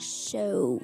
show.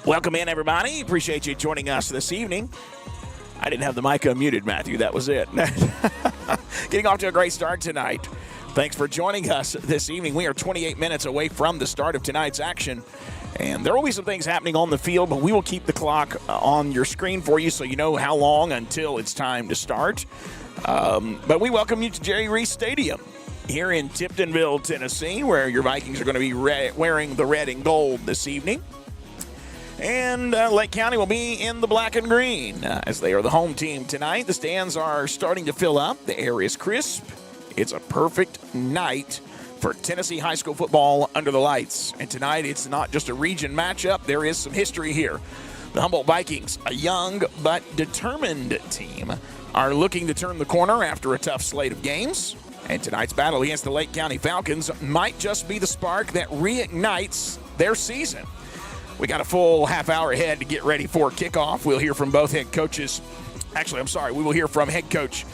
Welcome in, everybody. Appreciate you joining us this evening. I didn't have the mic unmuted, Matthew. That was it. Getting off to a great start tonight. Thanks for joining us this evening. We are 28 minutes away from the start of tonight's action. And there will be some things happening on the field, but we will keep the clock on your screen for you so you know how long until it's time to start. But we welcome you to Jerry Reese Stadium here in Tiptonville, Tennessee, where your Vikings are going to be wearing the red and gold this evening. And Lake County will be in the black and green as they are the home team tonight. The stands are starting to fill up. The air is crisp. It's a perfect night for Tennessee high school football under the lights. And tonight it's not just a region matchup. There is some history here. The Humboldt Vikings, a young but determined team, are looking to turn the corner after a tough slate of games. And tonight's battle against the Lake County Falcons might just be the spark that reignites their season. We got a full half hour ahead to get ready for kickoff. We'll hear from both head coaches. Actually, we will hear from head coach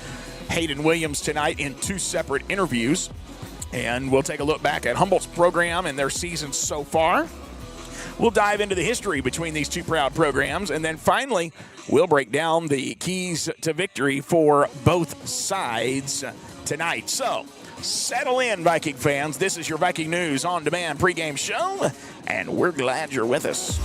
Hayden Williams tonight in two separate interviews. And we'll take a look back at Humboldt's program and their season so far. We'll dive into the history between these two proud programs. And then finally, we'll break down the keys to victory for both sides tonight. So, settle in, Viking fans. This is your Viking News On Demand pregame show, and we're glad you're with us.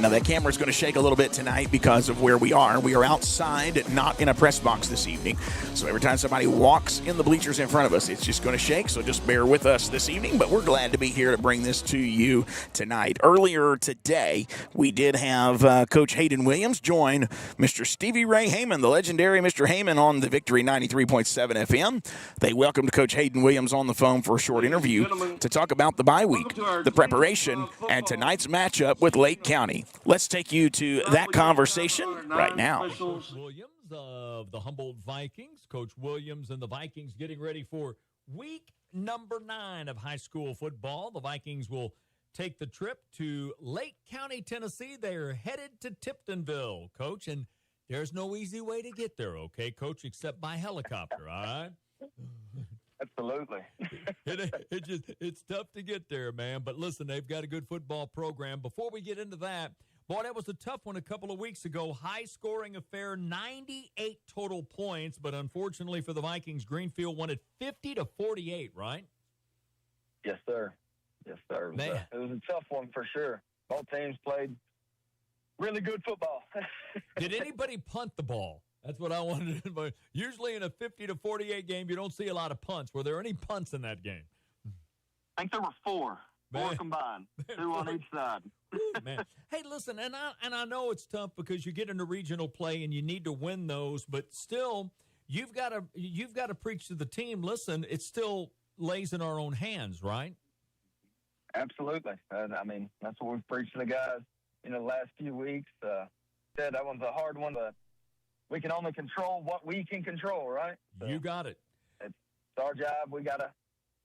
Now, that camera's going to shake a little bit tonight because of where we are. We are outside, not in a press box this evening. So every time somebody walks in the bleachers in front of us, it's just going to shake. So just bear with us this evening. But we're glad to be here to bring this to you tonight. Earlier today, we did have Coach Hayden Williams join Mr. Stevie Ray Heyman, the legendary Mr. Heyman, on the Victory 93.7 FM. They welcomed Coach Hayden Williams on the phone for a short interview to talk about the bye week, the preparation, and tonight's matchup with Lake County. Let's take you to that conversation right now. Coach Williams of the Humboldt Vikings. Coach Williams and the Vikings getting ready for week number 9 of high school football. The Vikings will take the trip to Lake County, Tennessee. They are headed to Tiptonville, Coach. And There's no easy way to get there, okay, Coach, except by helicopter, all right? Absolutely. It's tough to get there, man. But listen, they've got a good football program. Before we get into that, boy, that was a tough one a couple of weeks ago. High-scoring affair, 98 total points. But unfortunately for the Vikings, Greenfield won it 50-48, right? Yes, sir. Yes, sir. It was a tough one for sure. Both teams played really good football. Did anybody punt the ball? That's what I wanted to know. Usually in a 50-48 game, you don't see a lot of punts. Were there any punts in that game? I think there were four combined, two on each side. Man. Hey, listen, and I know it's tough because you get into regional play and you need to win those, but still, you've got to preach to the team. Listen, it still lays in our own hands, right? Absolutely. I mean, that's what we've preached to the guys the last few weeks. Said that one's a hard one, but we can only control what we can control, right? So you got it. It's our job. We got to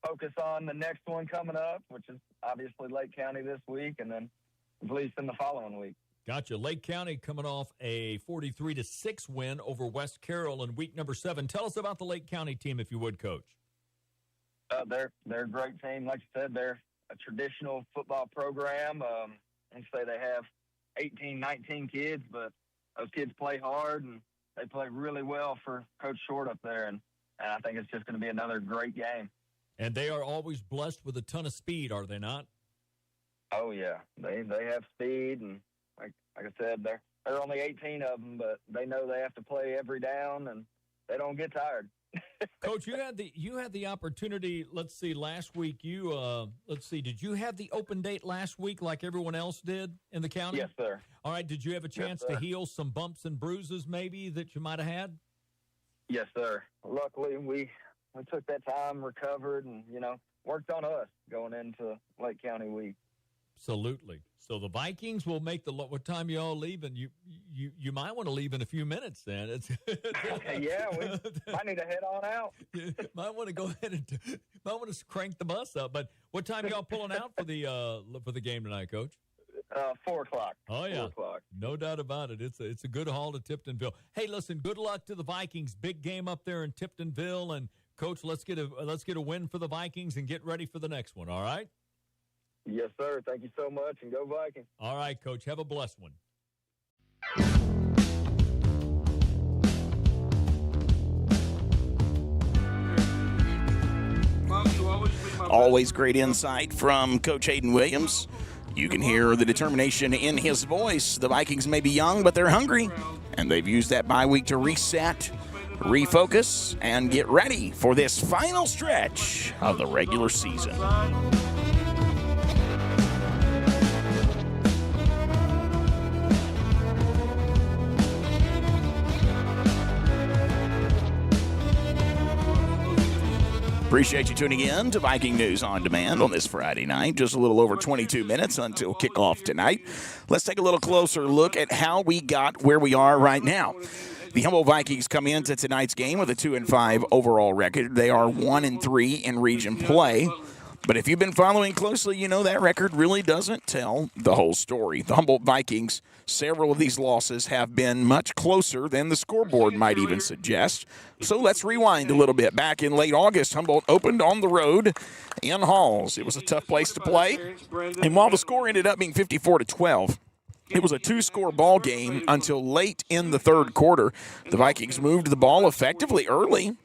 focus on the next one coming up, which is obviously Lake County this week, and then Gleason the following week. Gotcha. Lake County coming off a 43-6 win over West Carroll in week number 7. Tell us about the Lake County team, if you would, Coach. They're a great team. Like you said, they're a traditional football program. I'd say they have 18, 19 kids, but those kids play hard, and they play really well for Coach Short up there, and I think it's just going to be another great game. And they are always blessed with a ton of speed, are they not? Oh, yeah. They have speed, and like I said, there are only 18 of them, but they know they have to play every down, and they don't get tired. Coach, you had the opportunity. Let's see. Last week, did you have the open date last week like everyone else did in the county? Yes, sir. All right. Did you have a chance to heal some bumps and bruises maybe that you might have had? Yes, sir. Luckily, we took that time, recovered, and worked on us going into Lake County week. Absolutely. So the Vikings will make what time you all leaving? You might want to leave in a few minutes then. Yeah, we might need to head on out. Might want to go ahead and might want to crank the bus up. But what time y'all pulling out for the game tonight, Coach? 4 o'clock. Oh yeah, 4 o'clock. No doubt about it. It's a good haul to Tiptonville. Hey, listen, good luck to the Vikings. Big game up there in Tiptonville, and Coach, let's get a win for the Vikings and get ready for the next one. All right. Yes, sir. Thank you so much, and go Vikings. All right, Coach. Have a blessed one. Always great insight from Coach Hayden Williams. You can hear the determination in his voice. The Vikings may be young, but they're hungry, and they've used that bye week to reset, refocus, and get ready for this final stretch of the regular season. Appreciate you tuning in to Viking News on Demand on this Friday night. Just a little over 22 minutes until kickoff tonight. Let's take a little closer look at how we got where we are right now. The Humboldt Vikings come into tonight's game with a 2-5 overall record. They are 1-3 in region play. But if you've been following closely, you know that record really doesn't tell the whole story. The Humboldt Vikings, several of these losses have been much closer than the scoreboard might even suggest. So let's rewind a little bit. Back in late August, Humboldt opened on the road in Halls. It was a tough place to play. And while the score ended up being 54-12, it was a two-score ball game until late in the third quarter. The Vikings moved the ball effectively early,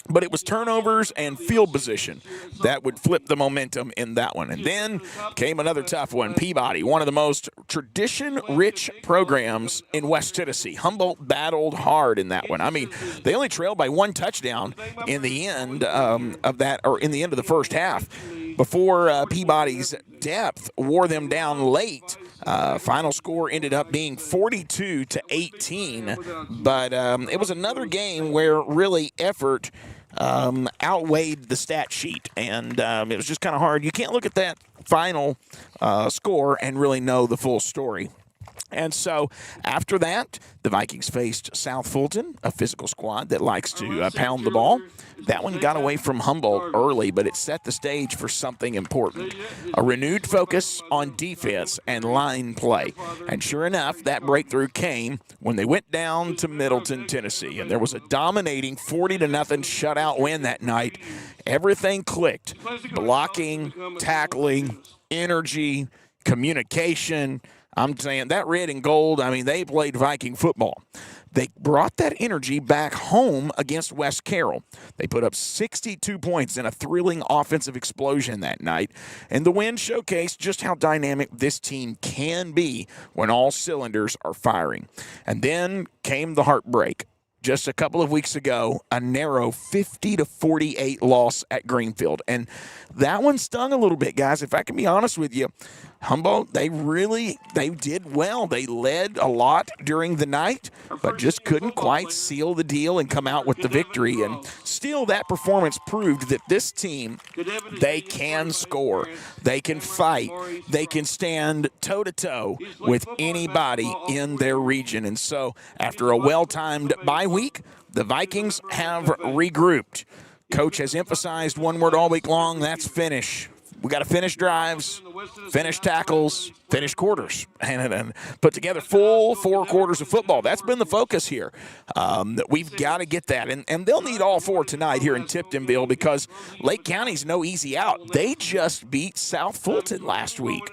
but it was turnovers and field position that would flip the momentum in that one. And then came another tough one. Peabody, one of the most tradition-rich programs in West Tennessee. Humboldt battled hard in that one. I mean, they only trailed by one touchdown in the end of that, or in the end of the first half, before Peabody's depth wore them down late. Final score ended up being 42-18, but it was another game where really effort outweighed the stat sheet, and it was just kind of hard. You can't look at that final score and really know the full story. And so after that, the Vikings faced South Fulton, a physical squad that likes to pound the ball. That one got away from Humboldt early, but it set the stage for something important. A renewed focus on defense and line play. And sure enough, that breakthrough came when they went down to Middleton, Tennessee. And there was a dominating 40-0 shutout win that night. Everything clicked. Blocking, tackling, energy, communication. I'm saying that red and gold, they played Viking football. They brought that energy back home against West Carroll. They put up 62 points in a thrilling offensive explosion that night. And the win showcased just how dynamic this team can be when all cylinders are firing. And then came the heartbreak. Just a couple of weeks ago, a narrow 50-48 loss at Greenfield. And that one stung a little bit, guys. If I can be honest with you, Humboldt, they did well. They led a lot during the night, but just couldn't quite seal the deal and come out with the victory. And still, that performance proved that this team, they can score. They can fight. They can stand toe-to-toe with anybody in their region. And so, after a well-timed bye week, the Vikings have regrouped. Coach has emphasized one word all week long, that's finish. We got to finish drives, finish tackles, finish quarters, and put together full 4 quarters of football. That's been the focus here. We've got to get that. And they'll need all 4 tonight here in Tiptonville because Lake County's no easy out. They just beat South Fulton last week.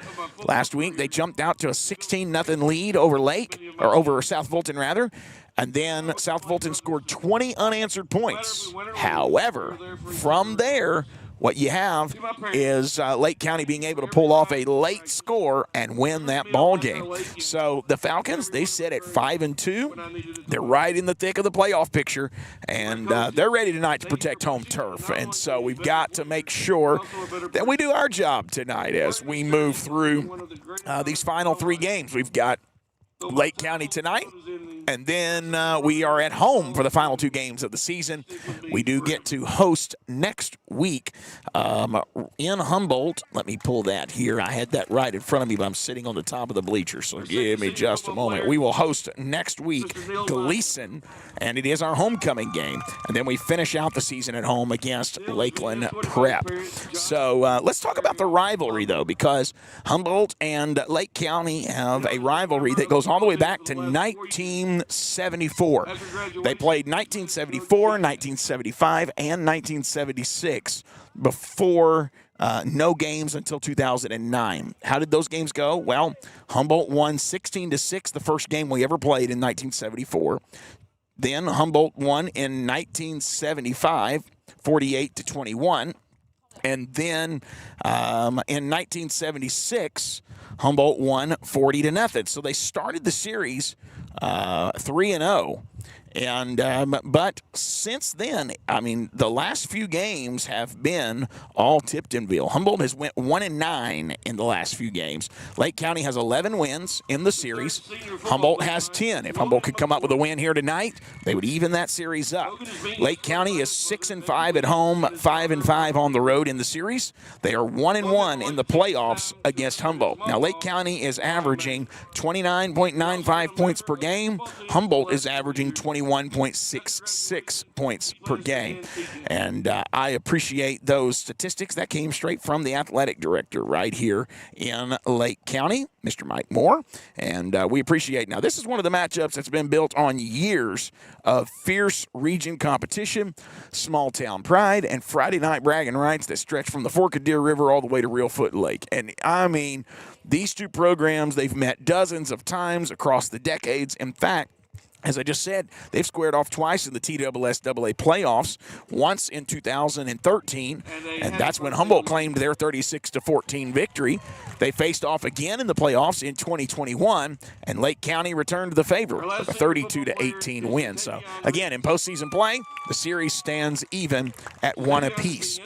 Last week, they jumped out to a 16-0 lead over South Fulton, rather. And then South Fulton scored 20 unanswered points. However, from there, what you have is Lake County being able to pull off a late score and win that ball game. So the Falcons, they sit at 5-2. They're right in the thick of the playoff picture, and they're ready tonight to protect home turf. And so we've got to make sure that we do our job tonight as we move through these final 3 games. We've got Lake County tonight, and then we are at home for the final 2 games of the season. We do get to host next week in Humboldt. Let me pull that here. I had that right in front of me, but I'm sitting on the top of the bleachers, so give me just a moment. We will host next week Gleason, and it is our homecoming game. And then we finish out the season at home against Lakeland Prep. So let's talk about the rivalry, though, because Humboldt and Lake County have a rivalry that goes all the way back to 1974. They played 1974, 1975, and 1976 before no games until 2009. How did those games go? Well, Humboldt won 16-6 the first game we ever played in 1974. Then Humboldt won in 1975, 48-21. And then in 1976, Humboldt won 40-0. So they started the series 3-0. And but since then, the last few games have been all Tiptonville. Humboldt has went 1-9 in the last few games. Lake County has 11 wins in the series. Humboldt has 10. If Humboldt could come up with a win here tonight, they would even that series up. Lake County is 6-5 at home, 5-5 on the road in the series. They are 1-1 in the playoffs against Humboldt. Now, Lake County is averaging 29.95 points per game. Humboldt is averaging 21.66 points per game. And I appreciate those statistics. That came straight from the athletic director right here in Lake County, Mr. Mike Moore. And we appreciate. Now, this is one of the matchups that's been built on years of fierce region competition, small town pride, and Friday night bragging rights that stretch from the Fork of Deer River all the way to Reelfoot Lake. And these 2 programs, they've met dozens of times across the decades. In fact, as I just said, they've squared off twice in the TSSAA playoffs, once in 2013, and that's when Humboldt claimed their 36-14 victory. They faced off again in the playoffs in 2021, and Lake County returned the favor with a 32-18 win. So, again, in postseason play, the series stands even at 1 apiece.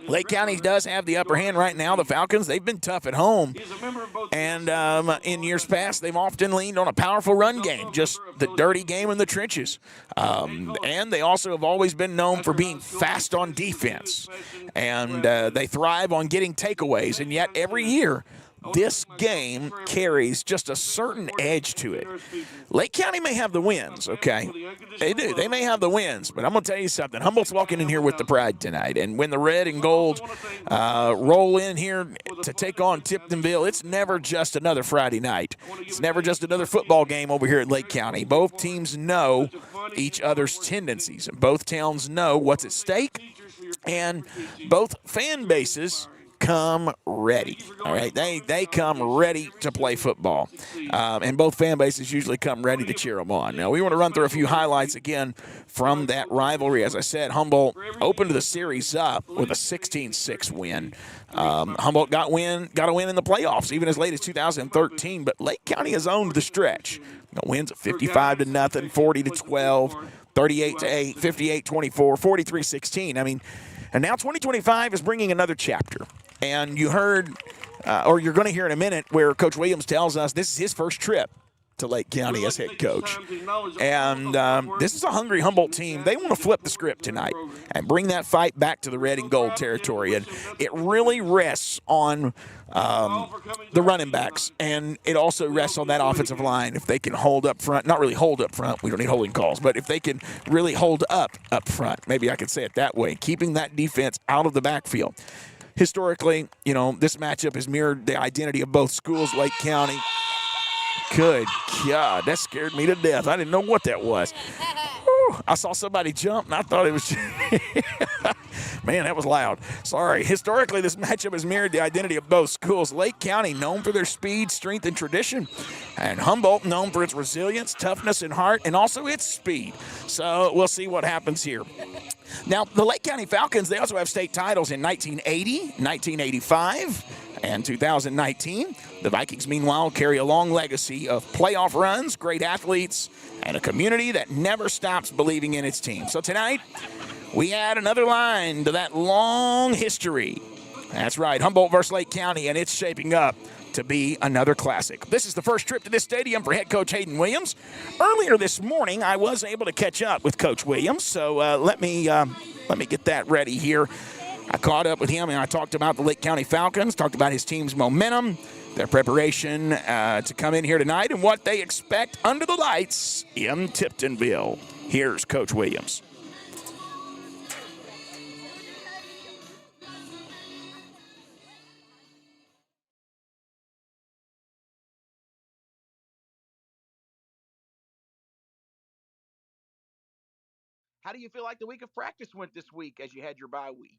Lake County does have the upper hand right now. The Falcons, they've been tough at home, and in years past, they've often leaned on a powerful run game, just the dirty game in the trenches. And they also have always been known for being fast on defense. And they thrive on getting takeaways. And yet every year this game carries just a certain edge to it. Lake County may have the wins, okay? They do. They may have the wins, but I'm going to tell you something. Humboldt's walking in here with the pride tonight, and when the red and gold roll in here to take on Tiptonville, it's never just another Friday night. It's never just another football game over here at Lake County. Both teams know each other's tendencies, and both towns know what's at stake, and both fan bases come ready. All right, they come ready to play football, and both fan bases usually come ready to cheer them on. Now we want to run through a few highlights again from that rivalry. As I said, Humboldt opened the series up with a 16-6 win. Humboldt got a win in the playoffs, even as late as 2013. But Lake County has owned the stretch. Wins of 55-0, 40-12, 38-8, 58-24, 43-16. I mean, and now 2025 is bringing another chapter. And you heard, or you're going to hear in a minute, where Coach Williams tells us this is his first trip to Lake County as head coach. And this is a hungry Humboldt team. They want to flip the script tonight and bring that fight back to the red and gold territory. And it really rests on the running backs, and it also rests on that offensive line. If they can hold up front, not really hold up front, we don't need holding calls, but if they can really hold up front, maybe I could say it that way, keeping that defense out of the backfield. Historically, this matchup has mirrored the identity of both schools. Lake County, good God, that scared me to death. I didn't know what that was. Whew, I saw somebody jump, and I thought it was man, that was loud. Sorry. Historically, this matchup has mirrored the identity of both schools. Lake County, known for their speed, strength, and tradition, and Humboldt, known for its resilience, toughness, and heart, and also its speed. So we'll see what happens here. Now, the Lake County Falcons, they also have state titles in 1980, 1985, and 2019. The Vikings, meanwhile, carry a long legacy of playoff runs, great athletes, and a community that never stops believing in its team. So tonight, we add another line to that long history. That's right, Humboldt versus Lake County, and it's shaping up to be another classic. This is the first trip to this stadium for head coach Hayden Williams. Earlier this morning, I was able to catch up with Coach Williams, so let me get that ready here. I caught up with him, and I talked about the Lake County Falcons, talked about his team's momentum, their preparation to come in here tonight, and what they expect under the lights in Tiptonville. Here's Coach Williams. How do you feel like the week of practice went this week as you had your bye week?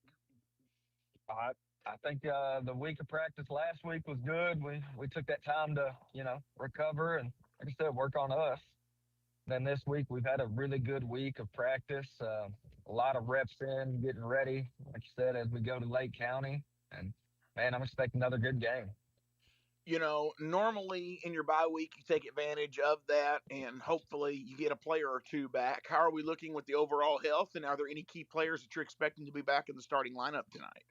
I think the week of practice last week was good. We took that time to recover and, like I said, work on us. Then this week we've had a really good week of practice. A lot of reps in, getting ready, like you said, as we go to Lake County. And man, I'm expecting another good game. Normally in your bye week, you take advantage of that, and hopefully you get a player or two back. How are we looking with the overall health, and are there any key players that you're expecting to be back in the starting lineup tonight?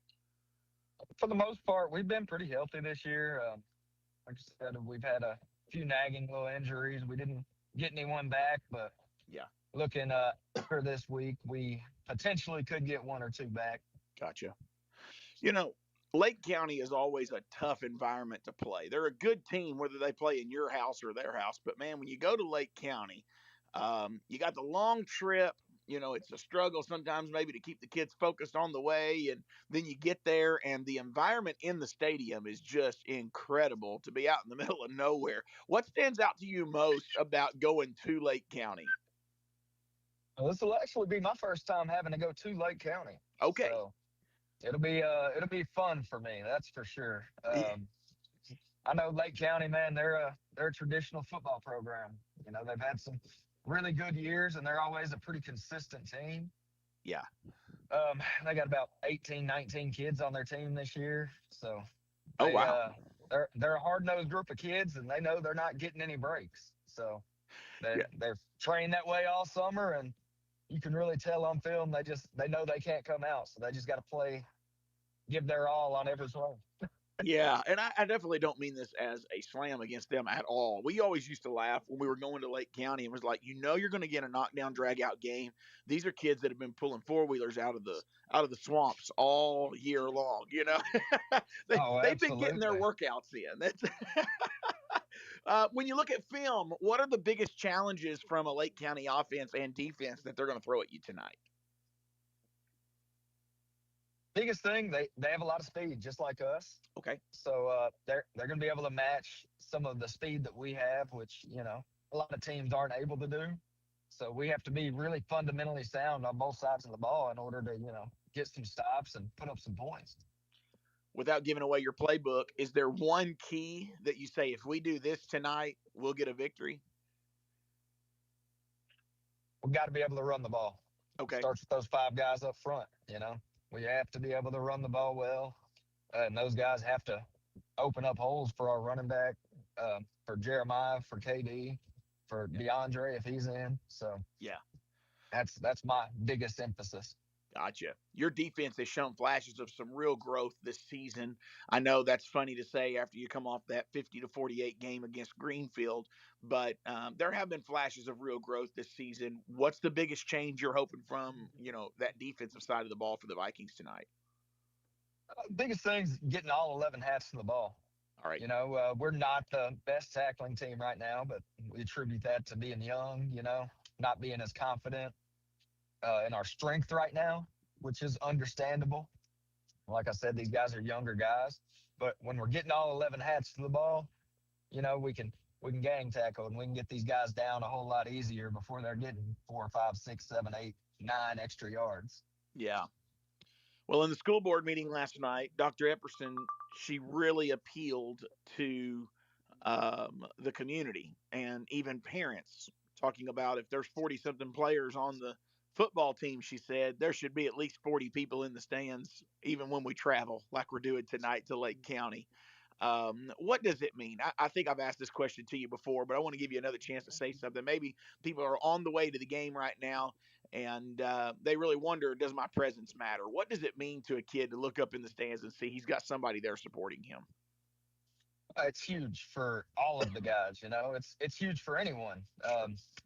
For the most part, we've been pretty healthy this year. Like I said, we've had a few nagging little injuries. We didn't get anyone back, but yeah, looking for this week, we potentially could get one or two back. Gotcha. Lake County is always a tough environment to play. They're a good team, whether they play in your house or their house. But, man, when you go to Lake County, you got the long trip. It's a struggle sometimes maybe to keep the kids focused on the way. And then you get there, and the environment in the stadium is just incredible to be out in the middle of nowhere. What stands out to you most about going to Lake County? Well, this will actually be my first time having to go to Lake County. Okay. So it'll be fun for me, that's for sure. I know Lake County, man, they're a traditional football program. They've had some really good years, and they're always a pretty consistent team. Yeah. They got about 18, 19 kids on their team this year. So wow. They're a hard-nosed group of kids, and they know they're not getting any breaks. So they're trained that way all summer, and you can really tell on film they know they can't come out, so they just got to play, give their all on every play. Yeah, and I definitely don't mean this as a slam against them at all. We always used to laugh when we were going to Lake County and was like, you're going to get a knockdown drag out game. These are kids that have been pulling four wheelers out of the swamps all year long. Oh, They've been getting their absolutely. workouts in. That's when you look at film, what are the biggest challenges from a Lake County offense and defense that they're going to throw at you tonight? Biggest thing, they have a lot of speed, just like us. Okay. So they're going to be able to match some of the speed that we have, which a lot of teams aren't able to do. So we have to be really fundamentally sound on both sides of the ball in order to get some stops and put up some points. Without giving away your playbook, is there one key that you say, if we do this tonight, we'll get a victory? We've got to be able to run the ball. Okay. Starts with those five guys up front. We have to be able to run the ball well, and those guys have to open up holes for our running back, for Jeremiah, for KD, for DeAndre if he's in. So yeah, that's my biggest emphasis. Gotcha. Your defense has shown flashes of some real growth this season. I know that's funny to say after you come off that 50-48 game against Greenfield, but there have been flashes of real growth this season. What's the biggest change you're hoping from, that defensive side of the ball for the Vikings tonight? Biggest thing's getting all 11 hats to the ball. All right. We're not the best tackling team right now, but we attribute that to being young, not being as confident in our strength right now, which is understandable. Like I said, these guys are younger guys, but when we're getting all 11 hats to the ball, we can gang tackle and we can get these guys down a whole lot easier before they're getting 4, 5, 6, 7, 8, 9 extra yards. Yeah. Well, in the school board meeting last night, Dr. Epperson, she really appealed to the community and even parents, talking about if there's 40-something players on the football team, she said, there should be at least 40 people in the stands, even when we travel, like we're doing tonight to Lake County. What does it mean? I think I've asked this question to you before, but I want to give you another chance to say something. Maybe people are on the way to the game right now, and they really wonder, does my presence matter? What does it mean to a kid to look up in the stands and see he's got somebody there supporting him? It's huge for all of the guys, It's huge for anyone.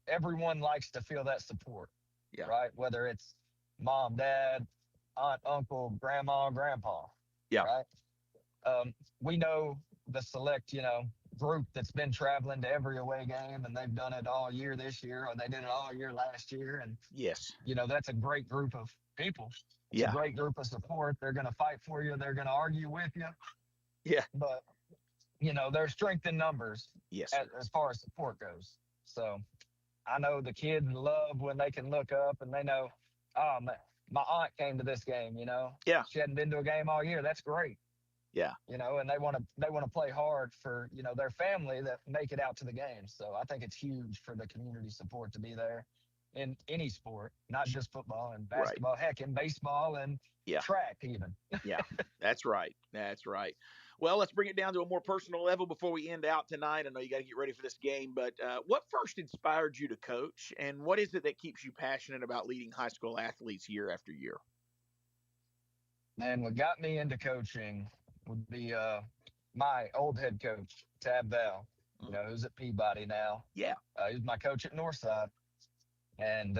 Everyone likes to feel that support, right? Whether it's mom, dad, aunt, uncle, grandma, grandpa, right? We know the select, group that's been traveling to every away game, and they've done it all year this year, or they did it all year last year. And yes, that's a great group of people. It's a great group of support. They're going to fight for you. They're going to argue with you. Yeah. But there's strength in numbers. Yes, as far as support goes. So I know the kids love when they can look up and they know, oh, my aunt came to this game. Yeah. She hadn't been to a game all year. That's great. Yeah. And they want to play hard for, their family that make it out to the game. So I think it's huge for the community support to be there in any sport, not just football and basketball, heck, in baseball and track even. Yeah, that's right. That's right. Well, let's bring it down to a more personal level before we end out tonight. I know you got to get ready for this game, but what first inspired you to coach, and what is it that keeps you passionate about leading high school athletes year after year? Man, what got me into coaching would be my old head coach, Tab Val, who's at Peabody now. Yeah. He was my coach at Northside. And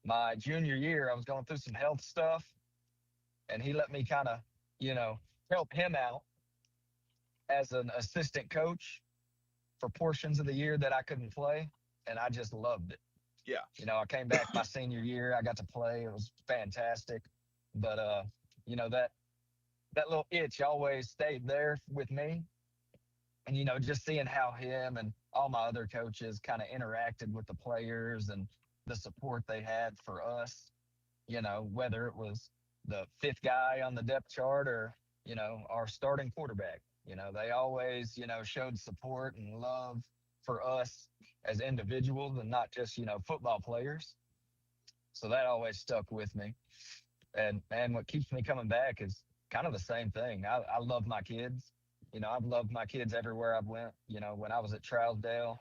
my junior year, I was going through some health stuff, and he let me kind of, help him out as an assistant coach for portions of the year that I couldn't play, and I just loved it. Yeah. I came back my senior year. I got to play. It was fantastic. But, that little itch always stayed there with me. And, just seeing how him and all my other coaches kind of interacted with the players and the support they had for us, whether it was the fifth guy on the depth chart or, our starting quarterback, they always, showed support and love for us as individuals and not just, football players. So that always stuck with me. And what keeps me coming back is kind of the same thing. I love my kids. I've loved my kids everywhere I've went. When I was at Trousdale,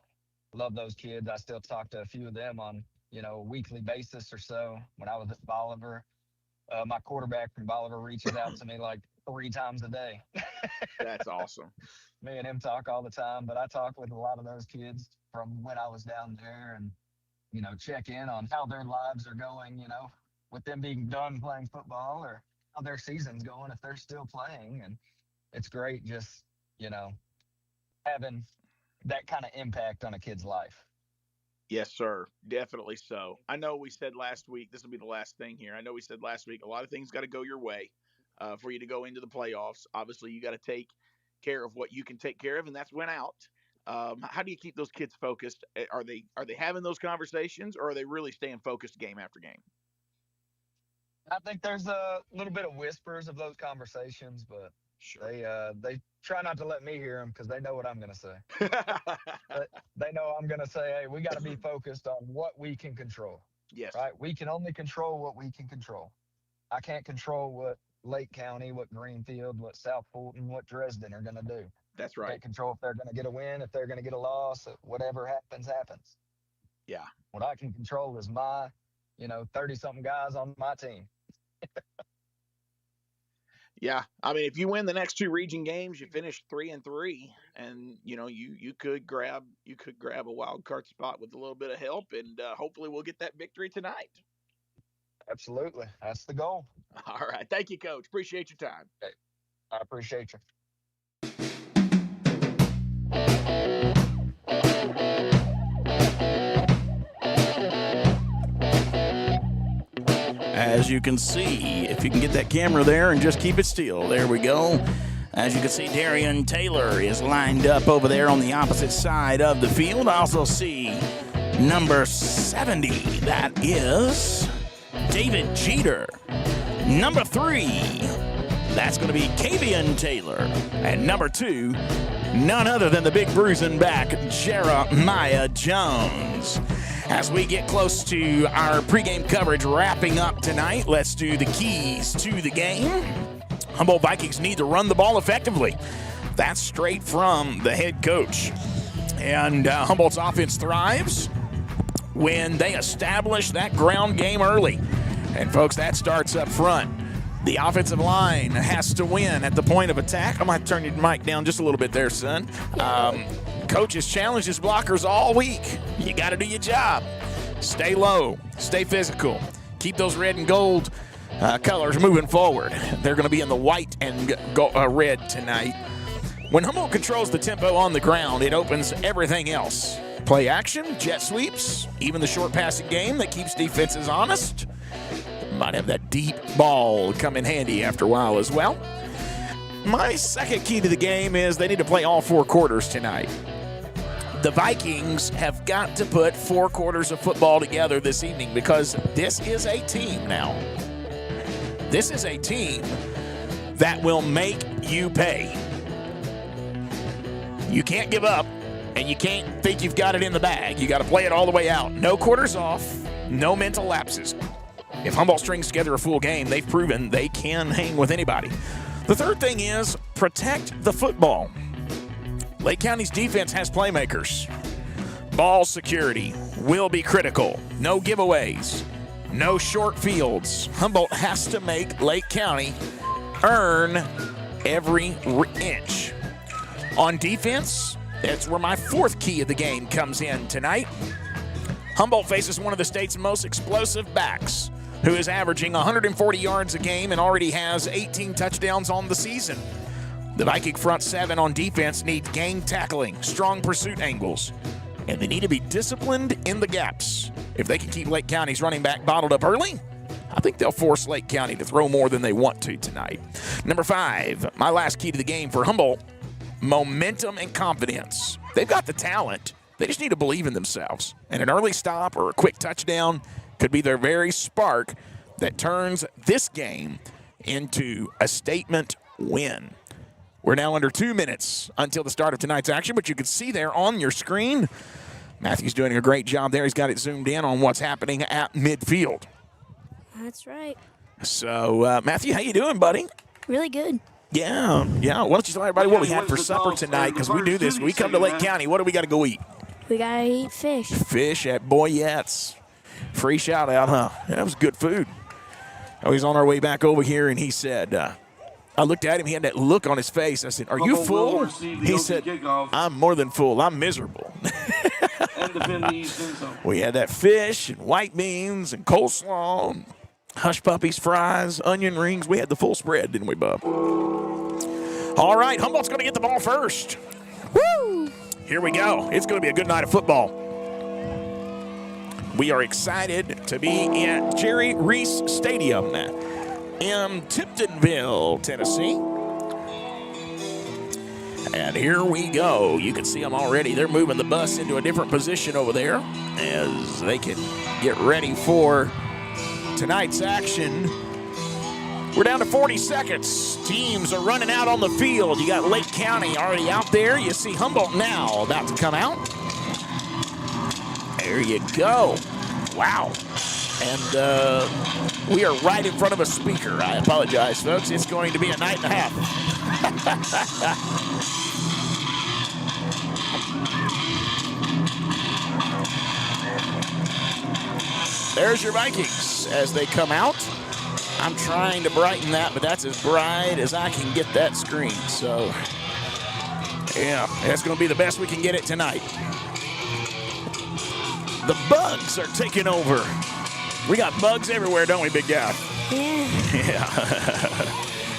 love those kids. I still talk to a few of them on, a weekly basis or so. When I was at Bolivar, my quarterback from Bolivar reaches out to me like 3 times a day. That's awesome. Me and him talk all the time, but I talk with a lot of those kids from when I was down there and, check in on how their lives are going, with them being done playing football or how their season's going if they're still playing. And it's great just, having that kind of impact on a kid's life. Yes, sir. Definitely so. I know we said last week, this will be the last thing here. I know we said last week, a lot of things got to go your way for you to go into the playoffs. Obviously, you got to take care of what you can take care of, and that's win out. How do you keep those kids focused? Are they having those conversations, or are they really staying focused game after game? I think there's a little bit of whispers of those conversations, but sure. They try not to let me hear them because they know what I'm going to say. They know I'm going to say, hey, we got to be focused on what we can control. Yes. Right? We can only control what we can control. I can't control what Lake County, what Greenfield, what South Fulton, what Dresden are going to do. That's right. I can't control if they're going to get a win, if they're going to get a loss, whatever happens. Yeah. What I can control is my, 30-something guys on my team. Yeah, I mean, if you win the next 2 region games, you finish 3-3, and you could grab a wild card spot with a little bit of help, and hopefully we'll get that victory tonight. Absolutely, that's the goal. All right, thank you, Coach. Appreciate your time. Okay. I appreciate you. As you can see, if you can get that camera there and just keep it still. There we go. As you can see, Darian Taylor is lined up over there on the opposite side of the field. I also see number 70. That is David Jeter. Number 3, that's going to be Kavian Taylor. And number 2, none other than the big bruising back, Jeremiah Jones. As we get close to our pregame coverage wrapping up tonight, let's do the keys to the game. Humboldt Vikings need to run the ball effectively. That's straight from the head coach. And Humboldt's offense thrives when they establish that ground game early. And, folks, that starts up front. The offensive line has to win at the point of attack. I might turn your mic down just a little bit there, son. Coach has challenged his blockers all week. You got to do your job. Stay low. Stay physical. Keep those red and gold colors moving forward. They're going to be in the white and red tonight. When Humboldt controls the tempo on the ground, it opens everything else. Play action, jet sweeps, even the short passing game that keeps defenses honest. Might have that deep ball come in handy after a while as well. My second key to the game is they need to play all 4 quarters tonight. The Vikings have got to put 4 quarters of football together this evening because this is a team now. This is a team that will make you pay. You can't give up, and you can't think you've got it in the bag. You got to play it all the way out. No quarters off, no mental lapses. If Humboldt strings together a full game, they've proven they can hang with anybody. The third thing is protect the football. Lake County's defense has playmakers. Ball security will be critical. No giveaways. No short fields. Humboldt has to make Lake County earn every inch. On defense, that's where my 4th key of the game comes in tonight. Humboldt faces one of the state's most explosive backs, who is averaging 140 yards a game and already has 18 touchdowns on the season. The Viking front 7 on defense need game tackling, strong pursuit angles, and they need to be disciplined in the gaps. If they can keep Lake County's running back bottled up early, I think they'll force Lake County to throw more than they want to tonight. Number 5, my last key to the game for Humboldt, momentum and confidence. They've got the talent. They just need to believe in themselves. And an early stop or a quick touchdown could be their very spark that turns this game into a statement win. We're now under 2 minutes until the start of tonight's action, but you can see there on your screen, Matthew's doing a great job there. He's got it zoomed in on what's happening at midfield. That's right. So, Matthew, how you doing, buddy? Really good. Yeah. Why don't you tell everybody what we had for supper tonight, because we do this. We come to Lake County. What do we got to go eat? We got to eat fish. Fish at Boyette's. Free shout out, huh? That was good food. Oh, he's on our way back over here, and he said, I looked at him. He had that look on his face. I said, "Are you full?" He said, "I'm more than full. I'm miserable." We had that fish and white beans and coleslaw, and hush puppies, fries, onion rings. We had the full spread, didn't we, Bub? All right, Humboldt's going to get the ball first. Woo! Here we go. It's going to be a good night of football. We are excited to be at Jerry Reese Stadium in Tiptonville, Tennessee. And here we go. You can see them already. They're moving the bus into a different position over there as they can get ready for tonight's action. We're down to 40 seconds. Teams are running out on the field. You got Lake County already out there. You see Humboldt now about to come out. There you go. Wow. And we are right in front of a speaker. I apologize, folks. It's going to be a night and a half. There's your Vikings as they come out. I'm trying to brighten that, but that's as bright as I can get that screen. So, yeah, that's going to be the best we can get it tonight. The bugs are taking over. We got bugs everywhere, don't we, big guy? Yeah.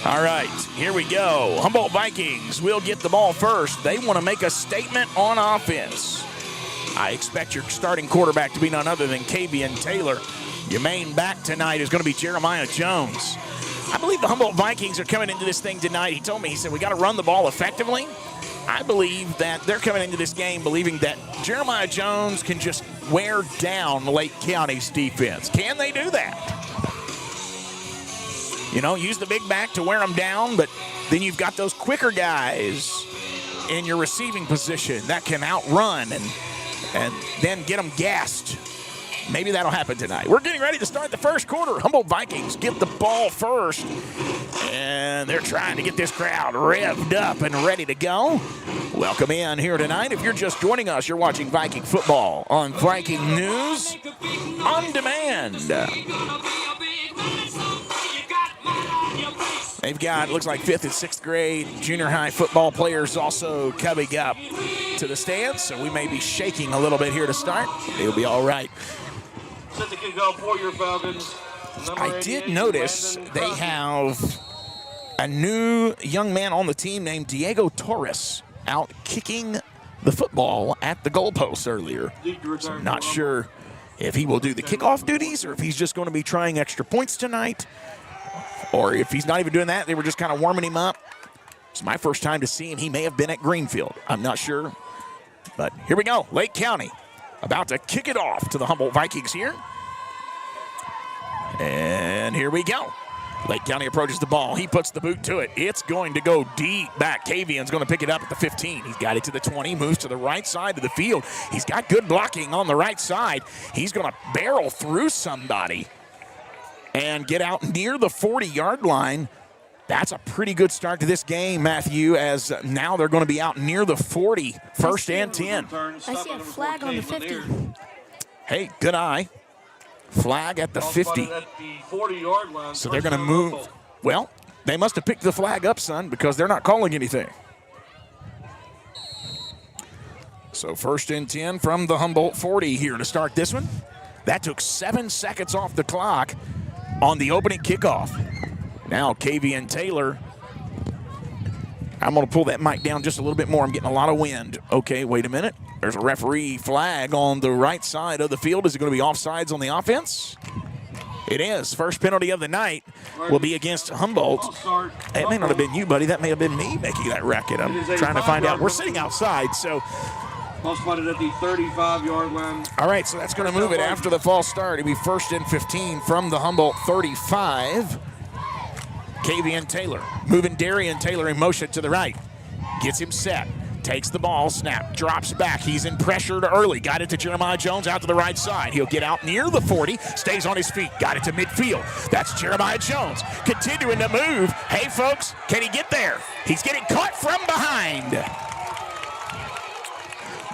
All right, here we go. Humboldt Vikings will get the ball first. They want to make a statement on offense. I expect your starting quarterback to be none other than Kavian Taylor. Your main back tonight is going to be Jeremiah Jones. I believe the Humboldt Vikings are coming into this thing tonight. He told me, he said, we got to run the ball effectively. I believe that they're coming into this game believing that Jeremiah Jones can just wear down Lake County's defense. Can they do that? You know, use the big back to wear them down, but then you've got those quicker guys in your receiving position that can outrun and then get them gassed. Maybe that'll happen tonight. We're getting ready to start the first quarter. Humboldt Vikings get the ball first, and they're trying to get this crowd revved up and ready to go. Welcome in here tonight. If you're just joining us, you're watching Viking football on Viking News on Demand. They've got, looks like 5th and 6th grade junior high football players also coming up to the stands, so we may be shaking a little bit here to start. It'll be all right. Set the kickoff for your Falcons. I did notice they have a new young man on the team named Diego Torres out kicking the football at the goalpost earlier. So I'm not sure if he will do the kickoff duties or if he's just going to be trying extra points tonight. Or if he's not even doing that, they were just kind of warming him up. It's my first time to see him. He may have been at Greenfield. I'm not sure. But here we go. Lake County about to kick it off to the Humboldt Vikings here. And here we go. Lake County approaches the ball. He puts the boot to it. It's going to go deep back. Kavian's going to pick it up at the 15. He's got it to the 20, moves to the right side of the field. He's got good blocking on the right side. He's going to barrel through somebody and get out near the 40-yard line. That's a pretty good start to this game, Matthew, as now they're going to be out near the 40, first and 10. I see a flag on the 50. Hey, good eye. Flag at the 50. So they're going to move. Well, they must have picked the flag up, son, because they're not calling anything. So first and 10 from the Humboldt 40 here to start this one. That took 7 seconds off the clock on the opening kickoff. Now Kavian Taylor. I'm going to pull that mic down just a little bit more. I'm getting a lot of wind. Okay, wait a minute. There's a referee flag on the right side of the field. Is it going to be offsides on the offense? It is. First penalty of the night will be against Humboldt. It may not have been you, buddy. That may have been me making that racket. I'm trying to find out. We're sitting outside, so. Ball spotted at the 35-yard line. All right, so that's going to move it after the false start. It'll be first and 15 from the Humboldt 35. Kavian Taylor moving Darian Taylor in motion to the right. Gets him set. Takes the ball, snap, drops back. He's in pressured early. Got it to Jeremiah Jones out to the right side. He'll get out near the 40, stays on his feet. Got it to midfield. That's Jeremiah Jones continuing to move. Hey, folks, can he get there? He's getting caught from behind.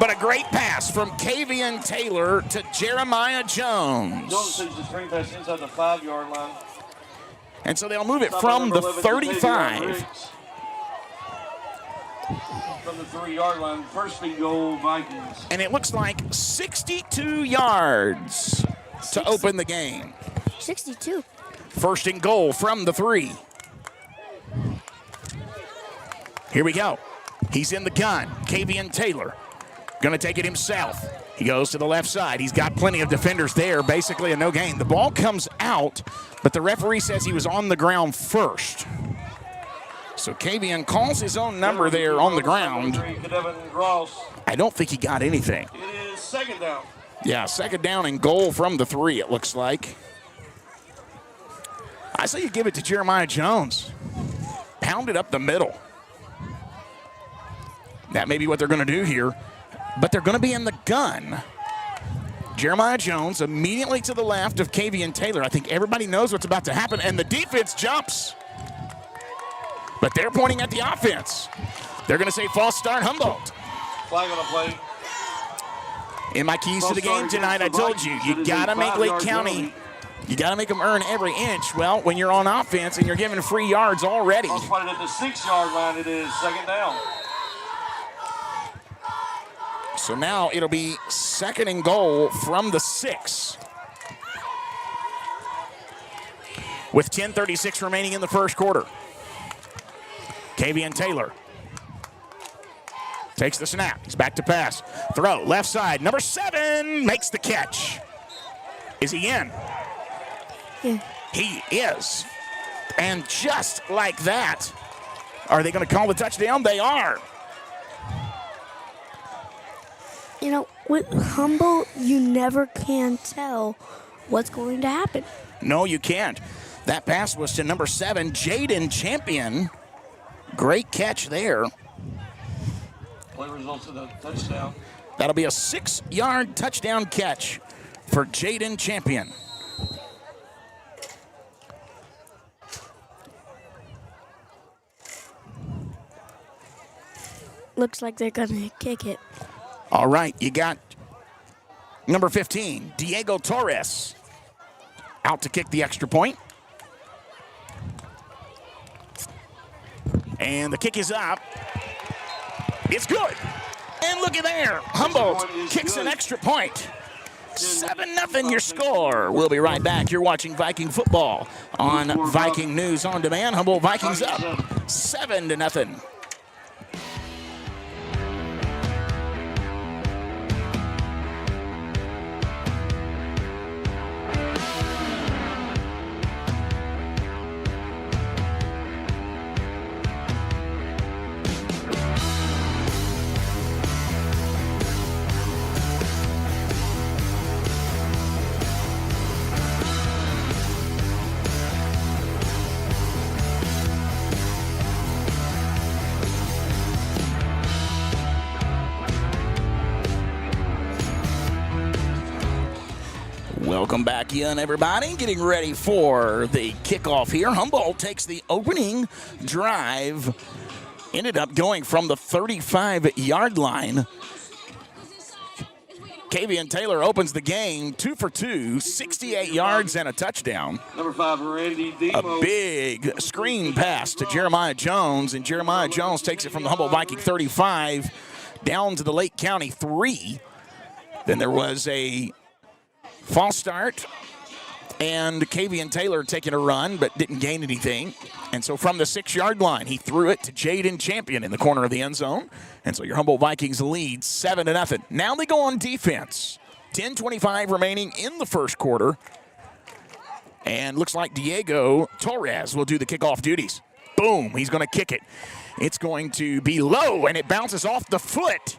But a great pass from Kavian Taylor to Jeremiah Jones. Jones takes the screen pass inside the 5-yard line. And so they'll move it from the 35. From the 3-yard line, first and goal, Vikings. And it looks like 62 yards to open the game. 62. First and goal from the 3. Here we go. He's in the gun. Kavian Taylor going to take it himself. He goes to the left side. He's got plenty of defenders there. Basically a no gain. The ball comes out, but the referee says he was on the ground first. So Kavian calls his own number there on the ground. I don't think he got anything. It is second down. Yeah, second down and goal from the 3, it looks like. I say you give it to Jeremiah Jones. Pound it up the middle. That may be what they're going to do here, but they're going to be in the gun. Jeremiah Jones immediately to the left of Kavian Taylor. I think everybody knows what's about to happen, and the defense jumps. But they're pointing at the offense. They're going to say false start Humboldt. Flag on the play. In my keys to the game tonight, I told you, you got to make Lake County, you got to make them earn every inch. Well, when you're on offense and you're giving free yards already. At the 6-yard line, it is second down. So now it'll be second and goal from the 6. With 10:36 remaining in the first quarter. Kavian Taylor takes the snap. He's back to pass. Throw, left side. Number 7 makes the catch. Is he in? Yeah. He is. And just like that, are they going to call the touchdown? They are. You know, with Humboldt, you never can tell what's going to happen. No, you can't. That pass was to number 7, Jaden Champion. Great catch there. Play results of the touchdown. That'll be a 6-yard touchdown catch for Jaden Champion. Looks like they're going to kick it. All right, you got number 15, Diego Torres, out to kick the extra point. And the kick is up. It's good. And look at there. Humboldt kicks an extra point. 7-0 your score. We'll be right back. You're watching Viking football on Viking News on Demand. Humboldt Vikings up 7-0. Welcome back in, everybody. Getting ready for the kickoff here. Humboldt takes the opening drive. Ended up going from the 35-yard line. Kavian Taylor opens the game 2 for 2, 68 yards and a touchdown. Number 5, Randy Demo. A big screen pass to Jeremiah Jones, and Jeremiah Jones takes it from the Humboldt Viking 35 down to the Lake County 3. Then there was a false start, and Kavian Taylor taking a run but didn't gain anything. And so from the 6-yard line, he threw it to Jaden Champion in the corner of the end zone. And so your Humboldt Vikings lead 7-0. Now they go on defense. 10:25 remaining in the first quarter. And looks like Diego Torres will do the kickoff duties. Boom, he's going to kick it. It's going to be low, and it bounces off the foot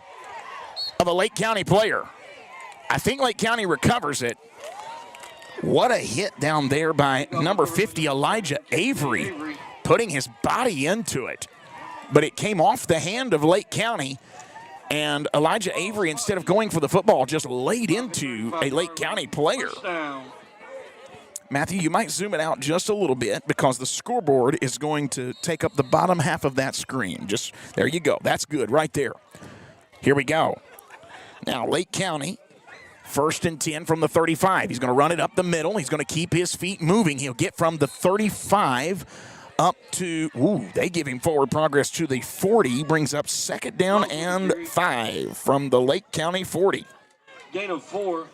of a Lake County player. I think Lake County recovers it. What a hit down there by number 50, Elijah Avery, putting his body into it. But it came off the hand of Lake County, and Elijah Avery, instead of going for the football, just laid into a Lake County player. Matthew, you might zoom it out just a little bit because the scoreboard is going to take up the bottom half of that screen. Just there you go. That's good right there. Here we go. Now Lake County First and 10 from the 35. He's going to run it up the middle. He's going to keep his feet moving. He'll get from the 35 up to, they give him forward progress to the 40. Brings up second down and 5 from the Lake County 40. Gain of 4.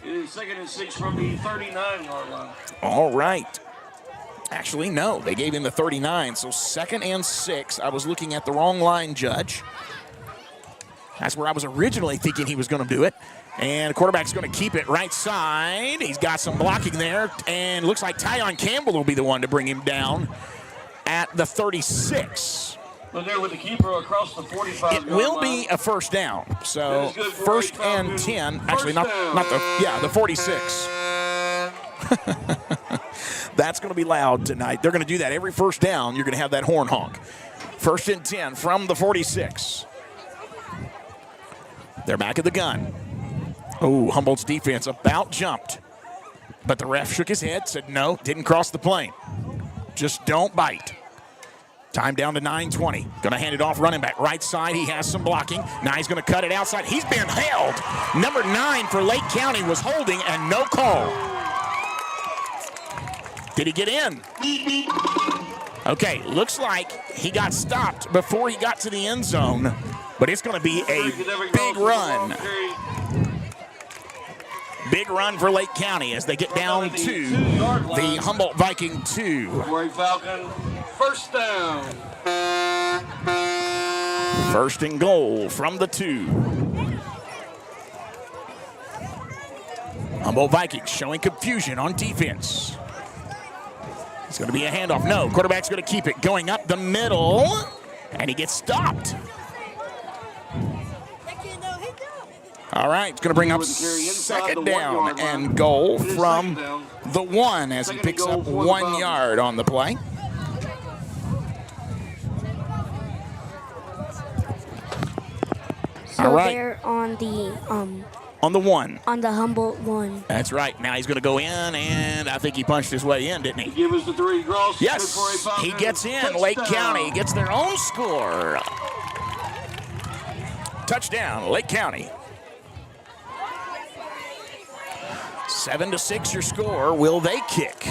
It is second and 6 from the 39-yard line. All right. Actually, no. They gave him the 39, so second and 6. I was looking at the wrong line, Judge. That's where I was originally thinking he was going to do it. And the quarterback's going to keep it right side. He's got some blocking there. And looks like Tyon Campbell will be the one to bring him down at the 36. But there with the keeper across the 45. It will be a first down. So first and 10. Actually, not the 46. That's going to be loud tonight. They're going to do that every first down. You're going to have that horn honk. First and 10 from the 46. They're back at the gun. Oh, Humboldt's defense about jumped. But the ref shook his head, said no, didn't cross the plane. Just don't bite. Time down to 9:20. Going to hand it off running back. Right side, he has some blocking. Now he's going to cut it outside. He's been held. Number 9 for Lake County was holding and no call. Did he get in? Okay, looks like he got stopped before he got to the end zone. But it's going to be a big run. Big run for Lake County as they get down to the Humboldt Viking 2. Rivalry Falcon, first down. First and goal from the 2. Humboldt Vikings showing confusion on defense. It's going to be a handoff. No, quarterback's going to keep it going up the middle, and he gets stopped. All right, it's going to bring up second down and goal from the 1 as he picks up 1 yard on the play. So all right. they're on the 1. On the Humboldt 1. That's right. Now he's going to go in, and I think he punched his way in, didn't he? Give us the 3 cross. Yes, he gets in. Touchdown. Lake County gets their own score. Touchdown, Lake County. 7-6 your score. Will they kick?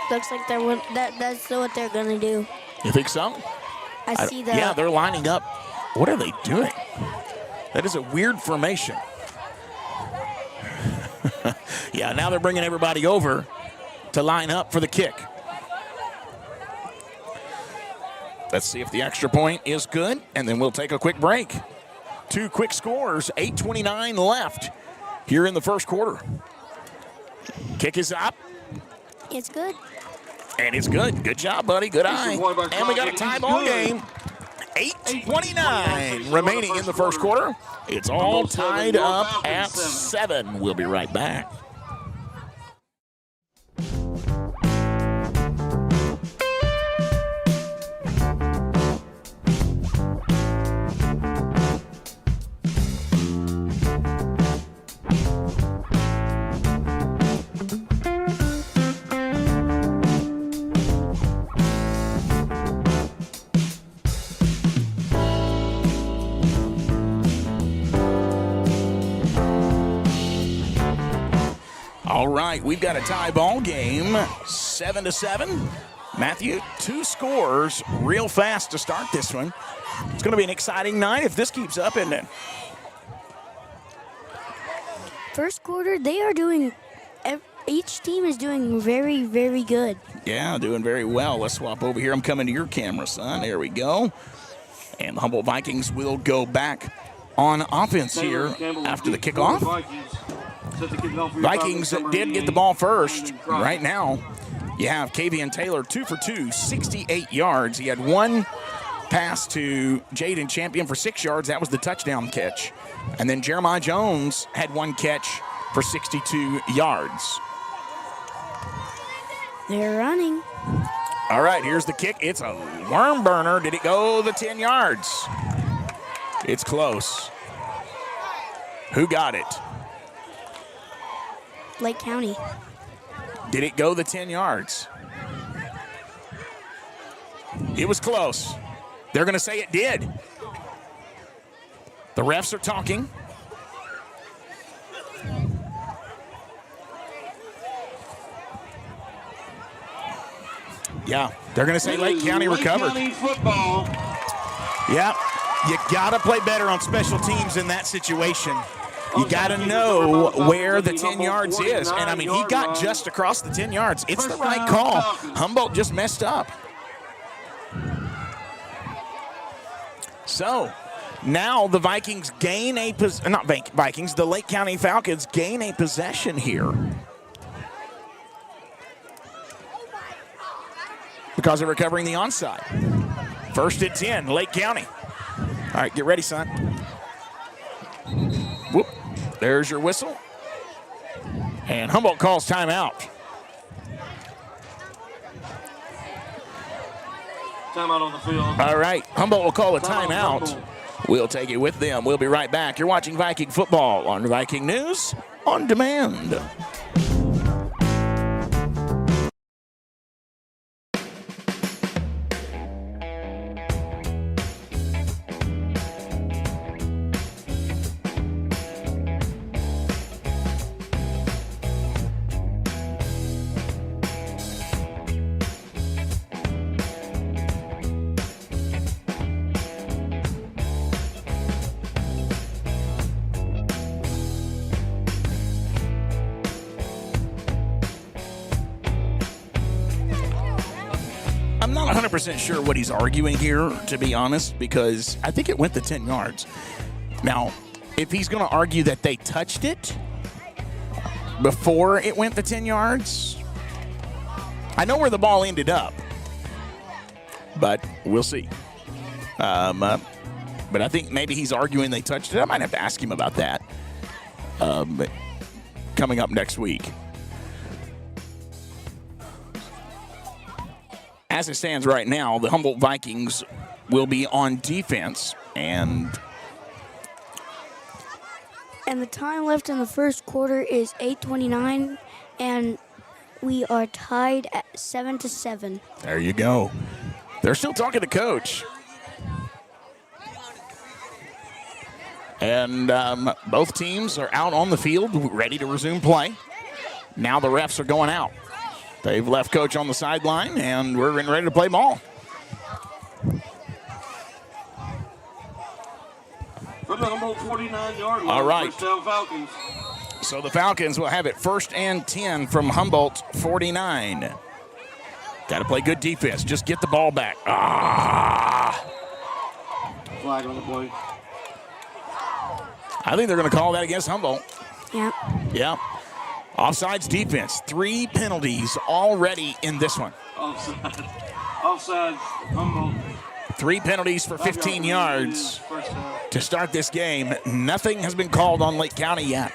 Looks like that's what they're gonna do. You think so? I see that. Yeah, they're lining up. What are they doing? That is a weird formation. Yeah, now they're bringing everybody over to line up for the kick. Let's see if the extra point is good, and then we'll take a quick break. 2 quick scores, 8:29 left here in the first quarter. Kick is up. It's good. And it's good. Good job, buddy. Good eye. And we got a tie ball game. 8:29 remaining in the first quarter. It's all tied up at 7. We'll be right back. All right, we've got a tie ball game, 7-7. Matthew, 2 scores real fast to start this one. It's going to be an exciting night if this keeps up, isn't it? First quarter, they are doing. Each team is doing very, very good. Yeah, doing very well. Let's swap over here. I'm coming to your camera, son. There we go. And the Humboldt Vikings will go back on offense here after the kickoff. Vikings did get the ball first. Right now, you have Kavian Taylor 2 for 2, 68 yards. He had 1 pass to Jaden Champion for 6 yards. That was the touchdown catch. And then Jeremiah Jones had 1 catch for 62 yards. They're running. All right, here's the kick. It's a worm burner. Did it go the 10 yards? It's close. Who got it? Lake County. Did it go the 10 yards? It was close. They're going to say it did. The refs are talking. Yeah, they're going to say Lake County recovered. Lake County football. Yeah, you got to play better on special teams in that situation. You got to know where the 10 yards is. And, I mean, he got just across the 10 yards. It's the right call. Humboldt just messed up. So, now the Vikings gain a the Lake County Falcons gain a possession here. Because of recovering the onside. 1st and 10, Lake County. All right, get ready, son. Whoop. There's your whistle. And Humboldt calls timeout. Timeout on the field. All right, Humboldt will call a timeout. We'll take it with them. We'll be right back. You're watching Viking football on Viking News on Demand. I'm not 100% sure what he's arguing here, to be honest, because I think it went the 10 yards. Now, if he's going to argue that they touched it before it went the 10 yards, I know where the ball ended up, but we'll see. But I think maybe he's arguing they touched it. I might have to ask him about that coming up next week. As it stands right now, the Humboldt Vikings will be on defense, and the time left in the first quarter is 8:29, and we are tied at 7-7. There you go. They're still talking to Coach. And both teams are out on the field, ready to resume play. Now the refs are going out. They've left Coach on the sideline, and we're ready to play ball. From the Humboldt 49-yard line. All right. First down Falcons. So the Falcons will have it 1st and 10 from Humboldt 49. Got to play good defense. Just get the ball back. Flag on the play. I think they're going to call that against Humboldt. Yep. Yeah. Offsides defense. 3 penalties already in this one. Offside. Offside. Humboldt. 3 penalties for 15 yards to start this game. Nothing has been called on Lake County yet.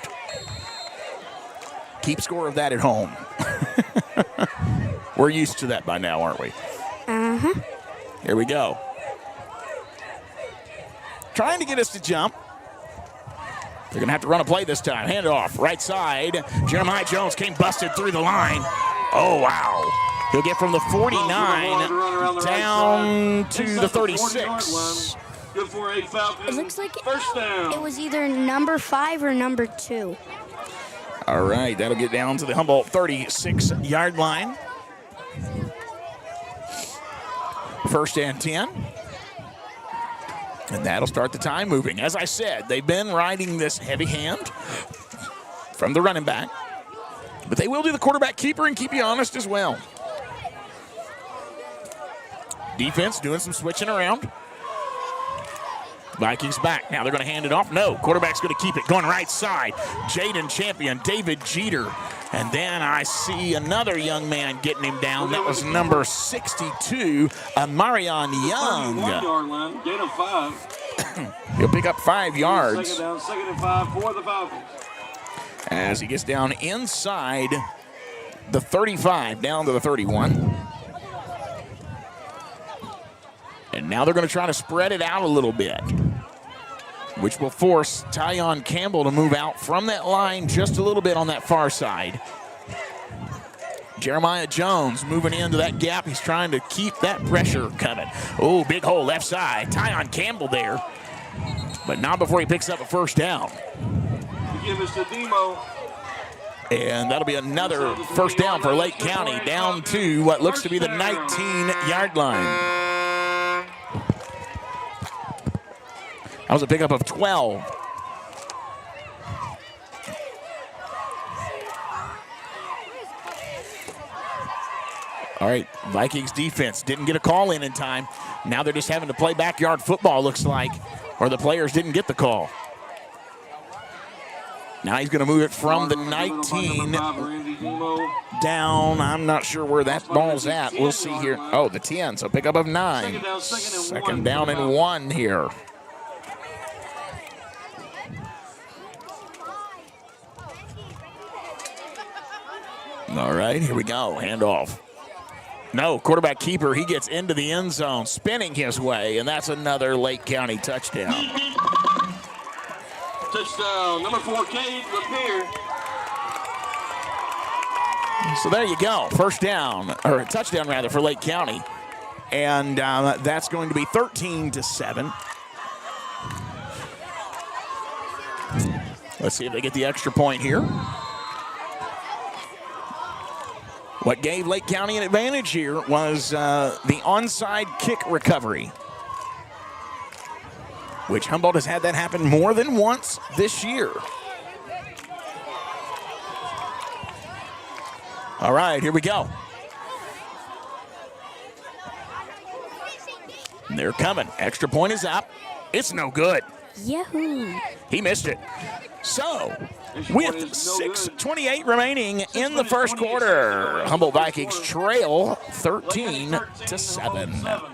Keep score of that at home. We're used to that by now, aren't we? Uh-huh. Here we go. Trying to get us to jump. They're going to have to run a play this time. Hand it off. Right side. Jeremiah Jones came busted through the line. Oh, wow. He'll get from the 49 down to the 36. Good for a Falcon. It looks like First down. it was either number 5 or number 2. All right, that'll get down to the Humboldt 36-yard line. 1st and 10. And that'll start the time moving. As I said, they've been riding this heavy hand from the running back. But they will do the quarterback keeper and keep you honest as well. Defense doing some switching around. Vikings back. Now they're going to hand it off. No, quarterback's going to keep it. Going right side. Jaden Champion, David Jeter. And then I see another young man getting him down. That was number 62, Marion Young. 1-yard line. Gain of 5. He'll pick up 5 yards. Second down, 2nd and 5 for the Falcons. As he gets down inside the 35, down to the 31. And now they're going to try to spread it out a little bit, which will force Tyon Campbell to move out from that line just a little bit on that far side. Jeremiah Jones moving into that gap. He's trying to keep that pressure coming. Oh, big hole left side. Tyon Campbell there, but not before he picks up a 1st down. To give us to Demo. And that'll be another first down for Lake County, down to what looks to be the 19-yard line. That was a pickup of 12. All right, Vikings defense didn't get a call in time. Now they're just having to play backyard football, looks like, or the players didn't get the call. Now he's going to move it from the 19 down. I'm not sure where that ball's at. We'll see here. Oh, the 10, so pickup of 9. Second down and 1 here. All right, here we go. Handoff. No, quarterback keeper, he gets into the end zone, spinning his way, and that's another Lake County touchdown. Touchdown, number 4, Cade Lapeer. So there you go. First down, or a touchdown rather, for Lake County. And that's going to be 13-7. Let's see if they get the extra point here. What gave Lake County an advantage here was the onside kick recovery, which Humboldt has had that happen more than once this year. All right, here we go. They're coming. Extra point is up. It's no good. Yahoo! He missed it. So, with 6:28 remaining in the first quarter, Humboldt Vikings trail 13-7.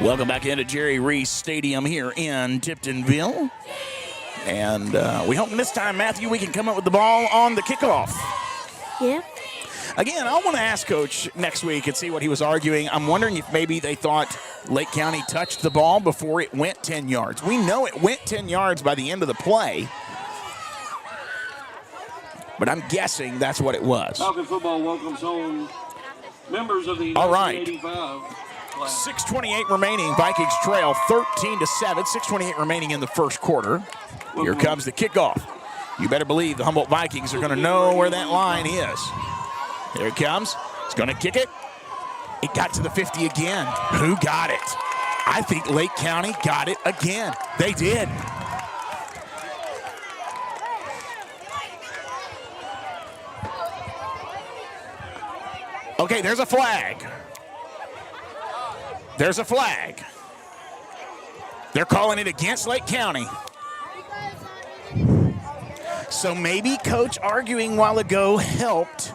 Welcome back into Jerry Reese Stadium here in Tiptonville. And we hope this time, Matthew, we can come up with the ball on the kickoff. Yeah. Again, I want to ask Coach next week and see what he was arguing. I'm wondering if maybe they thought Lake County touched the ball before it went 10 yards. We know it went 10 yards by the end of the play, but I'm guessing that's what it was. Falcon football welcomes home members of the All right. 1985. 6:28 remaining. Vikings trail 13-7. 6:28 remaining in the first quarter. Here comes the kickoff. You better believe the Humboldt Vikings are going to know where that line is. Here it comes. He's going to kick it. It got to the 50 again. Who got it? I think Lake County got it again. They did. Okay, there's a flag. There's a flag. They're calling it against Lake County. So maybe Coach arguing a while ago helped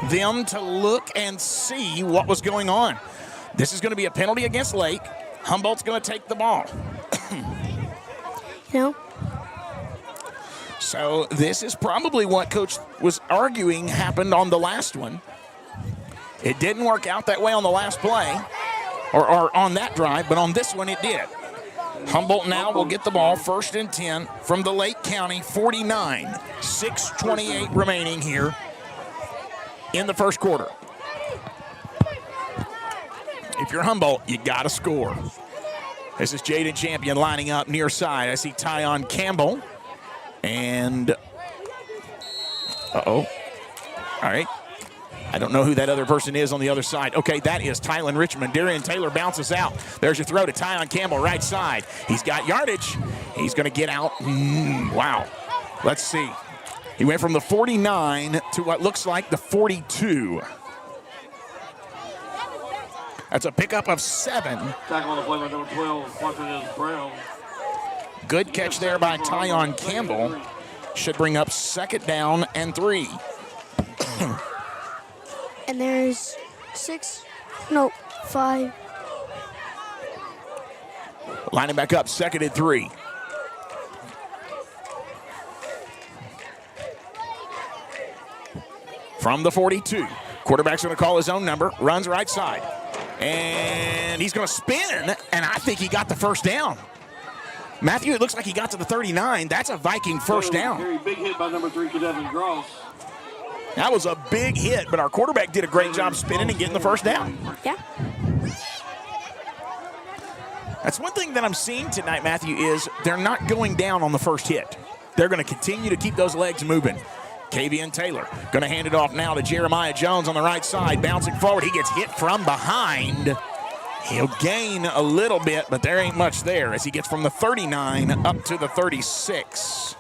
them to look and see what was going on. This is going to be a penalty against Lake. Humboldt's going to take the ball. No. So this is probably what Coach was arguing happened on the last one. It didn't work out that way on the last play. Or on that drive, but on this one it did. Humboldt now will get the ball first and 10 from the Lake County 49. 6:28 remaining here in the first quarter. If you're Humboldt, you got to score. This is Jaden Champion lining up near side. I see Tyon Campbell. And, All right. I don't know who that other person is on the other side. Okay, that is Tylen Richmond. Darian Taylor bounces out. There's your throw to Tyon Campbell, right side. He's got yardage. He's going to get out. Wow. Let's see. He went from the 49 to what looks like the 42. That's a pickup of 7. Tackle on the play by number 12, Martinez Brown. Good catch there by Tyon Campbell. Should bring up second down and 3. And there's 5. Lining back up, 2nd and 3. From the 42. Quarterback's going to call his own number, runs right side. And he's going to spin, and I think he got the first down. Matthew, it looks like he got to the 39. That's a Viking first down. Very big hit by number 3, Kevin Gross. That was a big hit, but our quarterback did a great job spinning and getting the first down. Yeah. That's one thing that I'm seeing tonight, Matthew, is they're not going down on the first hit. They're going to continue to keep those legs moving. Kavian Taylor going to hand it off now to Jeremiah Jones on the right side. Bouncing forward, he gets hit from behind. He'll gain a little bit, but there ain't much there as he gets from the 39 up to the 36.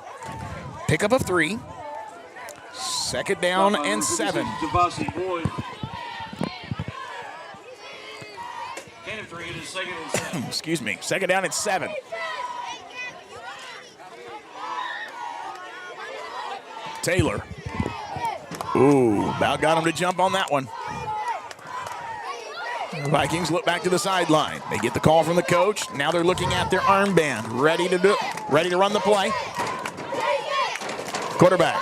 Pickup of 3. 2nd down and 7. Devasi Boyd. Gain of 3, it is 2nd and 7. Excuse me, 2nd down and 7. Taylor. Ooh, about got him to jump on that one. The Vikings look back to the sideline. They get the call from the coach. Now they're looking at their armband, ready to run the play. Quarterback.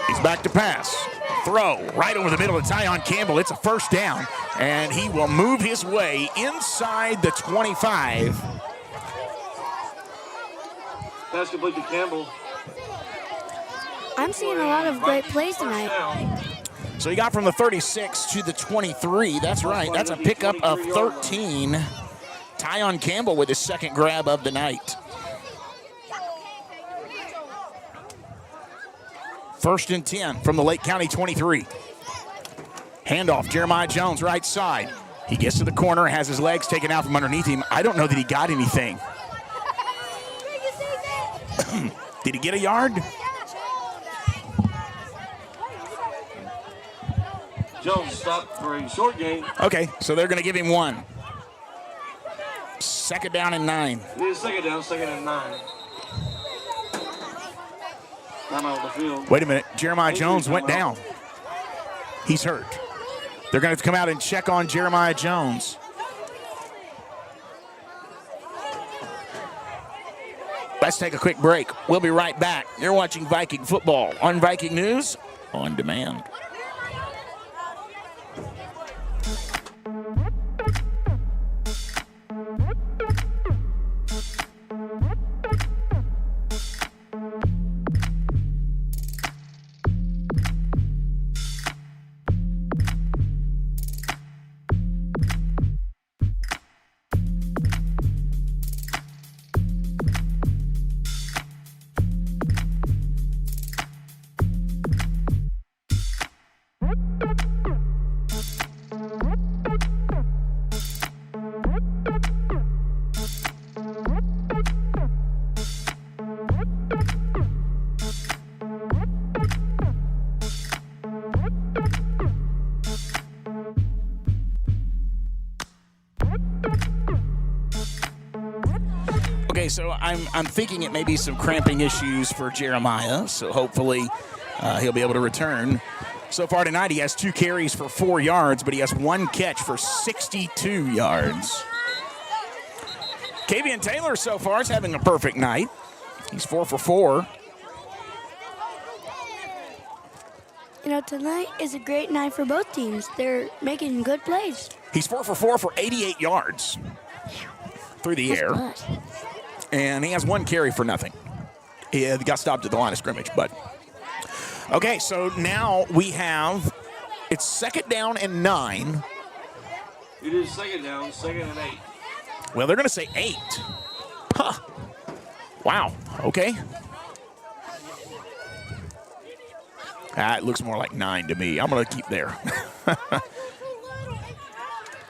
He's back to pass. Throw right over the middle of Tyon Campbell. It's a first down, and he will move his way inside the 25. Pass complete to Campbell. I'm seeing a lot of great plays tonight. So he got from the 36 to the 23. That's right. That's a pickup of 13. Tyon Campbell with his 2nd grab of the night. 1st and 10 from the Lake County 23. Handoff, Jeremiah Jones, right side. He gets to the corner, has his legs taken out from underneath him. I don't know that he got anything. Did he get a yard? Jones stopped for a short gain. Okay, so they're going to give him 1. 2nd down and 9. It is 2nd down, 2nd and 9. Time out on the field. Wait a minute. Jeremiah Jones went down. He's hurt. They're going to come out and check on Jeremiah Jones. Let's take a quick break. We'll be right back. You're watching Viking football on Viking News on Demand. Okay, so I'm thinking it may be some cramping issues for Jeremiah, so hopefully he'll be able to return. So far tonight, he has 2 carries for 4 yards, but he has 1 catch for 62 yards. Kavian Taylor so far is having a perfect night. He's 4 for 4. You know, tonight is a great night for both teams. They're making good plays. He's 4 for 4 for 88 yards through the air. That's good. And he has 1 carry for nothing. He got stopped at the line of scrimmage, but. Okay, so now we have, it's 2nd down and 9. It is 2nd down, 2nd and 8. Well, they're going to say 8. Huh. Wow, okay. It looks more like 9 to me. I'm going to keep there.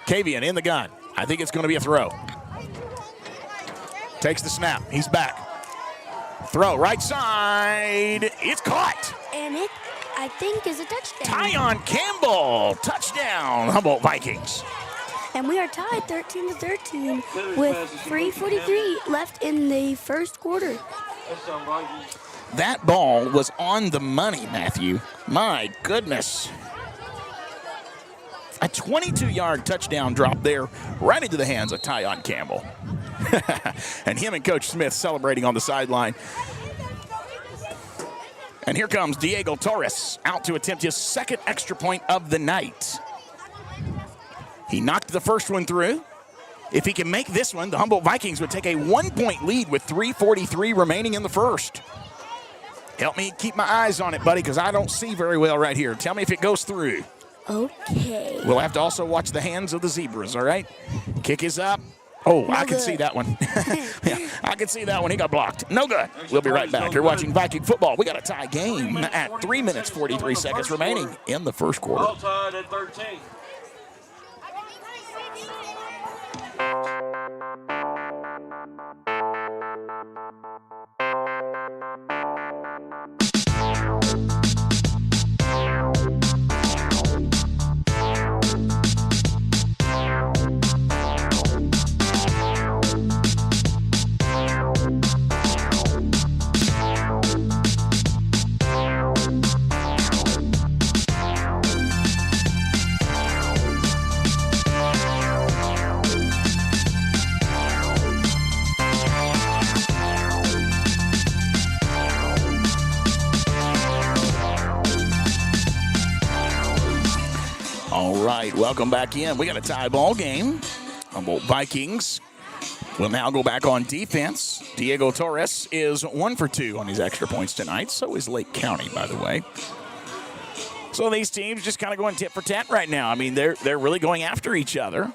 Kavian in the gun. I think it's going to be a throw. Takes the snap. He's back. Throw right side. It's caught. And it, I think, is a touchdown. Tyon Campbell. Touchdown. Humboldt Vikings. And we are tied 13-13 with 3:43 left in the first quarter. Touchdown Vikings. that ball was on the money, Matthew. My goodness. A 22-yard touchdown drop there right into the hands of Tyon Campbell. And him and Coach Smith celebrating on the sideline. And here comes Diego Torres out to attempt his second extra point of the night. He knocked the first one through. If he can make this one, the Humboldt Vikings would take a 1-point lead with 3:43 remaining in the first. Help me keep my eyes on it, buddy, because I don't see very well right here. Tell me if it goes through. Okay. We'll have to also watch the hands of the zebras, all right? Kick is up. Oh, no, I can see that one. Yeah, I can see that one. He got blocked. No good. We'll be right back. You're watching Viking football. We got a tie game at 3 minutes, 43 seconds remaining in the first quarter. All tied at 13. All right, welcome back in. We got a tie ball game. Humboldt Vikings will now go back on defense. Diego Torres is 1 for 2 on his extra points tonight. So is Lake County, by the way. So these teams just kind of going tit for tat right now. I mean, they're really going after each other.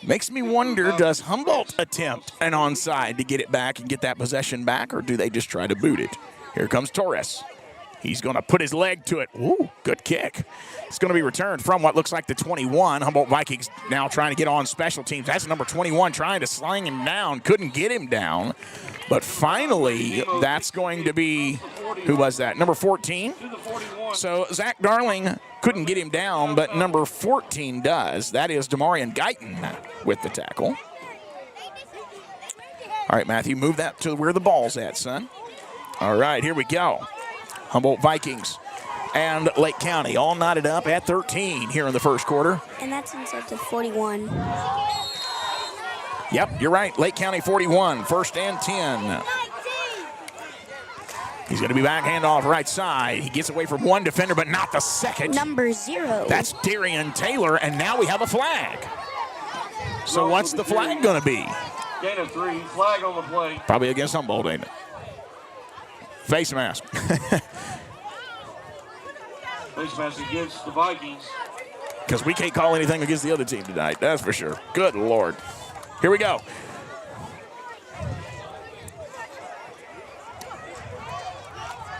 Makes me wonder, does Humboldt attempt an onside to get it back and get that possession back, or do they just try to boot it? Here comes Torres. He's going to put his leg to it. Ooh, good kick. It's going to be returned from what looks like the 21. Humboldt Vikings now trying to get on special teams. That's number 21 trying to sling him down. Couldn't get him down. But finally, that's going to be, who was that? Number 14? So Zach Darling couldn't get him down, but number 14 does. That is Demarion Guyton with the tackle. All right, Matthew, move that to where the ball's at, son. All right, here we go. Humboldt Vikings and Lake County all knotted up at 13 here in the first quarter. And that's inside the 41. Yep, you're right. Lake County 41, first and 10. He's going to be back handoff right side. He gets away from one defender, but not the second. Number 0. That's Darian Taylor, and now we have a flag. So what's the flag going to be? Gain of 3, flag on the play. Probably against Humboldt, ain't it? Face mask. Face mask against the Vikings. Because we can't call anything against the other team tonight, that's for sure. Good Lord. Here we go.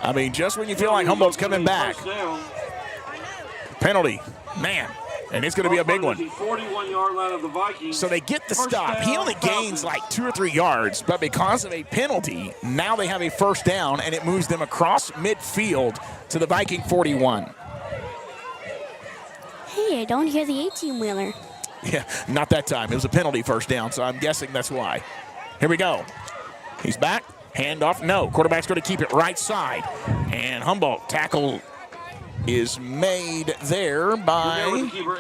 I mean, just when you feel like Humboldt's coming back. Penalty. Man. And it's going to be a big one. 41-yard line of the Vikings. So they get the stop. He only gains like 2 or 3 yards, but because of a penalty, now they have a first down, and it moves them across midfield to the Viking 41. Hey, I don't hear the 18-wheeler. Yeah, not that time. It was a penalty first down, so I'm guessing that's why. Here we go. He's back. Handoff. No. Quarterback's going to keep it right side. And Humboldt tackle is made there by,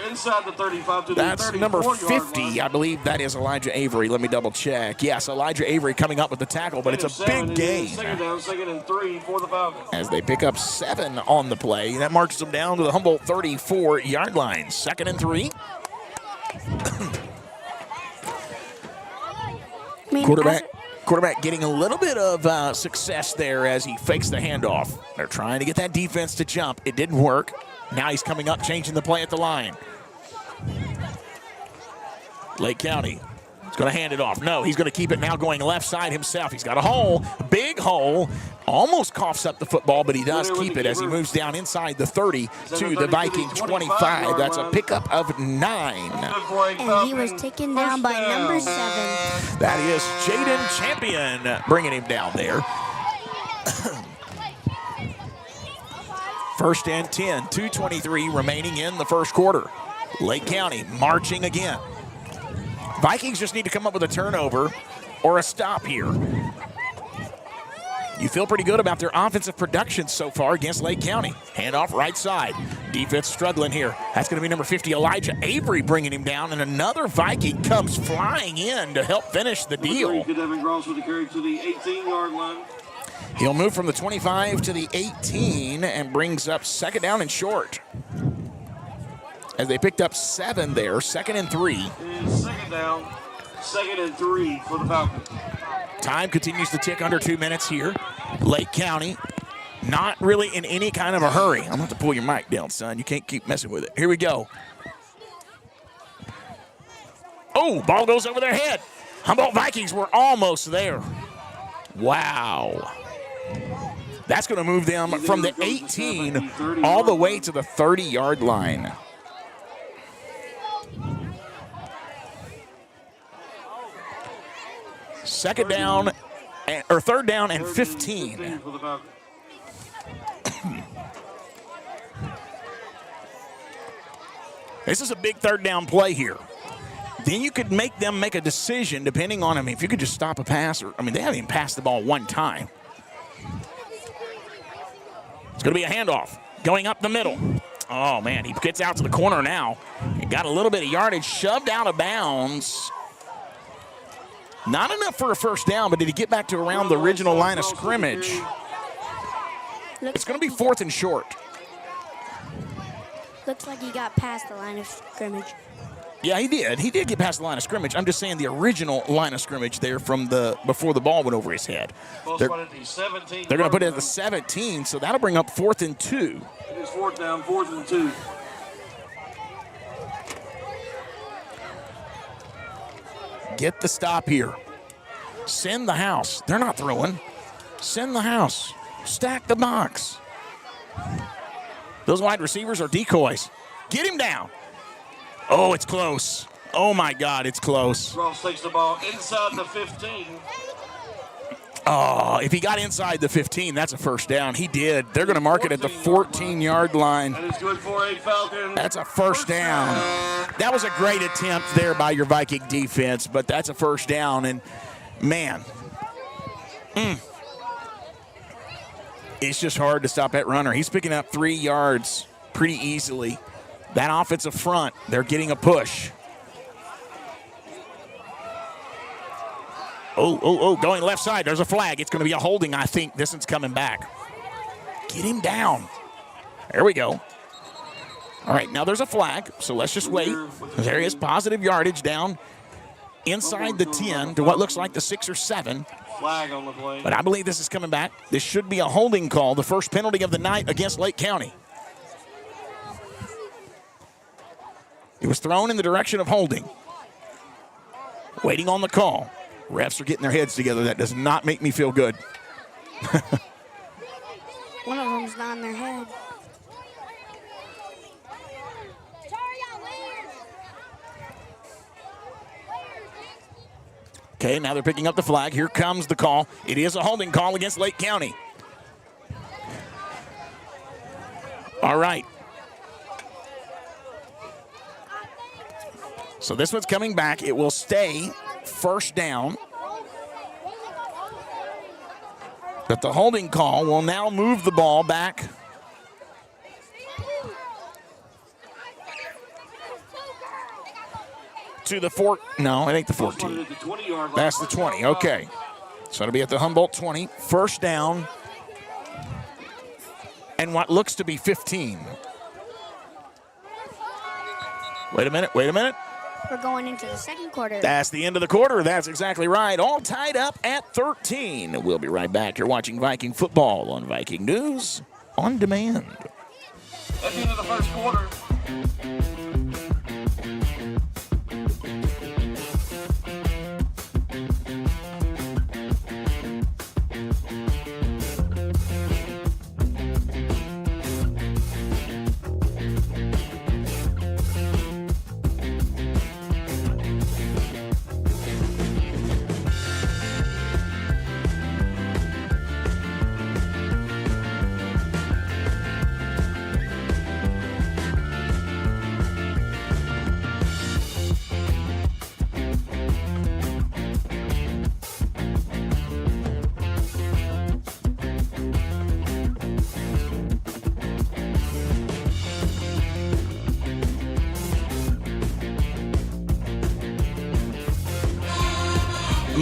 inside the 35 to that's the number 50. I believe that is Elijah Avery. Let me double check. Yes, Elijah Avery coming up with the tackle, but it's a big gain. Second down, 2nd and 3 for the Falcons. As they pick up 7 on the play. That marches them down to the Humboldt 34-yard line. 2nd and 3. Quarterback getting a little bit of success there as he fakes the handoff. They're trying to get that defense to jump. It didn't work. Now he's coming up, changing the play at the line. Lake County is going to hand it off. No, he's going to keep it now going left side himself. He's got a hole, a big hole. Almost coughs up the football, but he does keep it as he moves down inside the 30 to the Viking 25. That's a pickup of 9. And he was taken down by number 7. That is Jaden Champion bringing him down there. First and 10, 2:23 remaining in the first quarter. Lake County marching again. Vikings just need to come up with a turnover or a stop here. you feel pretty good about their offensive production so far against Lake County. Handoff right side. Defense struggling here. That's going to be number 50, Elijah Avery, bringing him down, and another Viking comes flying in to help finish the deal. Devin Gross with the carry to the 18-yard line. He'll move from the 25 to the 18 and brings up second down and short. As they picked up 7 there, 2nd and 3. And second down, 2nd and 3 for the Falcons. Time continues to tick under 2 minutes here. Lake County, not really in any kind of a hurry. I'm going to have to pull your mic down, son. You can't keep messing with it. Here we go. Oh, ball goes over their head. Humboldt Vikings were almost there. Wow. That's going to move them from the 18 all the way to the 30-yard line. Third down and 15. This is a big third down play here. Then you could make them make a decision depending on, if you could just stop a pass. They haven't even passed the ball one time. It's going to be a handoff going up the middle. Oh, man, he gets out to the corner now. He got a little bit of yardage, shoved out of bounds. Not enough for a first down, but did he get back to around the original line of scrimmage? It's going to be 4th and short. Looks like he got past the line of scrimmage. Yeah, he did. He did get past the line of scrimmage. I'm just saying the original line of scrimmage there from before the ball went over his head. They're going to put it at the 17, so that'll bring up 4th and 2. It is 4th down, 4th and 2. Get the stop here. Send the house. They're not throwing. Send the house. Stack the box. Those wide receivers are decoys. Get him down. Oh, it's close. Oh, my God, it's close. Ross takes the ball inside the 15. Oh, if he got inside the 15, that's a first down. He did. They're going to mark it at the 14-yard line. That is good for a Falcon. That's a first down. That was a great attempt there by your Viking defense, but that's a first down. And, man, it's just hard to stop that runner. He's picking up 3 yards pretty easily. That offensive front, they're getting a push. Oh, going left side. There's a flag. It's going to be a holding, I think. This one's coming back. Get him down. There we go. All right, now there's a flag, so let's just wait. There is positive yardage down inside the 10 to what looks like the 6 or 7. Flag on the play. But I believe this is coming back. This should be a holding call, the first penalty of the night against Lake County. It was thrown in the direction of holding. Waiting on the call. Refs are getting their heads together. That does not make me feel good. One of them's nodding their head. Okay, now they're picking up the flag. Here comes the call. It is a holding call against Lake County. All right. So this one's coming back. It will stay first down. But the holding call will now move the ball back to the no, it ain't the 14. That's the 20, okay. So it'll be at the Humboldt 20, first down, and what looks to be 15. Wait a minute. We're going into the second quarter. That's the end of the quarter. That's exactly right. All tied up at 13. We'll be right back. You're watching Viking football on Viking News on Demand. At the end of the first quarter.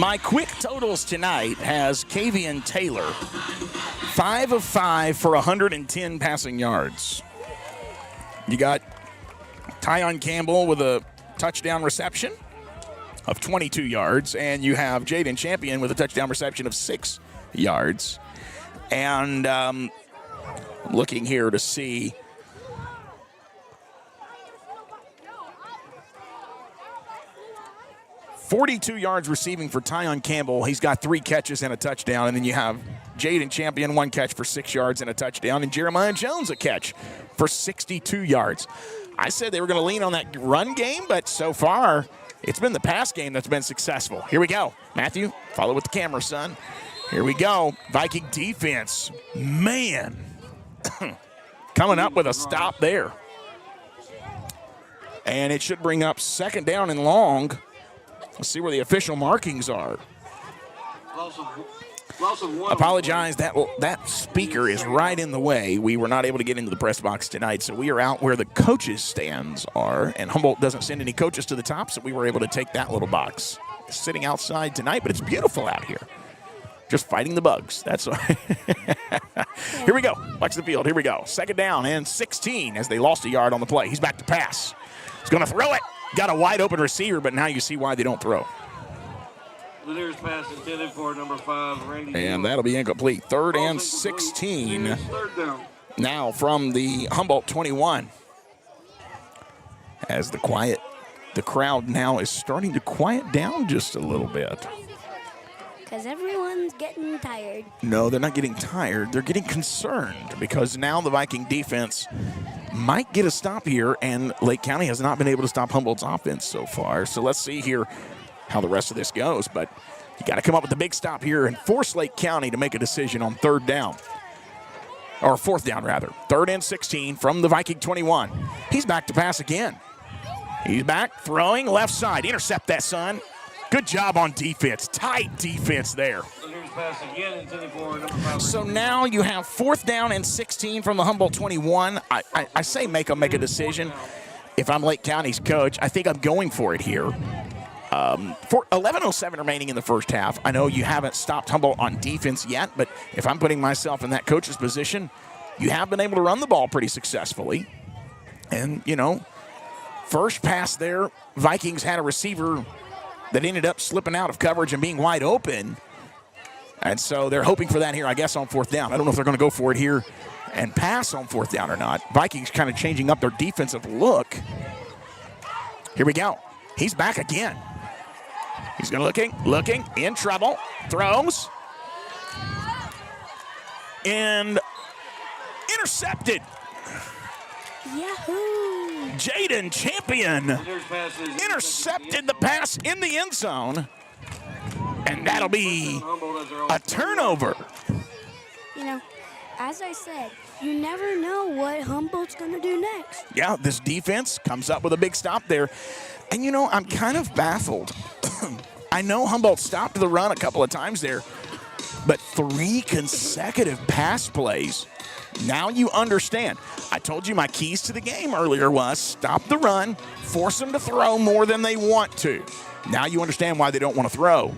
My quick totals tonight has Kavian Taylor, 5 of 5 for 110 passing yards. You got Tyon Campbell with a touchdown reception of 22 yards, and you have Jaden Champion with a touchdown reception of 6 yards. And looking here to see. $42 yards receiving for Tyon Campbell. He's got 3 catches and a touchdown. And then you have Jaden Champion, 1 catch for 6 yards and a touchdown. And Jeremiah Jones, a catch for 62 yards. I said they were going to lean on that run game, but so far it's been the pass game that's been successful. Here we go. Matthew, follow with the camera, son. Here we go. Viking defense. Man. Coming up with a stop there. And it should bring up 2nd down and long. Let's see where the official markings are. Apologize, that speaker is right in the way. We were not able to get into the press box tonight, so we are out where the coaches' stands are, and Humboldt doesn't send any coaches to the top, so we were able to take that little box. Sitting outside tonight, but it's beautiful out here. Just fighting the bugs. That's all. Here we go. Watch the field. Here we go. 2nd down and 16 as they lost a yard on the play. He's back to pass. He's going to throw it. Got a wide open receiver, but now you see why they don't throw. The nearest pass intended for number 5, Randy. And that'll be incomplete. 3rd and 16. 3rd down. Now from the Humboldt 21. As the crowd now is starting to quiet down just a little bit. Because everyone's getting tired. No, they're not getting tired. They're getting concerned because now the Viking defense might get a stop here, and Lake County has not been able to stop Humboldt's offense so far. So let's see here how the rest of this goes. But you got to come up with a big stop here and force Lake County to make a decision on 3rd down. Or 4th down, rather. 3rd and 16 from the Viking 21. He's back to pass again. He's back, throwing left side. Intercept that, son. Good job on defense. Tight defense there. So now you have 4th down and 16 from the Humboldt 21. I say make them make a decision. If I'm Lake County's coach, I think I'm going for it here. For 11:07 remaining in the first half, I know you haven't stopped Humboldt on defense yet, but if I'm putting myself in that coach's position, you have been able to run the ball pretty successfully. And, you know, first pass there, Vikings had a receiver that ended up slipping out of coverage and being wide open. And so they're hoping for that here, I guess, on 4th down. I don't know if they're going to go for it here and pass on 4th down or not. Vikings kind of changing up their defensive look. Here we go. He's back again. He's going to looking, in trouble, throws, and intercepted. Yahoo! Jaden Champion intercepted the pass in the end zone, and that'll be a turnover. You know, as I said, you never know what Humboldt's going to do next. Yeah, this defense comes up with a big stop there. And, you know, I'm kind of baffled. I know Humboldt stopped the run a couple of times there, but 3 consecutive pass plays. Now you understand. I told you my keys to the game earlier was stop the run, force them to throw more than they want to. Now you understand why they don't want to throw.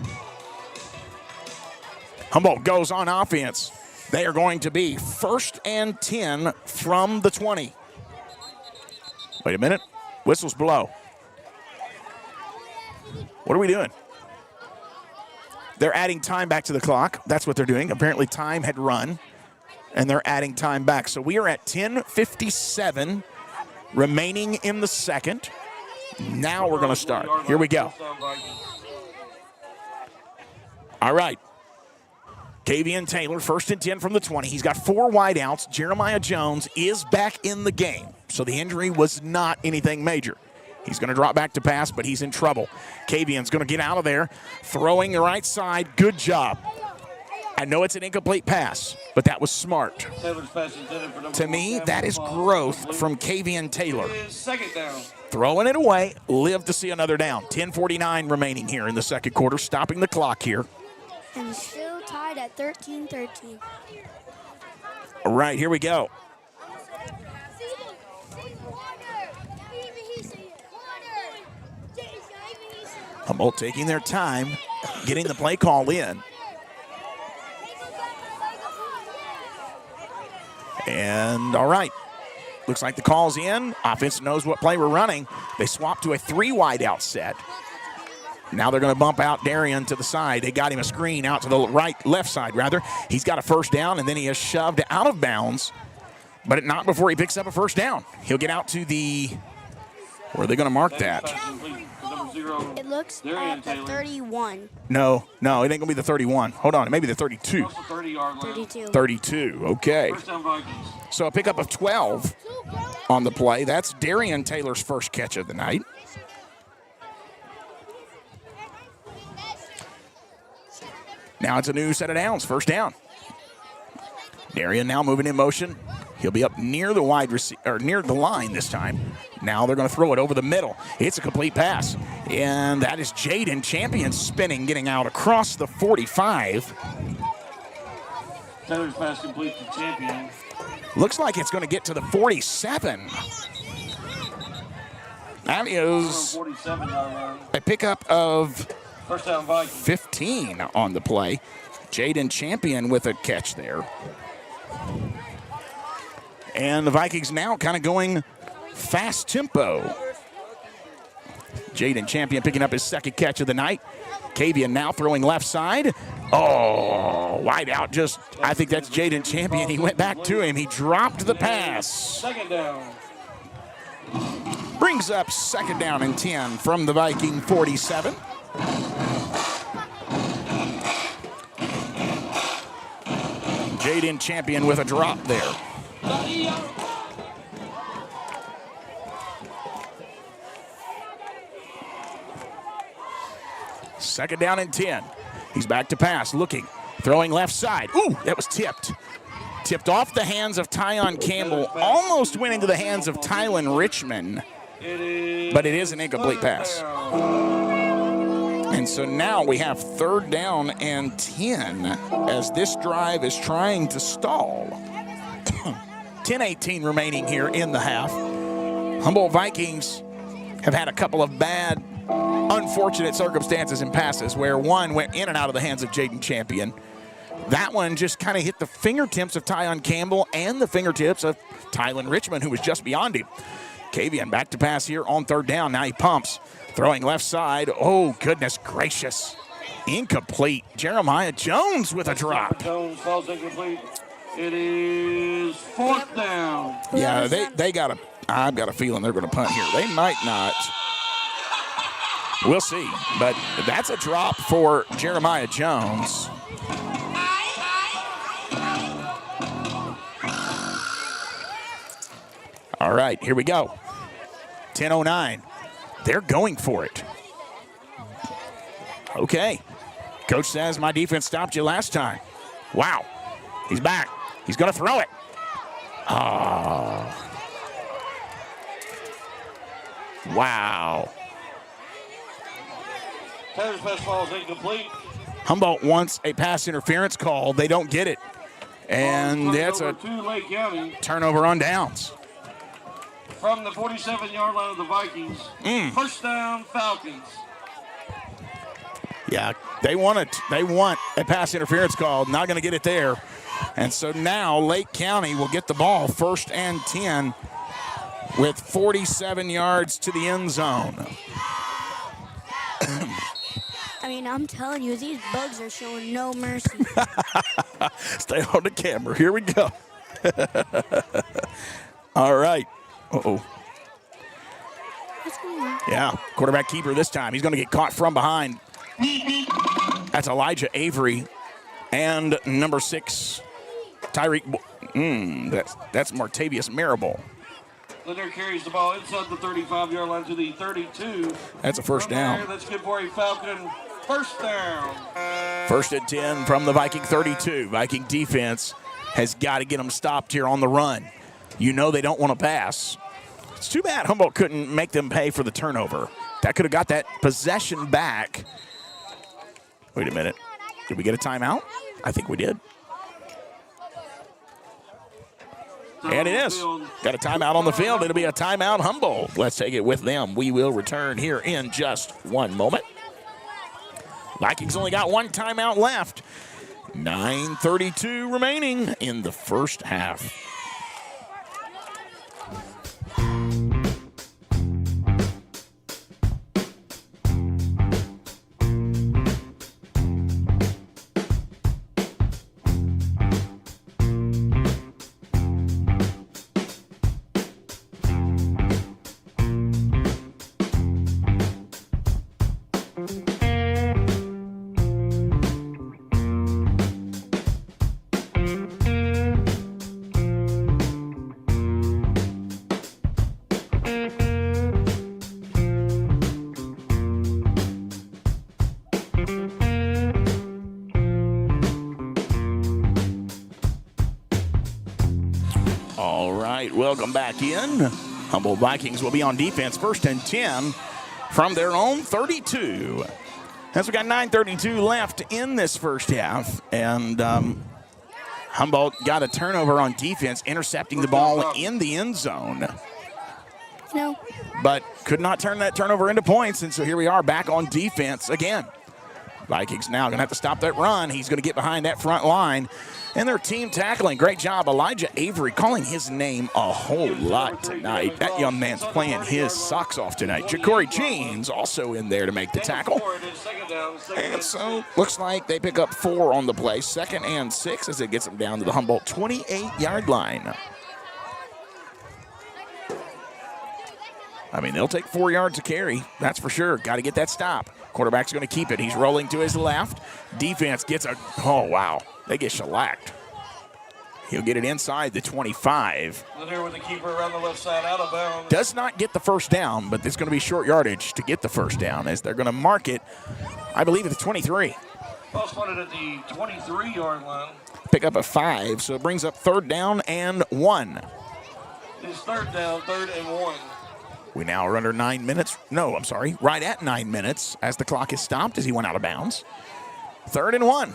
Humboldt goes on offense. They are going to be 1st and 10 from the 20. Wait a minute. Whistles blow. What are we doing? They're adding time back to the clock. That's what they're doing. Apparently time had run, and they're adding time back. So we are at 10:57 remaining in the second. Now we're going to start. Here we go. All right. Kavian Taylor, 1st and 10 from the 20. He's got 4 wideouts. Jeremiah Jones is back in the game. So the injury was not anything major. He's going to drop back to pass, but he's in trouble. Kavian's going to get out of there, throwing the right side. Good job. I know it's an incomplete pass, but that was smart. To me, that is growth from Kavian Taylor. 2nd down. Throwing it away, live to see another down. 10:49 remaining here in the second quarter, stopping the clock here. And still tied at 13-13. All right, here we go. Humboldt taking their time. getting the play call in. And all right. Looks like the call's in. Offense knows what play we're running. They swap to a 3-wide out set. Now they're going to bump out Darian to the side. They got him a screen out to the left side, rather. He's got a first down, and then he is shoved out of bounds, but not before he picks up a first down. He'll get out to the, where are they going to mark that? It looks at the 31. No, it ain't going to be the 31. Hold on, it may be the 32. 32, okay. So a pickup of 12 on the play. That's Darian Taylor's first catch of the night. Now it's a new set of downs, first down. Darian now moving in motion. He'll be up near the near the line this time. Now they're going to throw it over the middle. It's a complete pass. And that is Jaden Champion spinning, getting out across the 45. Taylor's pass complete to Champion. Looks like it's going to get to the 47. That is a pickup of first down Vikings. 15 on the play. Jaden Champion with a catch there. And the Vikings now kind of going fast tempo. Jaden Champion picking up his second catch of the night. Kavian now throwing left side. Oh, wide out. I think that's Jaden Champion. He went back to him. He dropped the pass. Second down. Brings up second down and 10 from the Viking 47. Jaden Champion with a drop there. Second down and 10. He's back to pass, looking, throwing left side. Ooh, that was tipped. Tipped off the hands of Tyon Campbell, almost went into the hands of Tylen Richmond, but it is an incomplete pass. And so now we have third down and 10 as this drive is trying to stall. 10:18 remaining here in the half. Humboldt Vikings have had a couple of bad, unfortunate circumstances in passes where one went in and out of the hands of Jaden Champion. That one just kind of hit the fingertips of Tyon Campbell and the fingertips of Tylen Richmond, who was just beyond him. Kavian back to pass here on third down. Now he pumps, throwing left side. Oh, goodness gracious. Incomplete. Jeremiah Jones with a drop. Jones falls incomplete. It is fourth down. Yeah, they got a, I've got a feeling they're going to punt here. They might not. We'll see. But that's a drop for Jeremiah Jones. All right, here we go. 10:09. They're going for it. Okay. Coach says my defense stopped you last time. Wow. He's back. He's going to throw it. Oh. Wow. Taylor's pass falls incomplete. Humboldt wants a pass interference call. They don't get it. And that's a turnover on downs. From the 47-yard line of the Vikings. First down, Falcons. Yeah, they want a pass interference call. Not going to get it there. And so now Lake County will get the ball first and 10 with 47 yards to the end zone. I mean, I'm telling you, these bugs are showing no mercy. Stay on the camera. Here we go. All right. Uh-oh. What's going on? Yeah, quarterback keeper this time. He's going to get caught from behind. That's Elijah Avery and number 6, Tyreek. That's Martavius Marable. Linder carries the ball inside the 35-yard line to the 32. That's a first down. That's good for a Falcon. First down. First and 10 from the Viking 32. Viking defense has got to get them stopped here on the run. You know they don't want to pass. It's too bad Humboldt couldn't make them pay for the turnover. That could have got that possession back. Wait a minute. Did we get a timeout? I think we did. And it is. Got a timeout on the field. It'll be a timeout Humboldt. Let's take it with them. We will return here in just one moment. Vikings only got one timeout left. 9:32 remaining in the first half. All right, welcome back in. Humboldt Vikings will be on defense, 1st and 10 from their own 32. As we got 9:32 left in this first half, and Humboldt got a turnover on defense, intercepting the ball in the end zone. No. But could not turn that turnover into points, and so here we are back on defense again. Vikings now going to have to stop that run. He's going to get behind that front line. And their team tackling. Great job. Elijah Avery calling his name a whole lot tonight. That young man's playing his socks off tonight. Ja'Cory Jeans also in there to make the tackle. And so looks like they pick up 4 on the play. 2nd and 6 as it gets them down to the Humboldt 28-yard line. I mean, they'll take 4 yards to carry. That's for sure. Got to get that stop. Quarterback's going to keep it. He's rolling to his left. Defense gets a, oh, wow. They get shellacked. He'll get it inside the 25. There with the keeper around the left side, out of bounds. Does not get the first down, but it's going to be short yardage to get the first down as they're going to mark it, I believe, at the 23. Ball spotted at the 23-yard line. Pick up a 5, so it brings up 3rd down and 1. It's 3rd down, 3rd and 1. We now are under 9 minutes. No, I'm sorry, right at 9 minutes as the clock is stopped as he went out of bounds. 3rd and 1.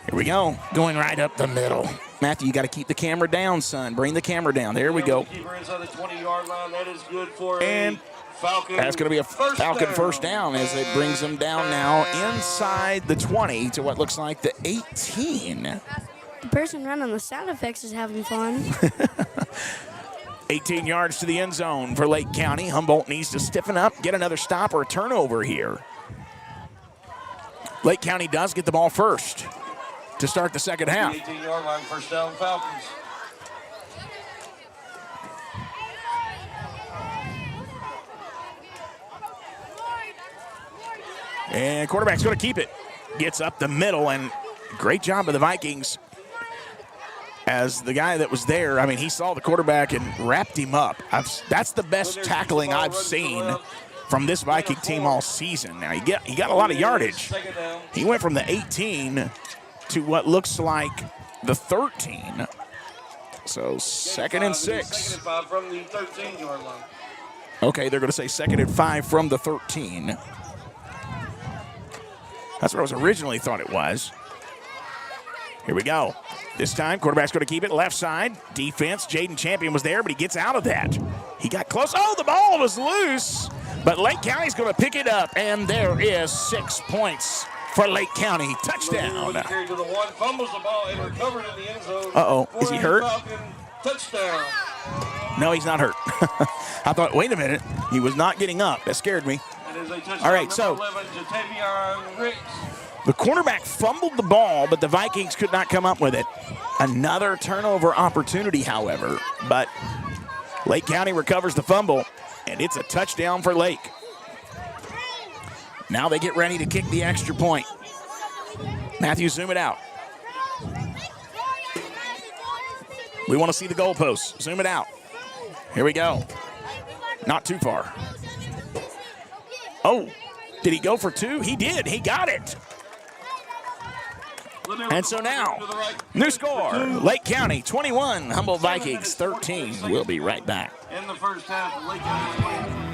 Here we go, going right up the middle. Matthew, you got to keep the camera down, son. Bring the camera down. There we go. Keeper inside the 20-yard line. That is good for and a Falcon. That's going to be a Falcon first down as it brings them down now inside the 20 to what looks like the 18. The person running the sound effects is having fun. 18 yards to the end zone for Lake County. Humboldt needs to stiffen up, get another stop or a turnover here. Lake County does get the ball first to start the second half. 18-yard line, first down, Falcons. And quarterback's going to keep it. Gets up the middle, and great job of the Vikings as the guy that was there, I mean, he saw the quarterback and wrapped him up. That's the best tackling I've seen from this Viking team all season. Now, he got a lot of yardage. He went from the 18 to what looks like the 13. So 2nd and 6. 2nd and 5 from the 13-yard line. Okay, they're going to say 2nd and 5 from the 13. That's what I was originally thought it was. Here we go. This time, quarterback's going to keep it left side. Defense, Jaden Champion was there, but he gets out of that. He got close. Oh, the ball was loose. But Lake County's going to pick it up, and there is 6 points for Lake County. Touchdown. Carried to the 1, fumbles the ball and recovered in the end zone. Uh-oh, is he hurt? Falcon, touchdown. No, he's not hurt. I thought, wait a minute. He was not getting up. That scared me. All right, so 11, Jatavion Ricks. the cornerback fumbled the ball, but the Vikings could not come up with it. Another turnover opportunity, however, but Lake County recovers the fumble, and it's a touchdown for Lake. Now they get ready to kick the extra point. Matthew, zoom it out. We want to see the goalposts. Zoom it out. Here we go. Not too far. Oh, did he go for 2? He did. He got it. And so now, new score, Lake County 21, Humboldt Vikings 13. We'll be right back. In the first half, Lake County 20.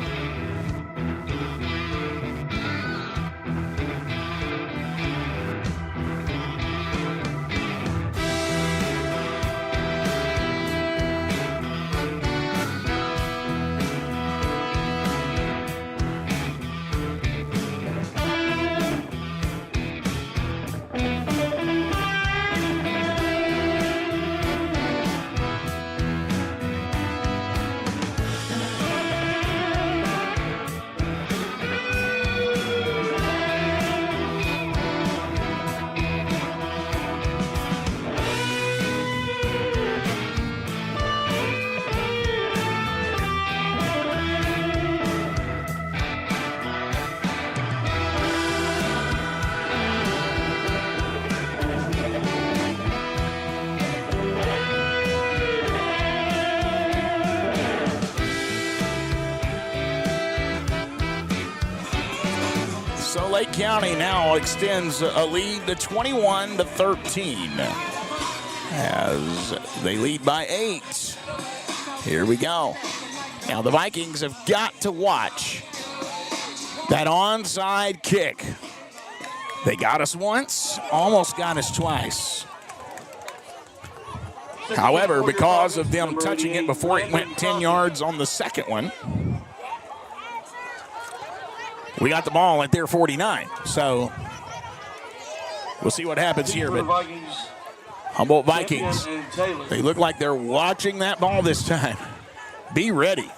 Lake County now extends a lead to 21-13 as they lead by 8. Here we go. Now the Vikings have got to watch that onside kick. They got us once, almost got us twice. However, because of them touching it before it went 10 yards on the second one, we got the ball at their 49. So we'll see what happens here. But Humboldt Vikings, they look like they're watching that ball this time. Be ready.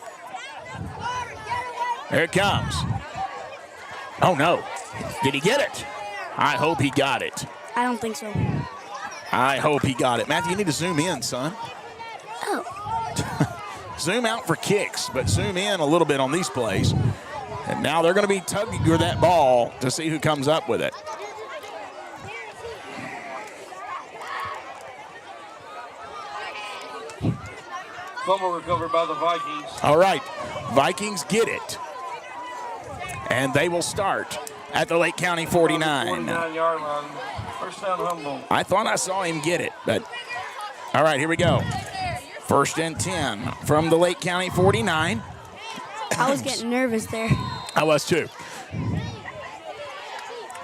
There it comes. Oh, no. Did he get it? I hope he got it. I don't think so. I hope he got it. Matthew, you need to zoom in, son. Oh. Zoom out for kicks, but zoom in a little bit on these plays. And now they're going to be tugging for that ball to see who comes up with it. Fumble recovered by the Vikings. All right, Vikings get it. And they will start at the Lake County 49. 49-yard line. First down, Humboldt. I thought I saw him get it, but all right, here we go. First and 10 from the Lake County 49. I was getting nervous there. I was too.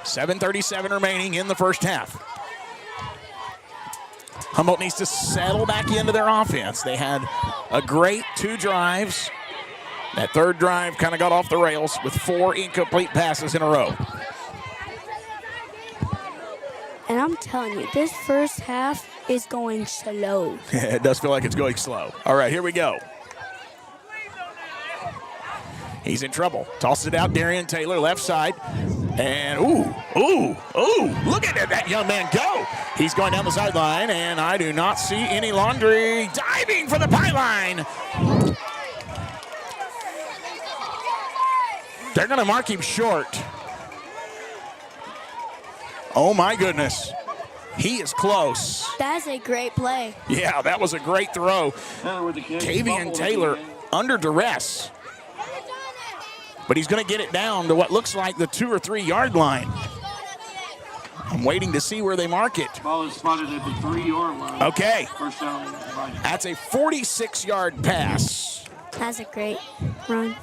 7:37 remaining in the first half. Humboldt needs to settle back into their offense. They had a great 2 drives. That third drive kind of got off the rails with 4 incomplete passes in a row. And I'm telling you, this first half is going slow. It does feel like it's going slow. All right, here we go. He's in trouble. Tosses it out, Darian Taylor, left side. And, look at that young man go. He's going down the sideline, and I do not see any laundry. Diving for the pylon. They're going to mark him short. Oh, my goodness. He is close. That's a great play. Yeah, that was a great throw. Kavian Taylor under duress. But he's going to get it down to what looks like the 2 or 3 yard line. I'm waiting to see where they mark it. Ball is spotted at the 3-yard line. Okay. First down. That's a 46-yard pass. That's a great run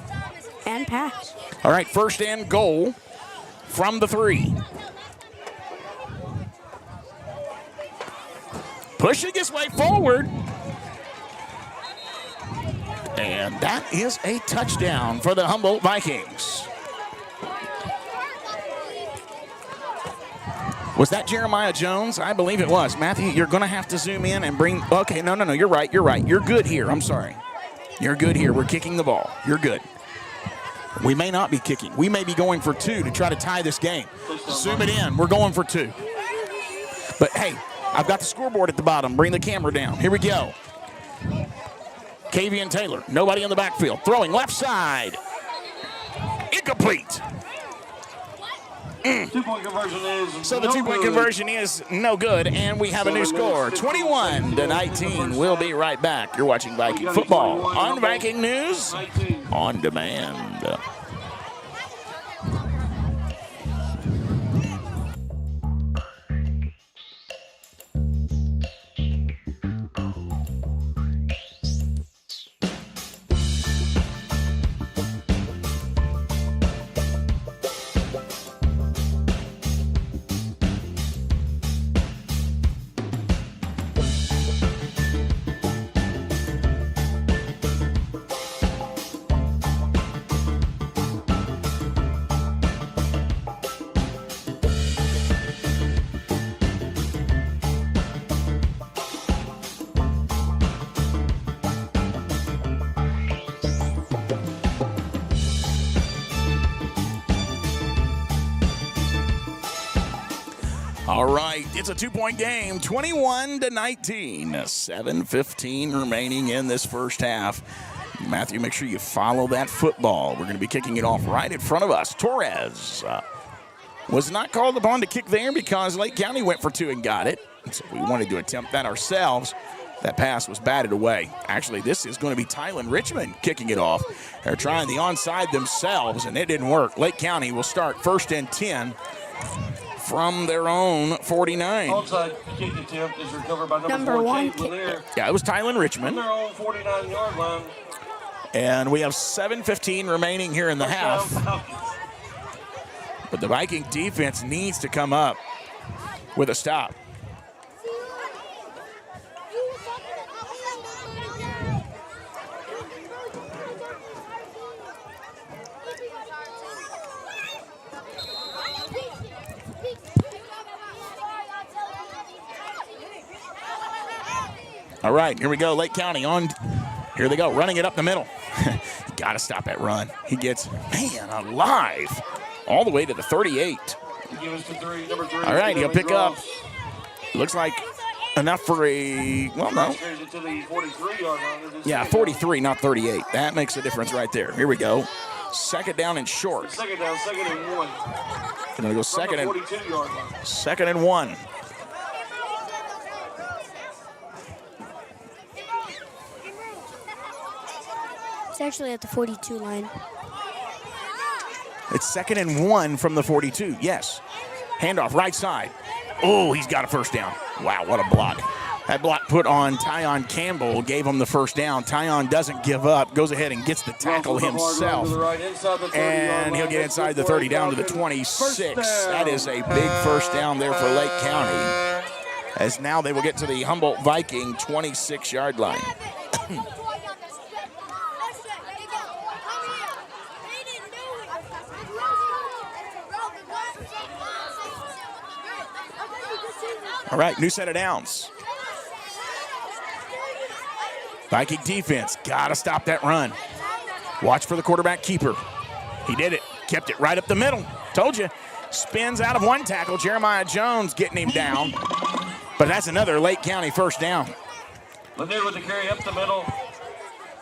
and pass. All right, first and goal from the 3. Pushing his way forward. And that is a touchdown for the Humboldt Vikings. Was that Jeremiah Jones? I believe it was. Matthew, you're going to have to zoom in and bring... Okay, no, you're right. You're good here. I'm sorry. You're good here. We're kicking the ball. You're good. We may not be kicking. We may be going for 2 to try to tie this game. Zoom it in. We're going for 2. But, hey, I've got the scoreboard at the bottom. Bring the camera down. Here we go. Kavian Taylor, nobody in the backfield. Throwing left side. Incomplete. 2-point conversion is So the 2-point conversion is no good, and we have a new score, 21-19. We'll be right back. You're watching Viking football on Viking News on Demand. All right, it's a 2-point game, 21-19. 7:15 remaining in this first half. Matthew, make sure you follow that football. We're going to be kicking it off right in front of us. Torres was not called upon to kick there because Lake County went for 2 and got it. So we wanted to attempt that ourselves. That pass was batted away. Actually, this is going to be Tylen Richmond kicking it off. They're trying the onside themselves, and it didn't work. Lake County will start 1st and 10 from their own 49. Onside kick attempt is recovered by number 4, one. Kate Lanier. Yeah, it was Tylen From Richmond. their own 49-yard line. And we have 7:15 remaining here in the half. Falcons. But the Viking defense needs to come up with a stop. All right, here we go. Lake County on. Here they go, running it up the middle. Got to stop that run. He gets, man, alive. All the way to the 38. Give us the number 3. All right, he'll pick up. Looks like enough for a, well, no. To the 43-yard line. Yeah, 43, not 38. That makes a difference right there. Here we go. 2nd down and short. 2nd down, 2nd and 1. We're going to go From the 2nd 42-yard line. 2nd and 1. It's actually at the 42 line. It's 2nd and 1 from the 42, yes. Handoff right side. Oh, he's got a 1st down. Wow, what a block. That block put on Tyon Campbell gave him the 1st down. Tyon doesn't give up, goes ahead and gets the tackle himself. And he'll get inside the 30 down to the 26. That is a big 1st down there for Lake County. As now they will get to the Humboldt Viking 26-yard line. All right, new set of downs. Viking defense, got to stop that run. Watch for the quarterback keeper. He did it, kept it right up the middle. Told you, spins out of one tackle. Jeremiah Jones getting him down. But that's another Lake County 1st down. Lanier with the carry up the middle.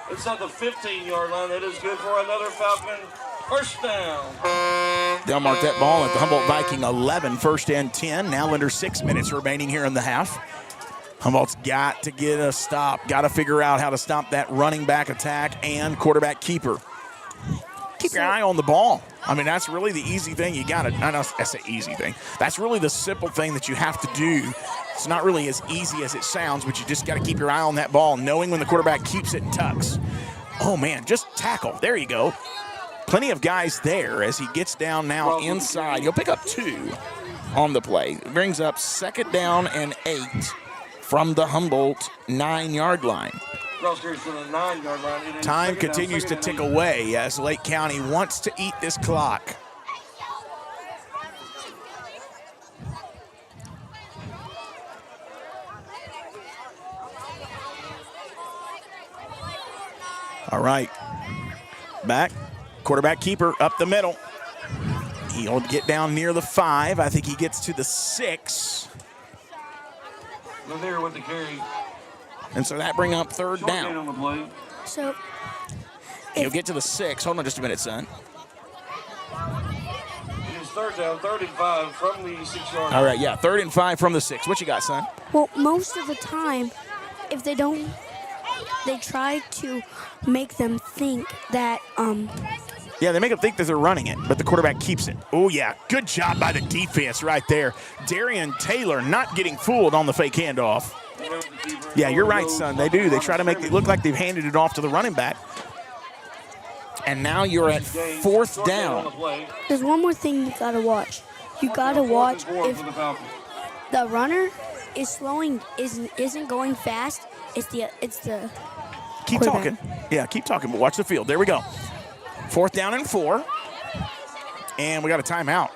Inside the 15-yard line. That is good for another Falcon 1st down. They'll mark that ball at the Humboldt Viking 11, 1st and 10. Now under 6 minutes remaining here in the half. Humboldt's got to get a stop. Got to figure out how to stop that running back attack and quarterback keeper. Keep your eye on the ball. I mean, that's really the easy thing you got to, I know that's an easy thing. That's really the simple thing that you have to do. It's not really as easy as it sounds, but you just got to keep your eye on that ball, knowing when the quarterback keeps it and tucks. Oh, man, just tackle. There you go. Plenty of guys there as he gets down now inside. He'll pick up 2 on the play. It brings up 2nd down and 8 from the Humboldt 9-yard line. Time continues to tick away as Lake County wants to eat this clock. All right, back. Quarterback keeper up the middle. He'll get down near the 5. I think he gets to the 6. Lanier with the carry. And so that bring up 3rd down. On the play. So He'll get to the 6. Hold on just a minute, son. It is 3rd down, 3rd and 5 from the 6-yard line. All right, yeah, 3rd and 5 from the 6. What you got, son? well, most of the time, if they don't, they try to make them think that Yeah, they make them think that they're running it, but the quarterback keeps it. Oh, yeah, good job by the defense right there. Darian Taylor not getting fooled on the fake handoff. Yeah, you're right, son. They do. They try to make it look like they've handed it off to the running back. And now you're at 4th down. there's one more thing you gotta watch. You gotta watch if the runner is slowing, isn't going fast. It's the Keep quarterback. talking. Yeah, keep talking, but watch the field. There we go. 4th down and 4. And we got a timeout.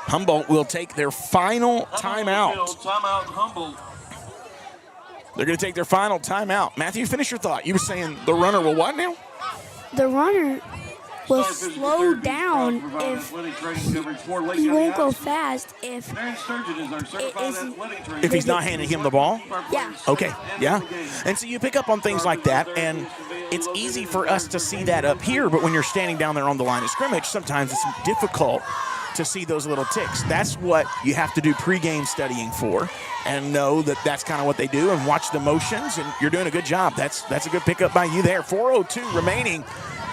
Humboldt will take their final timeout. Timeout, Humboldt. They're going to take their final timeout. Matthew, finish your thought. You were saying the runner will what now? The runner will slow down if he won't go fast if If he's not handing him the ball? yeah. Okay, yeah. And so you pick up on things like that, and it's easy for us to see that up here, but when you're standing down there on the line of scrimmage, sometimes it's difficult to see those little ticks. That's what you have to do pregame studying for, and know that that's kind of what they do, and watch the motions, and you're doing a good job. That's a good pickup by you there. 4:02 remaining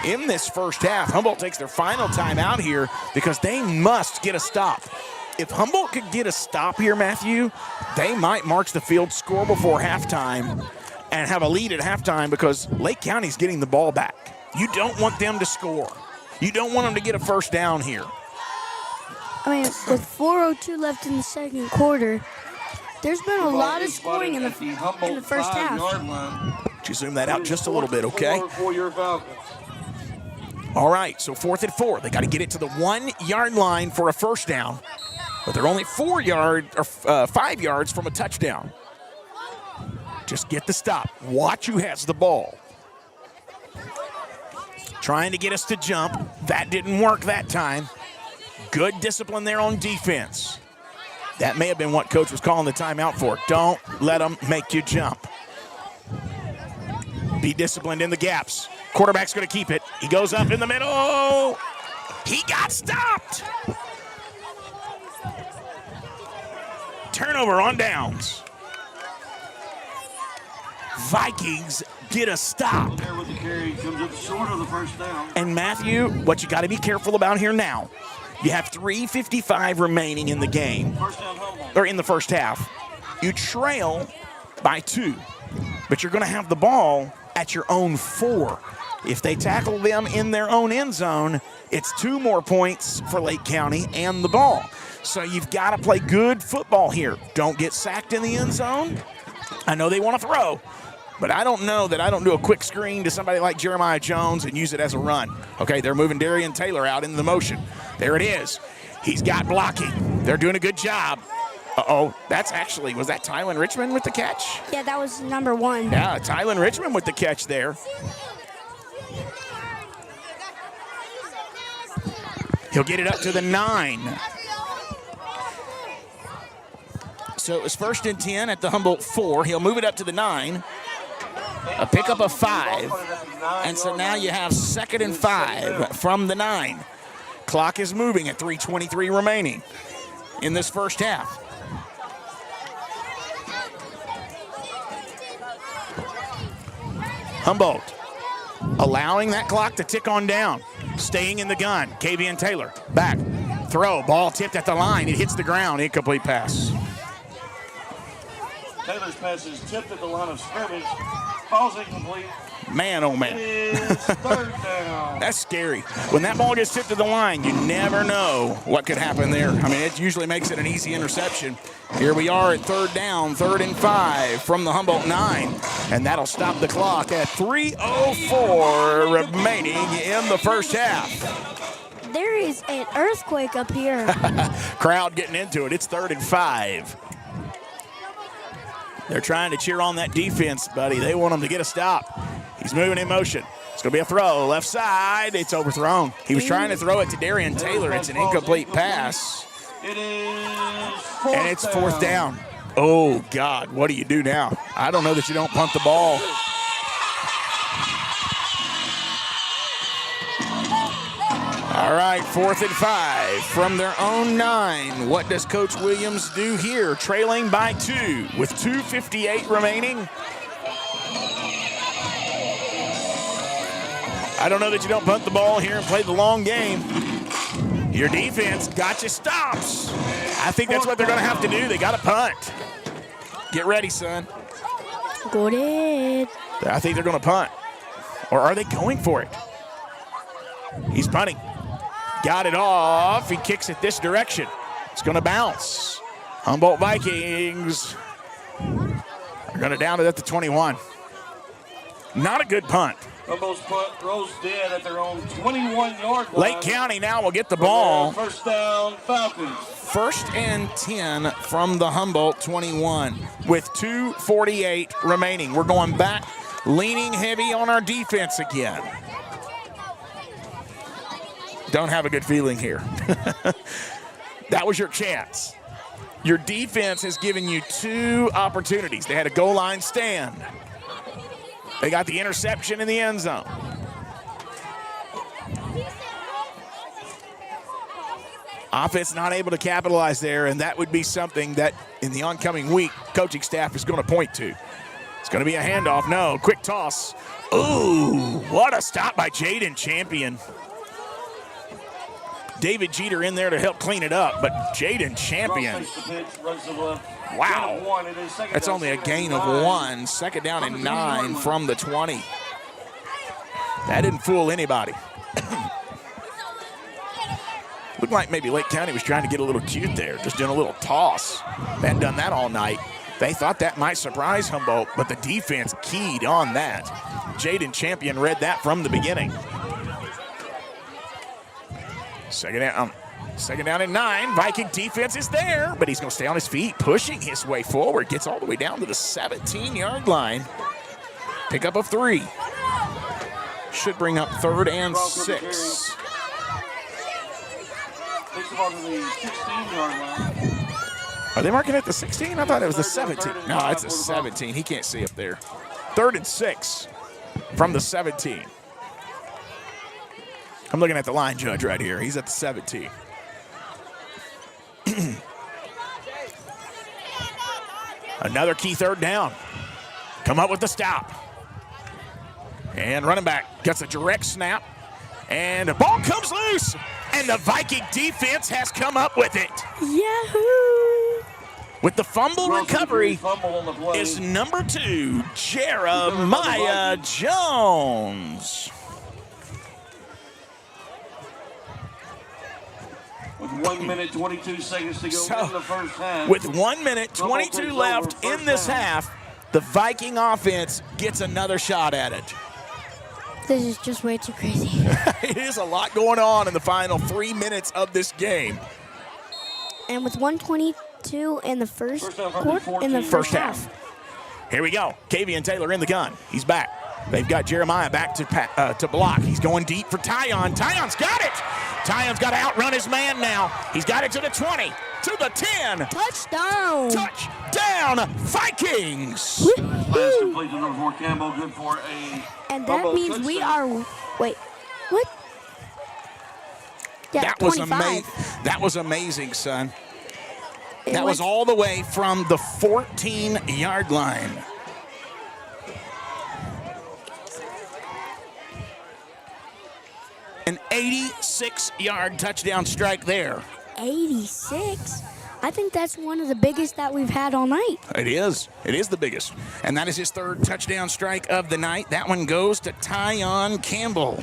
in this first half. Humboldt takes their final timeout here because they must get a stop. If Humboldt could get a stop here, Matthew, they might march the field, score before halftime, and have a lead at halftime because Lake County's getting the ball back. You don't want them to score. You don't want them to get a first down here. I mean, with 4:02 left in the second quarter, there's been a lot of scoring in the first half. Would you zoom that out just a little bit, okay? All right, so 4th and 4. They got to get it to the 1-yard line for a first down, but they're only 5 yards from a touchdown. Just get the stop. Watch who has the ball. Trying to get us to jump. That didn't work that time. Good discipline there on defense. That may have been what Coach was calling the timeout for. Don't let them make you jump. Be disciplined in the gaps. Quarterback's going to keep it. He goes up in the middle. He got stopped. Turnover on downs. Vikings get a stop. And Matthew, what you got to be careful about here now, you have 3:55 remaining in the game, or in the first half. You trail by 2, but you're going to have the ball at your own 4. If they tackle them in their own end zone, it's 2 more points for Lake County and the ball. So you've got to play good football here. Don't get sacked in the end zone. I know they want to throw, but I don't know that I don't do a quick screen to somebody like Jeremiah Jones and use it as a run. Okay, they're moving Darian Taylor out into the motion. There it is. He's got blocking. They're doing a good job. Uh-oh, that's actually, was that Tylen Richmond with the catch? Yeah, that was number 1. Yeah, Tylen Richmond with the catch there. He'll get it up to the 9. So it was 1st and 10 at the Humboldt 4. He'll move it up to the 9. A pickup of 5. And so now you have 2nd and 5 from the 9. Clock is moving at 3:23 remaining in this first half. Humboldt allowing that clock to tick on down. Staying in the gun. Kavian Taylor back. Throw. Ball tipped at the line. It hits the ground. Incomplete pass. Taylor's pass is tipped at the line of scrimmage. Ball's incomplete. Man, oh man. It is 3rd down. That's scary. When that ball gets tipped to the line, you never know what could happen there. I mean, it usually makes it an easy interception. Here we are at 3rd down, 3rd and 5 from the Humboldt 9. And that'll stop the clock at 3:04 remaining in the first half. There is an earthquake up here. Crowd getting into it. It's 3rd and 5. They're trying to cheer on that defense, buddy. They want them to get a stop. He's moving in motion. It's going to be a throw. Left side. It's overthrown. He was trying to throw it to Darian Taylor. It's an incomplete pass. It is And it's 4th down. Oh, God. What do you do now? I don't know that you don't punt the ball. All right, 4th and 5 from their own 9. What does Coach Williams do here? Trailing by 2 with 2:58 remaining. I don't know that you don't punt the ball here and play the long game. Your defense got you stops. I think that's what they're going to have to do. They got to punt. Get ready, son. Go ahead. I think they're going to punt. Or are they going for it? He's punting. Got it off. He kicks it this direction. It's going to bounce. Humboldt Vikings are going to down it at the 21. Not a good punt. Humblett's punt throws dead at their own 21-yard line. Lake County now will get the ball. First down, Falcons. 1st and 10 from the Humboldt 21 with 2:48 remaining. We're going back, leaning heavy on our defense again. Don't have a good feeling here. That was your chance. Your defense has given you 2 opportunities. They had a goal line stand. They got the interception in the end zone. Offense not able to capitalize there, and that would be something that in the oncoming week, coaching staff is going to point to. It's going to be a handoff. No, quick toss. Ooh, what a stop by Jaden Champion. David Jeter in there to help clean it up, but Jaden Champion. Wow. That's only a gain of 1. Second down and 9 from the 20. That didn't fool anybody. Looked like maybe Lake County was trying to get a little cute there, just doing a little toss. They hadn't done that all night. They thought that might surprise Humboldt, but the defense keyed on that. Jaden Champion read that from the beginning. Second down and 9. Viking defense is there, but he's going to stay on his feet, pushing his way forward. Gets all the way down to the 17-yard line. Pickup of 3. Should bring up 3rd and 6. Are they marking at the 16? I thought it was the 17. No, it's the 17. He can't see up there. 3rd and 6 from the 17. I'm looking at the line judge right here. He's at the 17. Another key 3rd down. Come up with the stop. And running back gets a direct snap. And the ball comes loose. And the Viking defense has come up with it. Yahoo! With the fumble recovery is number 2, Jeremiah Jones. With 1 minute, 22 seconds to go in the first half. With 1 minute, 22 left in this half, the Viking offense gets another shot at it. This is just way too crazy. It is a lot going on in the final 3 minutes of this game. And with 1:22 in the first quarter, in the first half. Here we go. Kavian Taylor in the gun. He's back. They've got Jeremiah back to block. He's going deep for Tyon. Tyon's got it. Tyon's got to outrun his man now. He's got it to the 20, to the 10. Touchdown. Touchdown, Vikings. Pass complete to number 4, Campbell. Good for a And that means touchdown. We are, wait, what? Yeah, that 25. was amazing. That was amazing, son. That was all the way from the 14-yard line. An 86-yard touchdown strike there. 86? I think that's one of the biggest that we've had all night. It is. It is the biggest. And that is his 3rd touchdown strike of the night. That one goes to Tyon Campbell.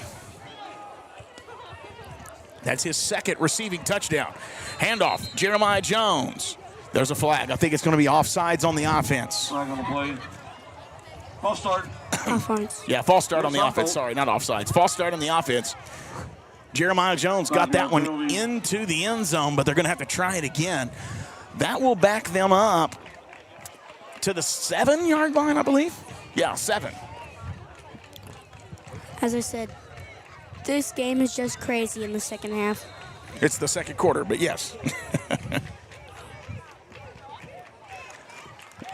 That's his 2nd receiving touchdown. Handoff, Jeremiah Jones. There's a flag. I think it's going to be offsides on the offense. Flag on the play. False start. Offense. Yeah, false start on the offense. Sorry, not offsides. False start on the offense. Jeremiah Jones got that one into the end zone, but they're going to have to try it again. That will back them up to the 7-yard line, I believe. Yeah, 7. As I said, this game is just crazy in the second half. It's the second quarter, but yes.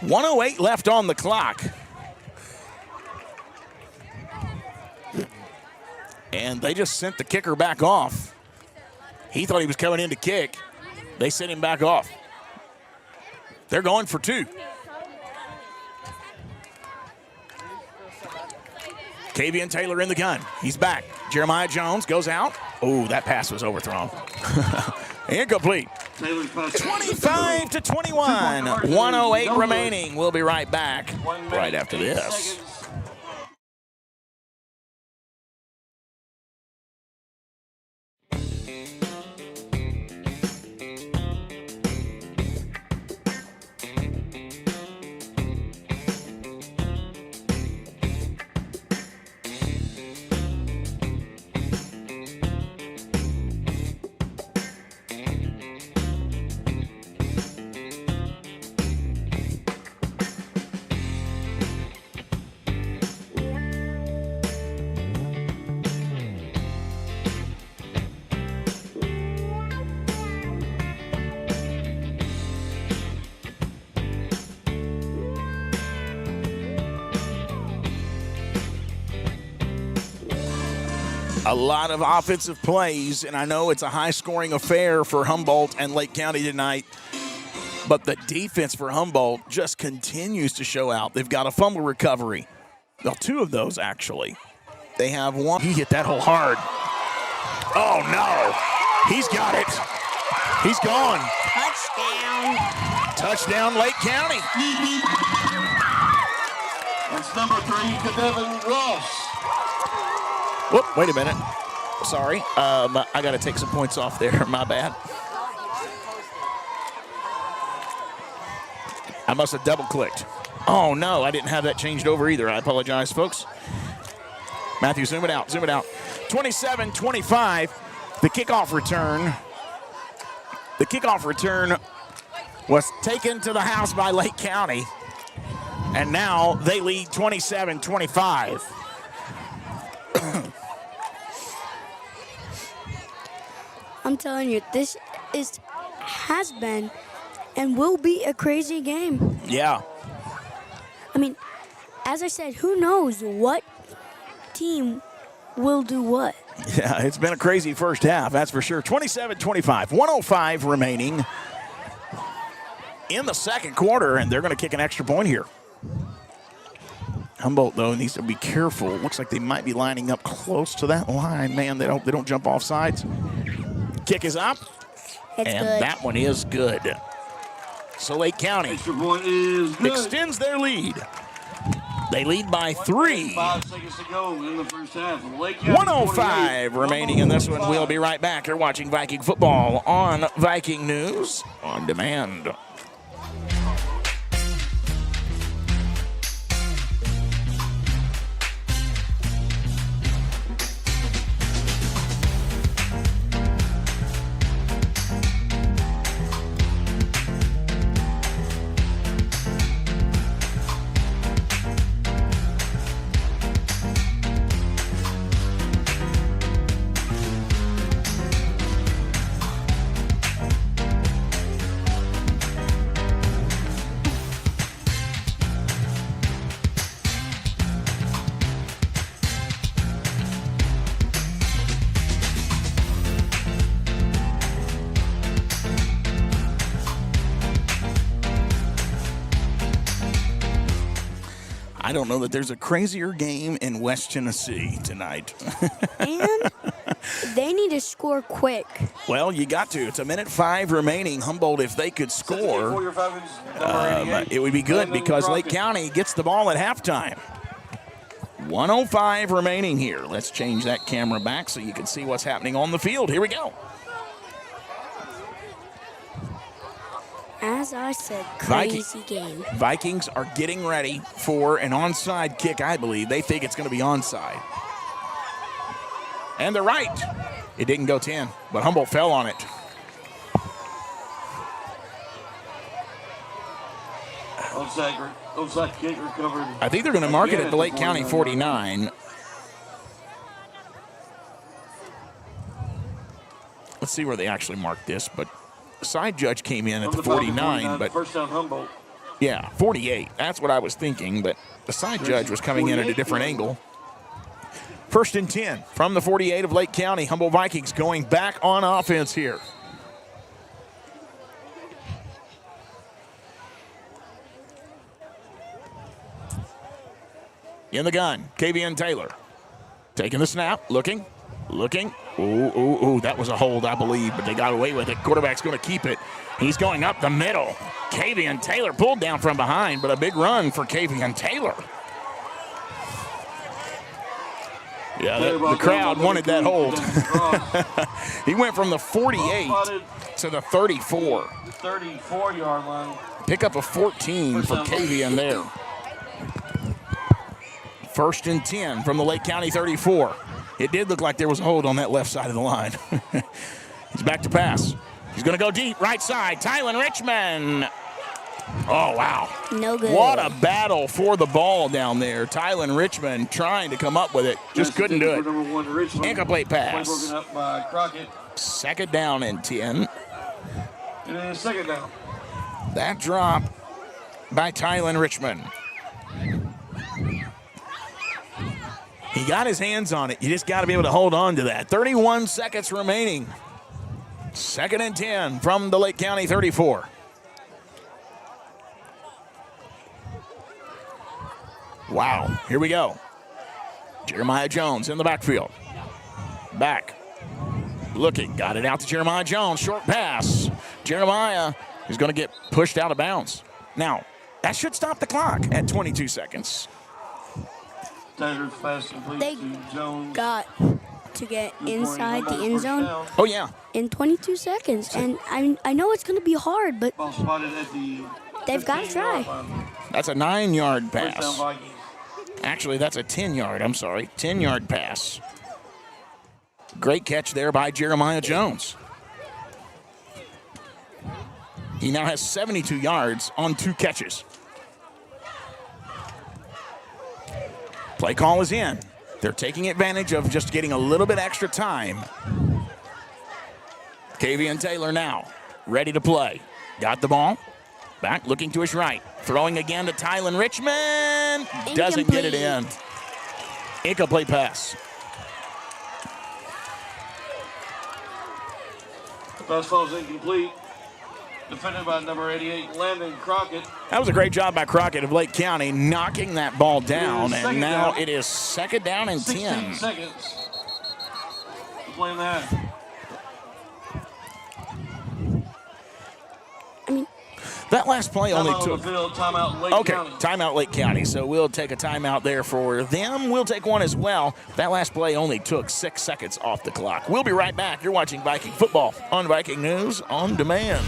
1:08 left on the clock. And they just sent the kicker back off. He thought he was coming in to kick. They sent him back off. They're going for 2. Kavian Taylor in the gun. He's back. Jeremiah Jones goes out. Oh, that pass was overthrown. Incomplete. 25 to 21. 1:08 remaining. We'll be right back right after this. A lot of offensive plays, and I know it's a high-scoring affair for Humboldt and Lake County tonight, but the defense for Humboldt just continues to show out. They've got a fumble recovery. Well, 2 of those, actually. They have one. He hit that hole hard. Oh, no. He's got it. He's gone. Touchdown, Lake County. That's number 3, Devin Ross. Whoop, wait a minute. Sorry. I got to take some points off there. My bad. I must have double-clicked. Oh, no, I didn't have that changed over either. I apologize, folks. Matthew, zoom it out. 27-25, the kickoff return. The kickoff return was taken to the house by Lake County, and now they lead 27-25. I'm telling you, this has been and will be a crazy game. Yeah. I mean, as I said, who knows what team will do what? Yeah, it's been a crazy first half, that's for sure. 27-25, 105 remaining in the second quarter, and they're going to kick an extra point here. Humboldt, though, needs to be careful. Looks like they might be lining up close to that line. Man, they don't jump off sides. Kick is up, It's and good. that one is good. So Lake County Extra point is good. extends their lead. They lead by 3. 5 seconds to go in the first half. Lake County 105 48. remaining in this one. We'll be right back. You're watching Viking football on Viking News on Demand. I don't know that there's a crazier game in West Tennessee tonight. And they need to score quick. Well, you got to. It's 1:05 remaining. Humboldt, if they could score, it would be good because Lake County gets the ball at halftime. 1:05 remaining here. Let's change that camera back so you can see what's happening on the field. Here we go. As I said, crazy game. Vikings are getting ready for an onside kick, I believe. They think it's going to be onside. And they're right. It didn't go 10, but Humboldt fell on it. Onside kick recovered. I think they're going to mark it at the Lake County 49. Let's see where they actually marked this, but the side judge came in at the 49, but first down Humboldt. yeah, 48. That's what I was thinking, but the side judge was coming in at a different angle. First and 10 from the 48 of Lake County. Humboldt Vikings going back on offense here. In the gun, KVN Taylor. Taking the snap, looking. Ooh, that was a hold, I believe, but they got away with it. Quarterback's going to keep it. He's going up the middle. KVN Taylor pulled down from behind, but a big run for KVN Taylor. Yeah, the crowd wanted that hold. He went from the 48 to the 34. 34-yard line. Pick up a 14 for KVN there. First and 10 from the Lake County 34. It did look like there was a hold on that left side of the line. He's back to pass. He's going to go deep, right side. Tylen Richmond. Oh, wow. No good. What a battle for the ball down there. Tylen Richmond trying to come up with it. Just couldn't do it. Incomplete pass. Broken up by Crockett. Second down and 10. And then second down. That drop by Tylen Richmond. He got his hands on it. You just got to be able to hold on to that. 31 seconds remaining. 2nd and 10 from the Lake County 34. Wow, here we go. Jeremiah Jones in the backfield. Back. Looking, got it out to Jeremiah Jones. Short pass. Jeremiah is going to get pushed out of bounds. Now, that should stop the clock at 22 seconds. Standard pass complete They to Jones. got to get inside the end zone Oh, yeah. in 22 seconds. And I know it's going to be hard, but Ball spotted at the they've got to 15-yard try. line. That's a 9-yard First down pass. Vikings. Actually, that's a 10-yard. I'm sorry. 10-yard pass. Great catch there by Jeremiah Jones. He now has 72 yards on 2 catches. Play call is in. They're taking advantage of just getting a little bit extra time. Kavian Taylor now ready to play. Got the ball. Back looking to his right. Throwing again to Tylen Richmond. Doesn't get it in. Incomplete pass. Pass ball is incomplete. Defended by number 88, Landon Crockett. That was a great job by Crockett of Lake County knocking that ball down. And second now down. it is 2nd down and 16 10. seconds. Play in the half. That last play only Timeout on took. the field. Timeout Lake Okay, County. timeout Lake County. So we'll take a timeout there for them. We'll take one as well. That last play only took 6 seconds off the clock. We'll be right back. You're watching Viking football on Viking News on Demand.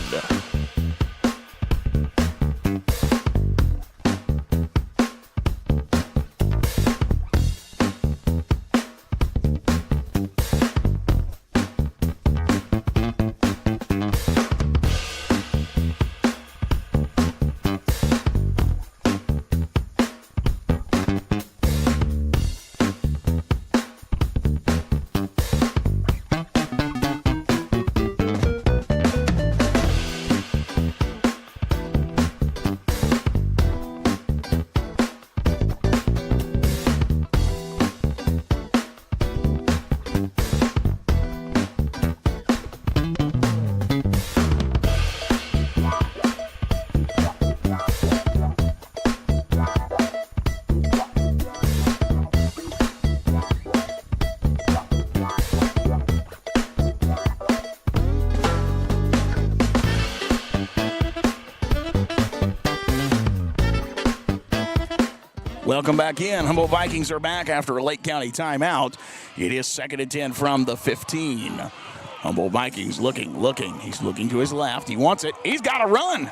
Welcome back in. Humboldt Vikings are back after a Lake County timeout. It is 2nd and 10 from the 15. Humboldt Vikings looking. He's looking to his left. He wants it. He's got to run.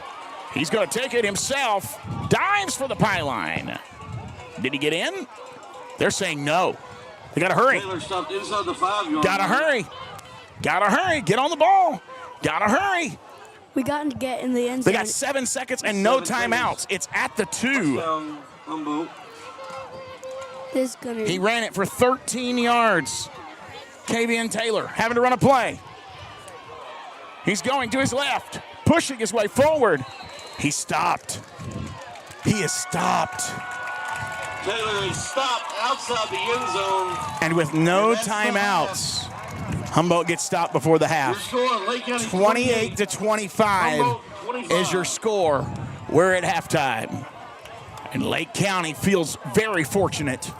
He's going to take it himself. Dives for the pylon. Did he get in? They're saying no. They got to hurry. Taylor stopped inside the 5-yard Got to line. hurry. Got to hurry. Get on the ball. Got to hurry. We got to get in the end They zone. got 7 seconds and no 7 timeouts. It's at the 2. Down Humboldt. This is gonna. He ran it for 13 yards. Kavian Taylor having to run a play. He's going to his left, pushing his way forward. He stopped. He is stopped. Taylor is stopped outside the end zone. And with no And that's the timeouts, Humboldt gets stopped before the Your half. score, Lake County 28 to 25 Humboldt 25. is your score. We're at halftime. And Lake County feels very fortunate.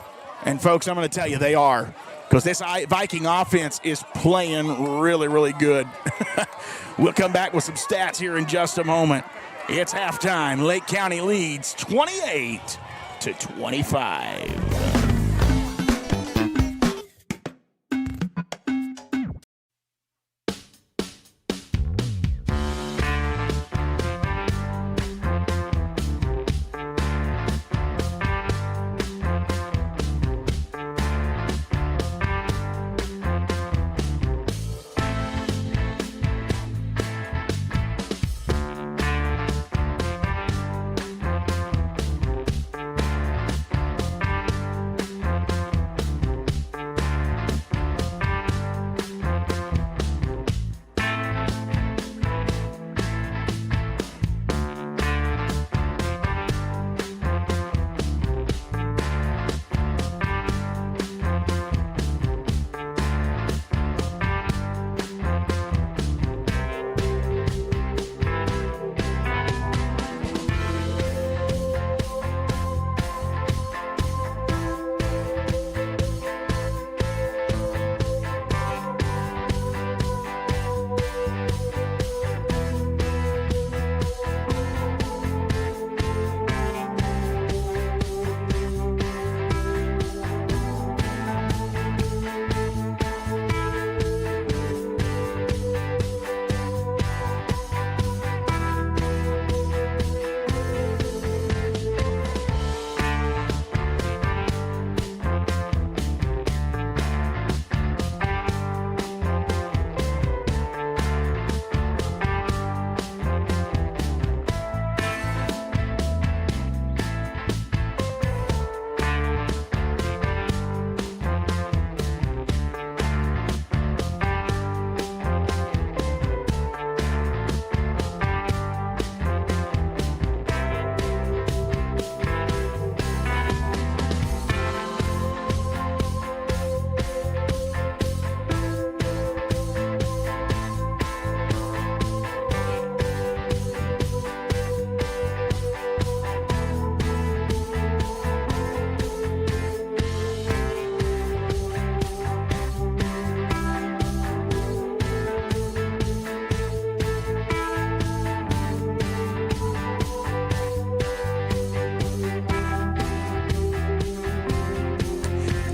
And folks, I'm going to tell you they are. Because this Viking offense is playing really, really good. We'll come back with some stats here in just a moment. It's halftime. Lake County leads 28 to 25.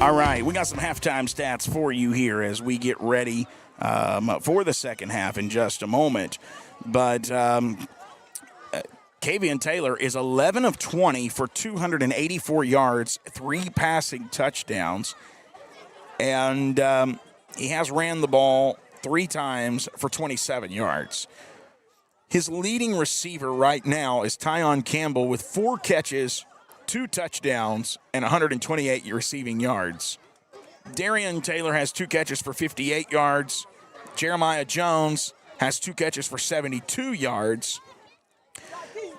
All right, we got some halftime stats for you here as we get ready for the second half in just a moment. But Kavian Taylor is 11 of 20 for 284 yards, 3 passing touchdowns. And he has ran the ball 3 times for 27 yards. His leading receiver right now is Tyon Campbell with 4 catches, 2 touchdowns, and 128 receiving yards. Darian Taylor has 2 catches for 58 yards. Jeremiah Jones has 2 catches for 72 yards.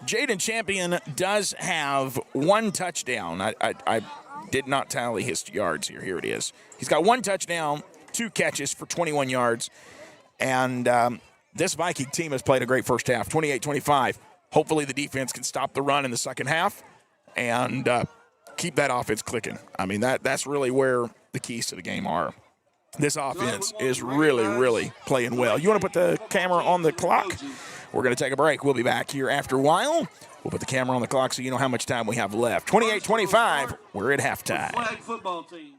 Jaden Champion does have 1 touchdown. I did not tally his yards here. Here it is. He's got 1 touchdown, 2 catches for 21 yards. And this Viking team has played a great first half, 28-25. Hopefully the defense can stop the run in the second half and keep that offense clicking. I mean, that's really where the keys to the game are. This offense is really, really playing well. You want to put the camera on the clock? We're going to take a break. We'll be back here after a while. We'll put the camera on the clock so you know how much time we have left. 28-25, we're at halftime. Flag football team.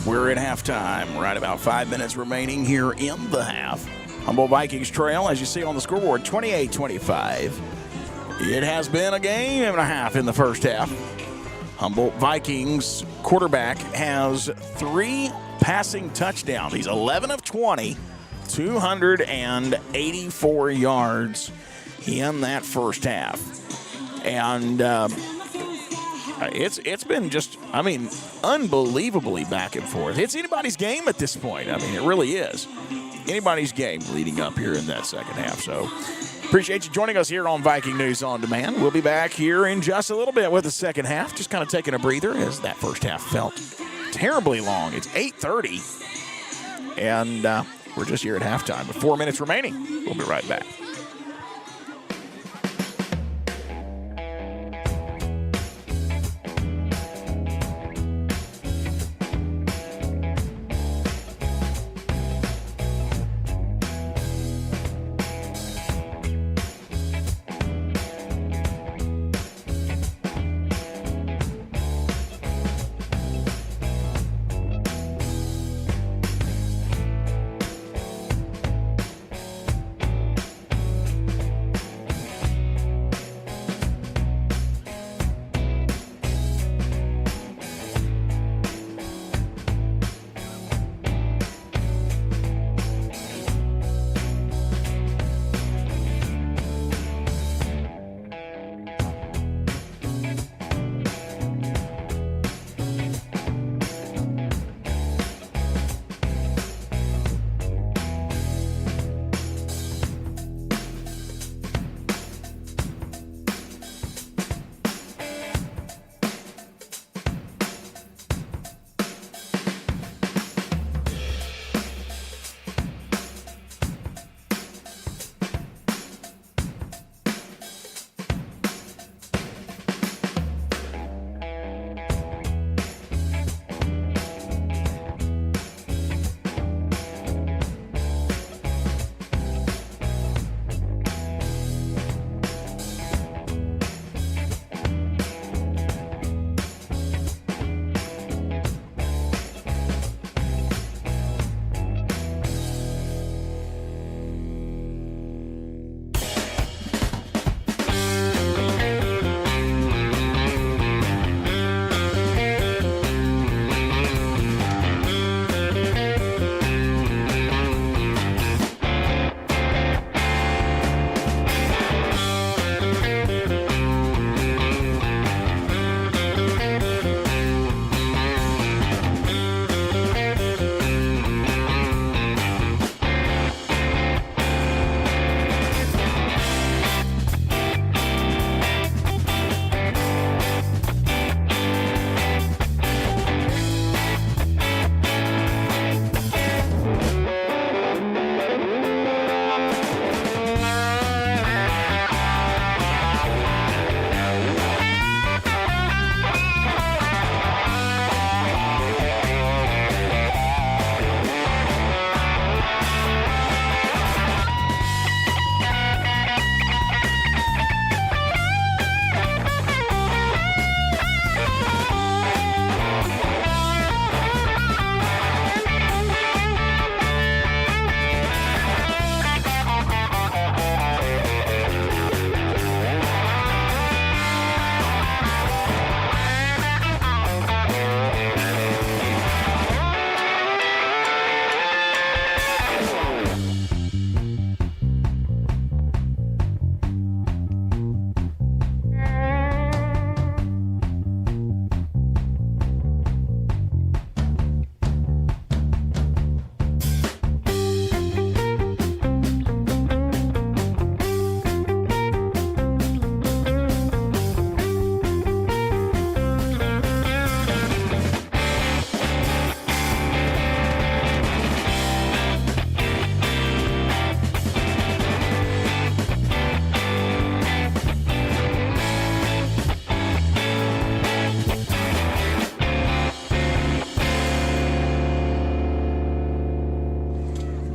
We're at halftime, right about 5 minutes remaining here in the half. Humboldt Vikings trail, as you see on the scoreboard, 28-25. It has been a game and a half in the first half. Humboldt Vikings quarterback has 3 passing touchdowns. He's 11 of 20, 284 yards in that first half. And it's been just, unbelievably back and forth. It's anybody's game at this point. It really is. Anybody's game leading up here in that second half. So appreciate you joining us here on Viking News On Demand. We'll be back here in just a little bit with the second half. Just kind of taking a breather as that first half felt terribly long. It's 8:30. And we're just here at halftime with 4 minutes remaining. We'll be right back.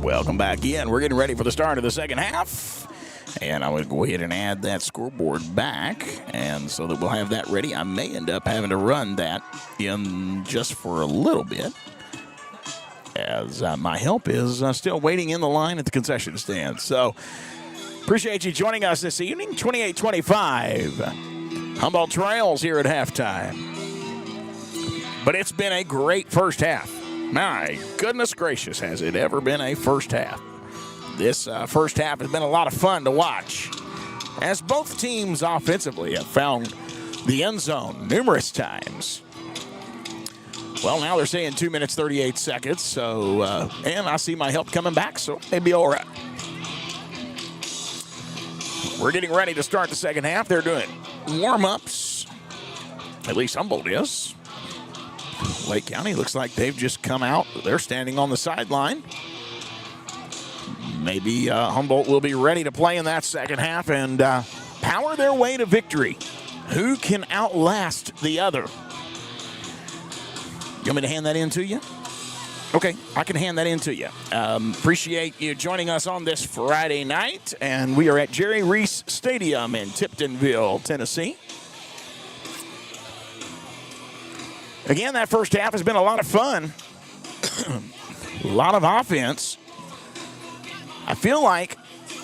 Welcome back in. We're getting ready for the start of the second half. And I'm going to go ahead and add that scoreboard back. And so that we'll have that ready. I may end up having to run that in just for a little bit, as my help is still waiting in the line at the concession stand. So appreciate you joining us this evening. 28-25. Humboldt trails here at halftime. But it's been a great first half. My goodness gracious, has it ever been a first half. This first half has been a lot of fun to watch, as both teams offensively have found the end zone numerous times. Well, now they're saying 2 minutes, 38 seconds, so, and I see my help coming back, so maybe all right. We're getting ready to start the second half. They're doing warm-ups, at least Humboldt is. Lake County looks like they've just come out. They're standing on the sideline. Maybe Humboldt will be ready to play in that second half and power their way to victory. Who can outlast the other? You want me to hand that in to you? Okay, I can hand that in to you. Appreciate you joining us on this Friday night, and we are at Jerry Reese Stadium in Tiptonville, Tennessee. Again, that first half has been a lot of fun. A lot of offense. I feel like,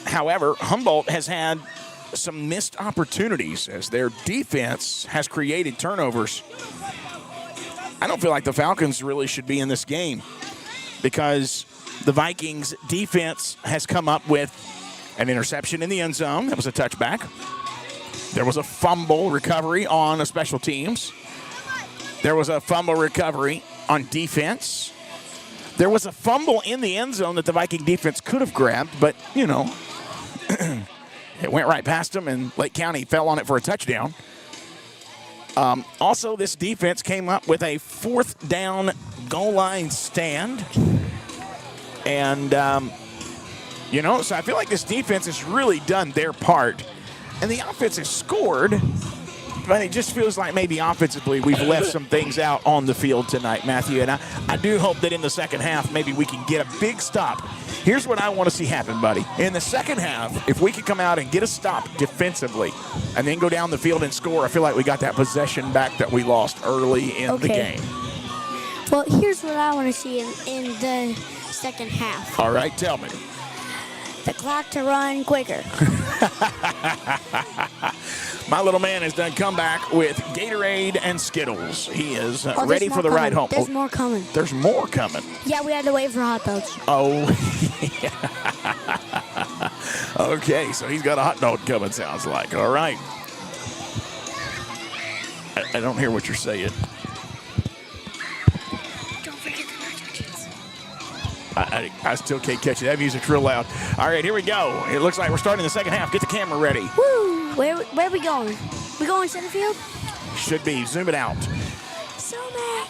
however, Humboldt has had some missed opportunities as their defense has created turnovers. I don't feel like the Falcons really should be in this game because the Vikings defense has come up with an interception in the end zone. That was a touchback. There was a fumble recovery on a special teams. There was a fumble recovery on defense. There was a fumble in the end zone that the Viking defense could have grabbed, but, you know, it went right past them, and Lake County fell on it for a touchdown. Also, this defense came up with a fourth down goal line stand. And, you know, so I feel like this defense has really done their part. And the offense has scored, but it just feels like maybe offensively we've left some things out on the field tonight, Matthew. And I do hope that in the second half maybe we can get a big stop. Here's what I want to see happen, buddy. In the second half, if we could come out and get a stop defensively and then go down the field and score, I feel like we got that possession back that we lost early in the game. Well, here's what I want to see in the second half. All right, tell me. The clock to run quicker. My little man has done comeback with Gatorade and Skittles. He is ready for the ride home. There's more coming. There's more coming. Yeah, we had to wait for hot dogs. Oh, yeah. Okay, so he's got a hot dog coming, sounds like. All right. I don't hear what you're saying. Don't forget the nacho cheese. I still can't catch it. That music's real loud. All right, here we go. It looks like we're starting the second half. Get the camera ready. Woo! Where are we going? We going center field? Should be. Zoom it out. So mad.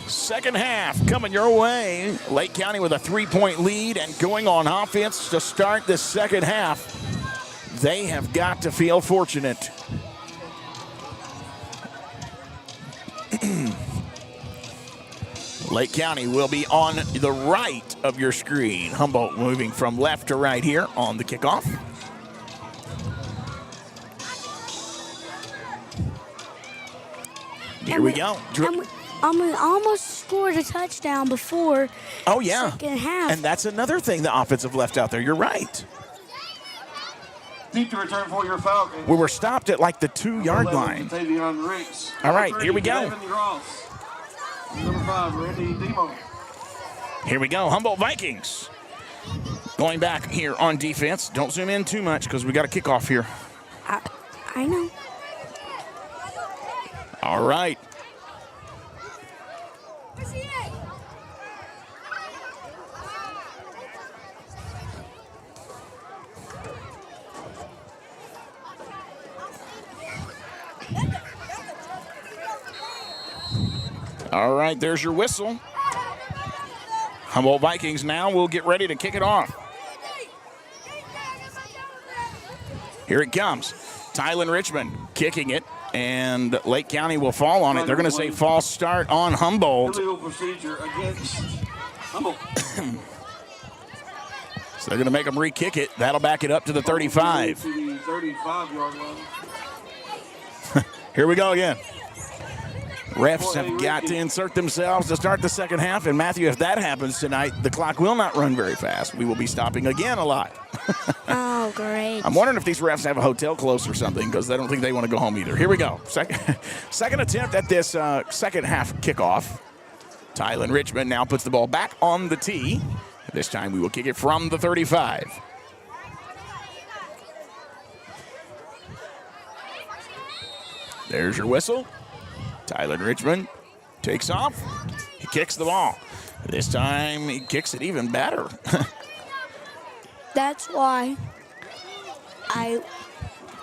Second half coming your way. Lake County with a 3-point lead and going on offense to start the second half. They have got to feel fortunate. Lake County will be on the right of your screen. Humboldt moving from left to right here on the kickoff. Here we go. We almost scored a touchdown before second half. And that's another thing the offensive left out there. You're right. Deep to return for your Falcons. We were stopped at like the 2-yard line. All right, here we go. Number 5, Randy Demo. Here we go, Humboldt Vikings. Going back here on defense. Don't zoom in too much because we got a kickoff here. I know. All right. All right, there's your whistle. Humboldt Vikings now will get ready to kick it off. Here it comes. Tylen Richmond kicking it, and Lake County will fall on it. They're going to say false start on Humboldt. Illegal procedure against Humboldt. So they're going to make them re-kick it. That'll back it up to the 35. To the 35-yard line. Here we go again. Refs have got to insert themselves to start the second half. And, Matthew, if that happens tonight, the clock will not run very fast. We will be stopping again a lot. Oh, great. I'm wondering if these refs have a hotel close or something because I don't think they want to go home either. Here we go. Second attempt at this second half kickoff. Tylen Richmond now puts the ball back on the tee. This time we will kick it from the 35. There's your whistle. Tylen Richmond takes off. He kicks the ball. This time he kicks it even better. That's why I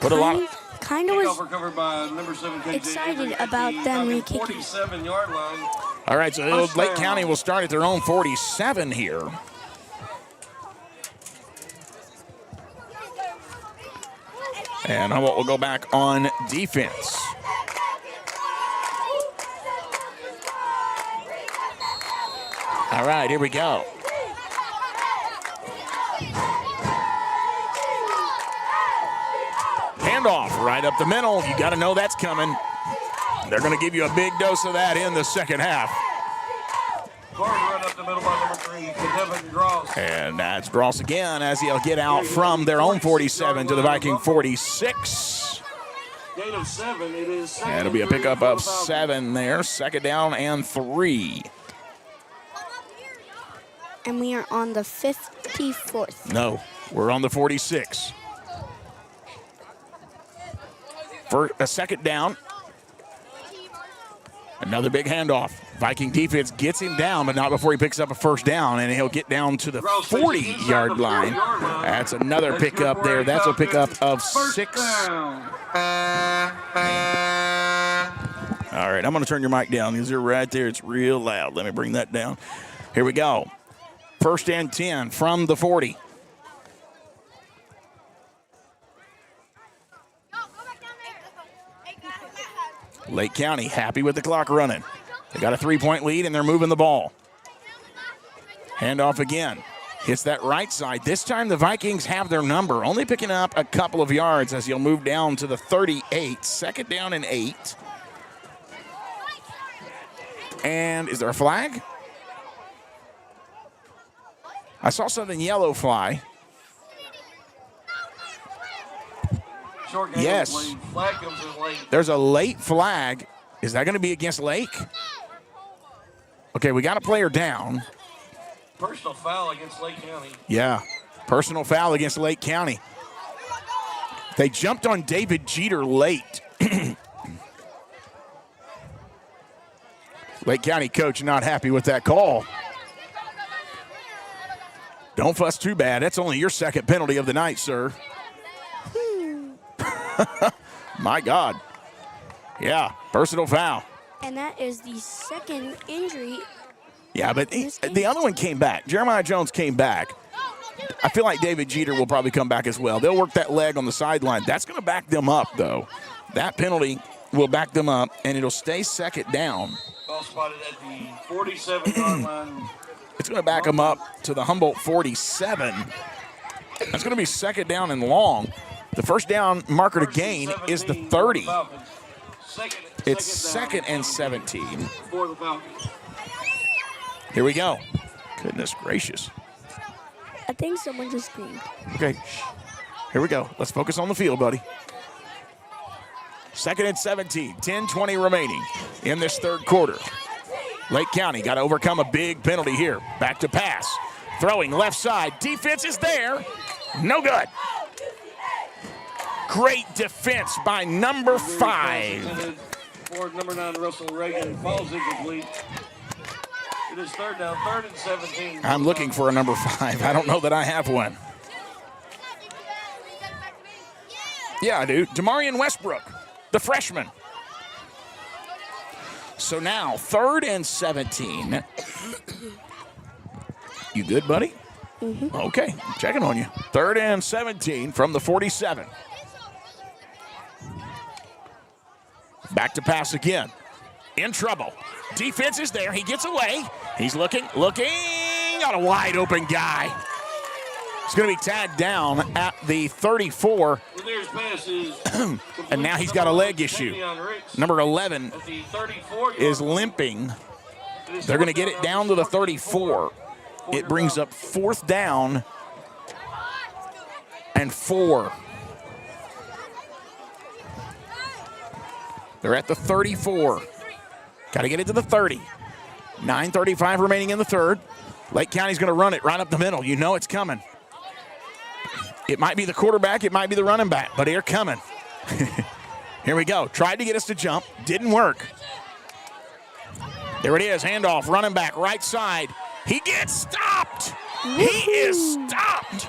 Put a lot kind of was Recovered by number 7, KJ excited Avery at about the them Falcons' re-kicking. 47-yard line. All right, so Lake County will start at their own 47 here. And Humboldt will go back on defense. All right, here we go. Handoff right up the middle. You got to know that's coming. They're going to give you a big dose of that in the second half. Run up the middle by number 3, Devin Dross. And that's Dross again as he'll get out from their own 47 to the Viking 46. Gain of 7. It is second And it'll be a and 3 pickup for of the Falcons. 7 there. Second down and 3. and we are on the 54th. No, we're on the 46. For a second down. Another big handoff. Viking defense gets him down, but not before he picks up a first down, and he'll get down to the 40-yard line. That's another pickup there. That's a pickup of 6. All right, I'm going to turn your mic down because you're right there. It's real loud. Let me bring that down. Here we go. First and 10 from the 40. Lake County happy with the clock running. They got a 3-point lead, and they're moving the ball. Handoff again. Hits that right side. This time the Vikings have their number, only picking up a couple of yards as he'll move down to the 38. Second down and 8. And is there a flag? I saw something yellow fly. Short game Yes. late. Flag comes in late. There's a late flag. Is that going to be against Lake? Okay, we got a player down. Personal foul against Lake County. Yeah, personal foul against Lake County. They jumped on David Jeter late. Lake County coach not happy with that call. Don't fuss too bad. That's only your second penalty of the night, sir. My God. Yeah, personal foul. And that is the second injury. Yeah, but the other one came back. Jeremiah Jones came back. I feel like David Jeter will probably come back as well. They'll work that leg on the sideline. That's going to back them up, though. That penalty will back them up, and it'll stay second down. Ball spotted at the 47-yard line. It's going to back them up to the Humboldt 47. That's going to be second down and long. The first down marker to gain is the 30. It's second and 17. For the Falcons. Here we go. Goodness gracious. I think someone just screamed. Okay, here we go. Let's focus on the field, buddy. Second and 17, 10-20 remaining in this third quarter. Lake County got to overcome a big penalty here. Back to pass. Throwing left side. Defense is there. No good. Great defense by number 5. For number 9, Russell Reagan, falls incomplete. It is third down, 3rd and 17. I'm looking for a number 5. I don't know that I have one. Yeah, I do. Demarion Westbrook, the freshman. So now, 3rd and 17. You good, buddy? Mm-hmm. Okay, checking on you. 3rd and 17 from the 47. Back to pass again. In trouble. Defense is there. He gets away. He's looking. Got a wide open guy. It's going to be tagged down at the 34. The nearest pass is And now he's got a leg issue. Number 11 is limping. They're going to get it down to the 34. It brings up 4th down and 4. They're at the 34. Got to get it to the 30. 9:35 remaining in the third. Lake County's going to run it right up the middle. You know it's coming. It might be the quarterback, it might be the running back, but they're coming. Here we go. Tried to get us to jump. Didn't work. There it is. Handoff. Running back. Right side. He gets stopped. He is stopped.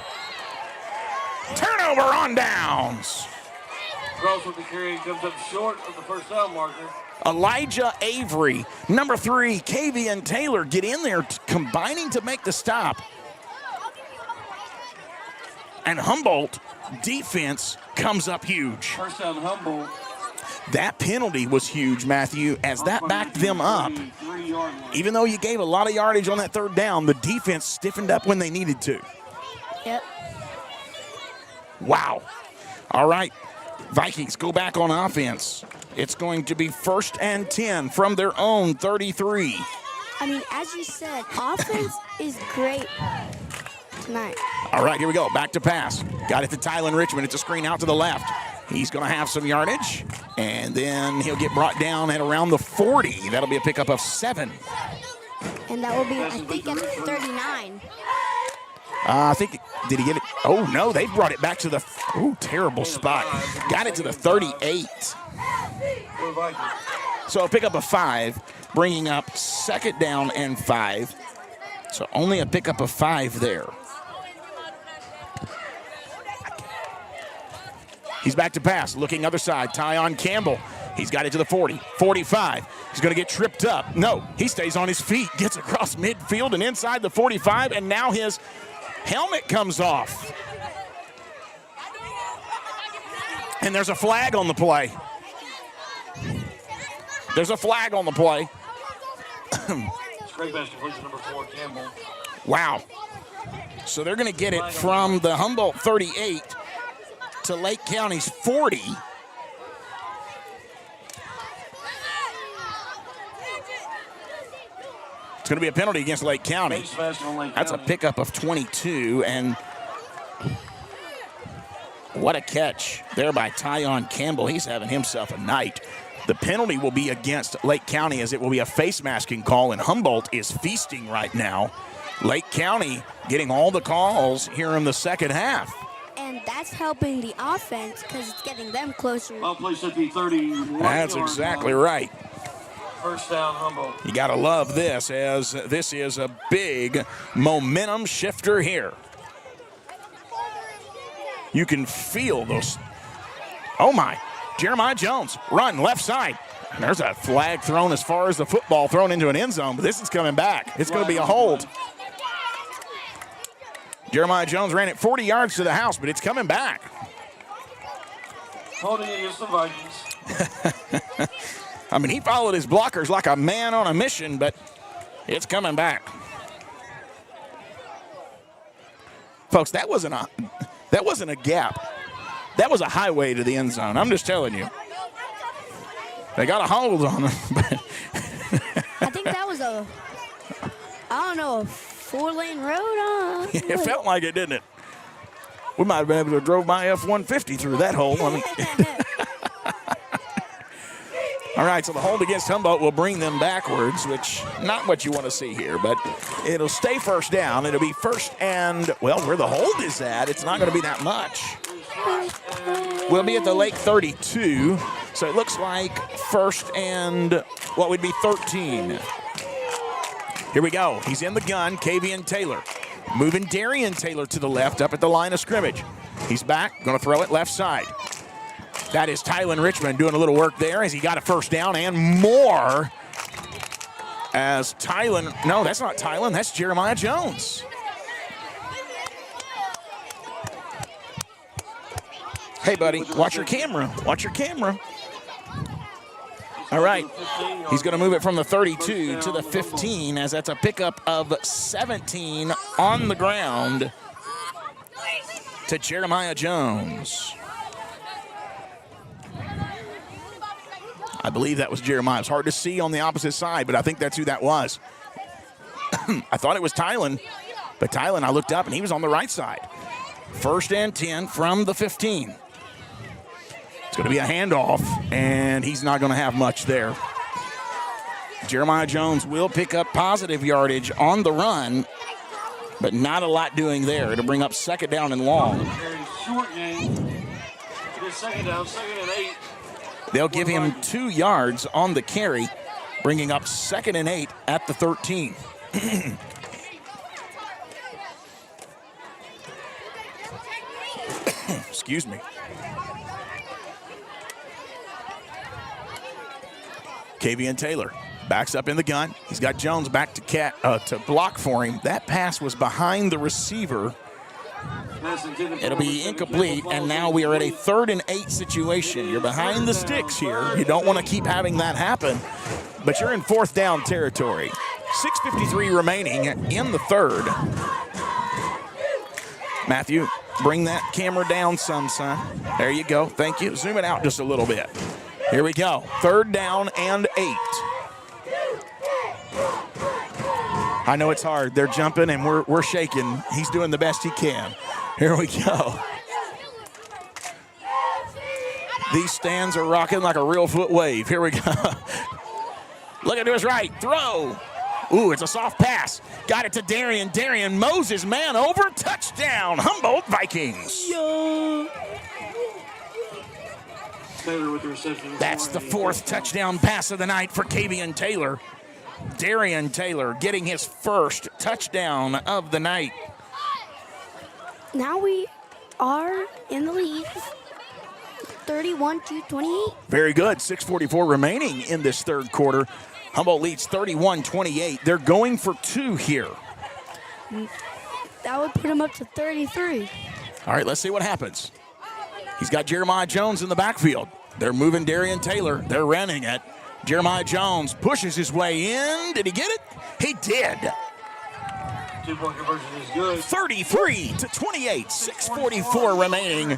Turnover on downs. Cross with the carry, comes up short of the first down marker. Elijah Avery, number 3, Kavian Taylor get in there, combining to make the stop. And Humboldt defense comes up huge. First down, Humboldt. That penalty was huge, Matthew, as that backed them up. Even though you gave a lot of yardage on that third down, the defense stiffened up when they needed to. Yep. Wow. All right. Vikings go back on offense. It's going to be 1st and 10 from their own 33. I mean, as you said, offense is great tonight. All right, here we go. Back to pass. Got it to Tylen Richmond. It's a screen out to the left. He's going to have some yardage, and then he'll get brought down at around the 40. That'll be a pickup of 7. And that will be, I think, at 39. I think, did he get it? Oh, no, they brought it back to the, terrible spot. Got it to the 38. So a pickup of 5, bringing up 2nd down and 5. So only a pickup of 5 there. He's back to pass, looking other side. Tyon Campbell. He's got it to the 40, 45. He's going to get tripped up. No, he stays on his feet, gets across midfield and inside the 45, and now his helmet comes off. And there's a flag on the play. There's a flag on the play. Straight pass completion, number 4, Campbell. Wow. So they're going to get it from the Humboldt 38 to Lake County's 40. It's going to be a penalty against Lake County. That's a pickup of 22, and what a catch there by Tyon Campbell. He's having himself a night. The penalty will be against Lake County, as it will be a face masking call, and Humboldt is feasting right now. Lake County getting all the calls here in the second half. And that's helping the offense because it's getting them closer. Ball place at the 31. That's exactly right. First down, Humboldt. You got to love this, as this is a big momentum shifter here. You can feel those. Oh, my. Jeremiah Jones, run left side. There's a flag thrown as far as the football thrown into an end zone, but this is coming back. It's going to be a hold. Jeremiah Jones ran it 40 yards to the house, but it's coming back. Holding against the Vikings. I mean, he followed his blockers like a man on a mission, but it's coming back. Folks, that wasn't a gap. That was a highway to the end zone. I'm just telling you. They got a hold on him. I think that was a 4-lane road. It felt like it, didn't it? We might have been able to drove my F-150 through that hole. I mean, all right, so the hold against Humboldt will bring them backwards, which not what you want to see here, but it'll stay first down. It'll be first and, well, where the hold is at, it's not going to be that much. We'll be at the Lake 32, so it looks like first and what would be 13. Here we go. He's in the gun, Kavian Taylor. Moving Darian Taylor to the left up at the line of scrimmage. He's back, going to throw it left side. That is Tylen Richmond doing a little work there as he got a first down and more. As Tylen, no, that's not Tylen, that's Jeremiah Jones. Hey, buddy, watch your camera. Watch your camera. All right, he's going to move it from the 32 to the 15 as that's a pickup of 17 on the ground. to Jeremiah Jones. I believe that was Jeremiah. It's hard to see on the opposite side, but I think that's who that was. I thought it was Tylen, but Tylen, I looked up, and he was on the right side. 1st and 10 from the 15. It's going to be a handoff, and he's not going to have much there. Jeremiah Jones will pick up positive yardage on the run, but not a lot doing there. It'll bring up 2nd down and long. Short game. It is 2nd down, 2nd and 8. They'll give him 2 yards on the carry, bringing up 2nd and 8 at the 13. Excuse me. Kavian Taylor backs up in the gun. He's got Jones back to block for him. That pass was behind the receiver. It'll be incomplete, and now we are at a 3rd and 8 situation. You're behind the sticks here. You don't want to keep having that happen, but you're in 4th down territory. 6:53 remaining in the 3rd. Matthew, bring that camera down some, son. There you go. Thank you. Zoom it out just a little bit. Here we go. 3rd down and 8. I know it's hard. They're jumping, and we're shaking. He's doing the best he can. Here we go. These stands are rocking like a real foot wave. Here we go. Looking to his right. Throw. Ooh, it's a soft pass. Got it to Darian. Darian Moses, man over. Touchdown, Humboldt Vikings. Yo. Taylor with the reception. That's the 4th touchdown pass of the night for Kavian Taylor. Darian Taylor getting his 1st touchdown of the night. Now we are in the lead, 31-28. Very good. 6:44 remaining in this 3rd quarter. Humboldt leads 31-28. They're going for 2 here. That would put him up to 33. All right, let's see what happens. He's got Jeremiah Jones in the backfield. They're moving Darian Taylor. They're running it. Jeremiah Jones pushes his way in. Did he get it? He did. 2-point conversion is good. 33-28. 6:44 remaining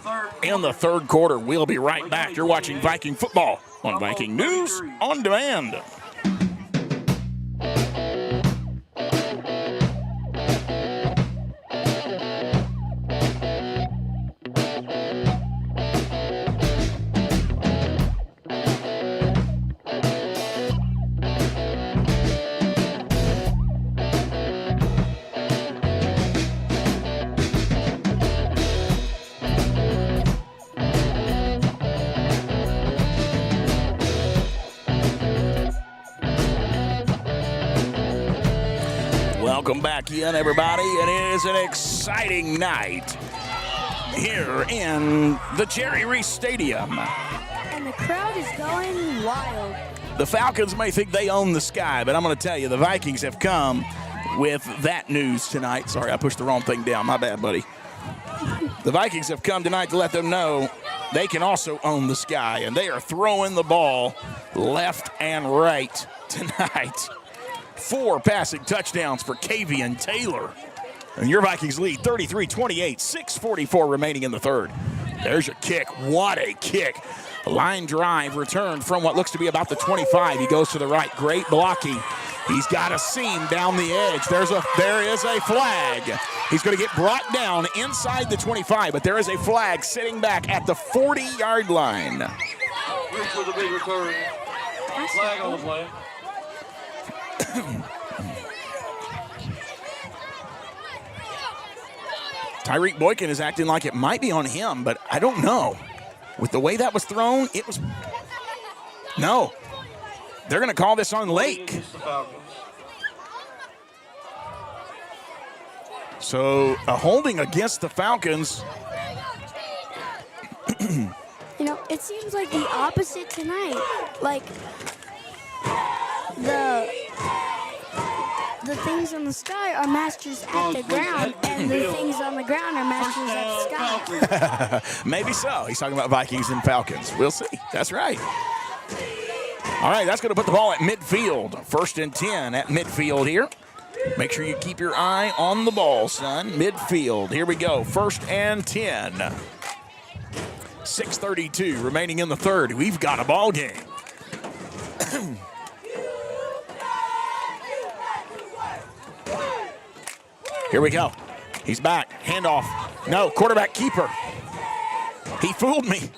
in the 3rd quarter. We'll be right back. You're watching Viking football on Viking News on Demand. Welcome back in, everybody. It is an exciting night here in the Jerry Reese Stadium. And the crowd is going wild. The Falcons may think they own the sky, but I'm going to tell you, the Vikings have come with that news tonight. Sorry, I pushed the wrong thing down. My bad, buddy. The Vikings have come tonight to let them know they can also own the sky, and they are throwing the ball left and right tonight. 4 passing touchdowns for Kavian Taylor. And your Vikings lead 33-28, 6:44 remaining in the 3rd. There's your kick. What a kick. A line drive returned from what looks to be about the 25. He goes to the right. Great blocking. He's got a seam down the edge. There is a flag. He's going to get brought down inside the 25, but there is a flag sitting back at the 40-yard line. Rich with a big return. Flag on the play. Tyreek Boykin is acting like it might be on him, but I don't know. With the way that was thrown, it was... No. They're going to call this on Lake. So, a holding against the Falcons. You know, it seems like the opposite tonight. Like, the things on the sky are masters at the ground, and the things on the ground are masters at the sky. Maybe so. He's talking about Vikings and Falcons. We'll see. That's right. All right, that's going to put the ball at midfield. 1st and 10 at midfield here. Make sure you keep your eye on the ball, son. Midfield. Here we go. 1st and 10. 6:32 remaining in the third. We've got a ball game. Here we go. He's back. Handoff. No, quarterback keeper. He fooled me.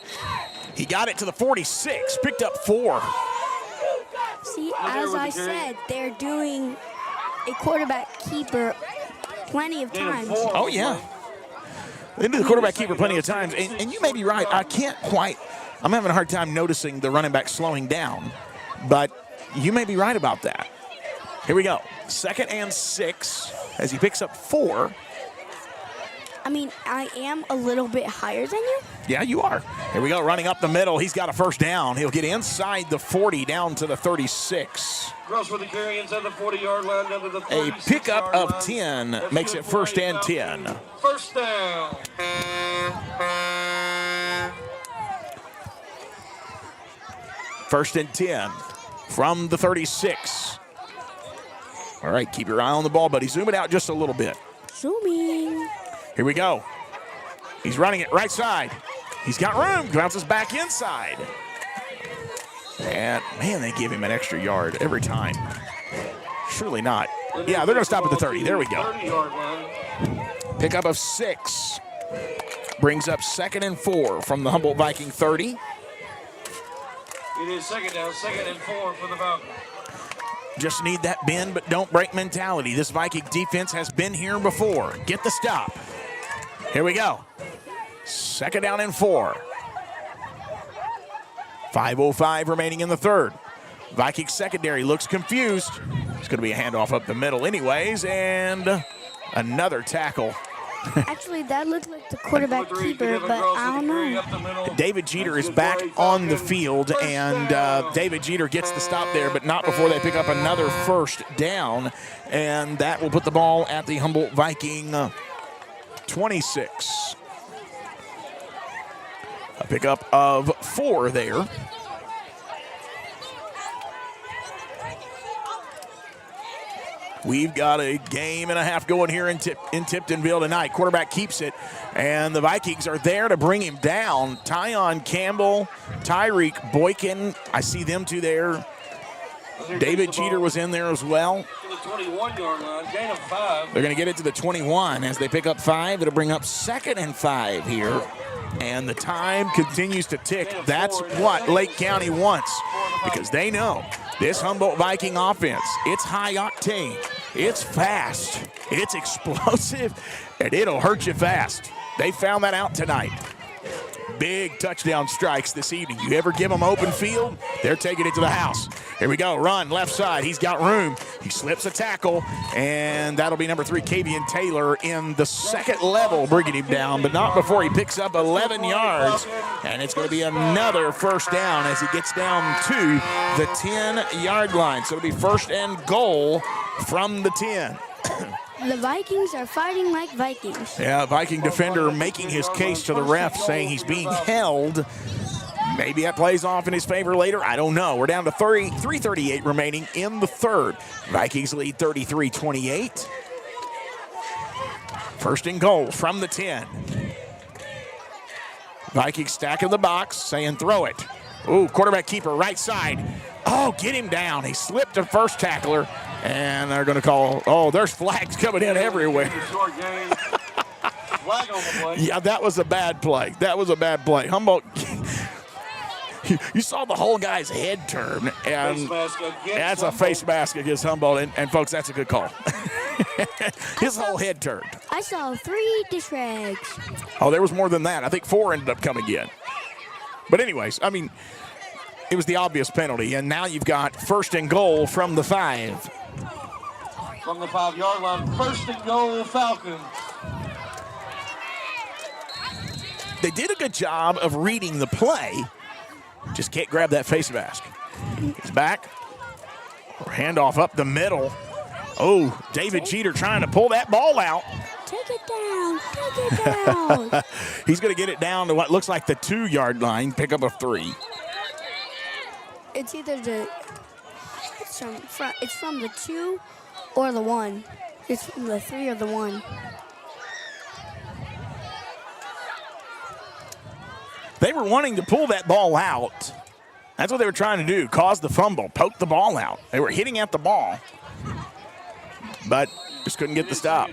He got it to the 46. Picked up 4. See, as I said, they're doing a quarterback keeper plenty of times. Oh, yeah. They do the quarterback keeper plenty of times. And you may be right. I'm having a hard time noticing the running back slowing down. But you may be right about that. Here we go. 2nd and 6 as he picks up 4. I mean, I am a little bit higher than you. Yeah, you are. Here we go, running up the middle. He's got a 1st down. He'll get inside the 40 down to the 36. Cross for the carry inside the 40-yard line down to the 36-yard line. A pickup of 10 makes it 1st and 10. 1st down. 1st and 10 from the 36. All right, keep your eye on the ball, buddy. Zoom it out just a little bit. Zooming. Here we go. He's running it right side. He's got room. Bounces back inside. And, man, they give him an extra yard every time. Surely not. Yeah, they're going to stop at the 30. There we go. 30-yard line. Pickup of 6. Brings up 2nd and 4 from the Humboldt Viking 30. It is 2nd down, 2nd and 4 for the Falcons. Just need that bend but don't break mentality. This Viking defense has been here before. Get the stop. Here we go. 2nd down and 4. 5:05 remaining in the third. Viking secondary looks confused. It's going to be a handoff up the middle anyways, and another tackle. Actually, that looked like the quarterback keeper, but I don't know. David Jeter is back on the field, and David Jeter gets the stop there, but not before they pick up another 1st down, and that will put the ball at the Humboldt Viking 26. A pickup of 4 there. We've got a game and a half going here in Tiptonville tonight. Quarterback keeps it, and the Vikings are there to bring him down. Tyon Campbell, Tyreek Boykin, I see them two there. David Jeter was in there as well. The 21-yard line, gain of 5. They're going to get it to the 21 as they pick up 5. It'll bring up 2nd and 5 here. And the time continues to tick. That's what Lake County wants, because they know this Humboldt Viking offense, it's high octane, it's fast, it's explosive, and it'll hurt you fast. They found that out tonight. Big touchdown strikes this evening. You ever give them open field, they're taking it to the house. Here we go, run, left side. He's got room. He slips a tackle, and that'll be number 3, Kavian Taylor, in the 2nd level, bringing him down, but not before he picks up 11 yards, and it's going to be another 1st down as he gets down to the 10-yard line. So it'll be 1st and goal from the 10. The Vikings are fighting like Vikings. Yeah, Viking defender making his case to the ref, saying he's being held. Maybe that plays off in his favor later. I don't know. We're down to 3:38 remaining in the third. Vikings lead 33-28. 1st and goal from the 10. Vikings stacking the box, saying throw it. Ooh, quarterback keeper right side. Oh, get him down. He slipped a first tackler, and they're going to call, oh, there's flags coming in everywhere. Yeah, that was a bad play. That was a bad play. Humboldt, you saw the whole guy's head turn, and that's a face mask against Humboldt, and folks, that's a good call. His whole head turned. I saw 3 dish rags. Oh, there was more than that. I think 4 ended up coming in. But anyways, I mean, it was the obvious penalty, and now you've got 1st and goal from the 5. From the 5-yard line, 1st and goal, Falcons. They did a good job of reading the play. Just can't grab that face mask. He's back. Handoff up the middle. Oh, David Jeter trying to pull that ball out. Take it down. Take it down. He's going to get it down to what looks like the 2-yard line. Pick up a 3. It's either it's from the 2 Or the 1. It's the 3 or the 1. They were wanting to pull that ball out. That's what they were trying to do, cause the fumble, poke the ball out. They were hitting at the ball, but just couldn't get the stop.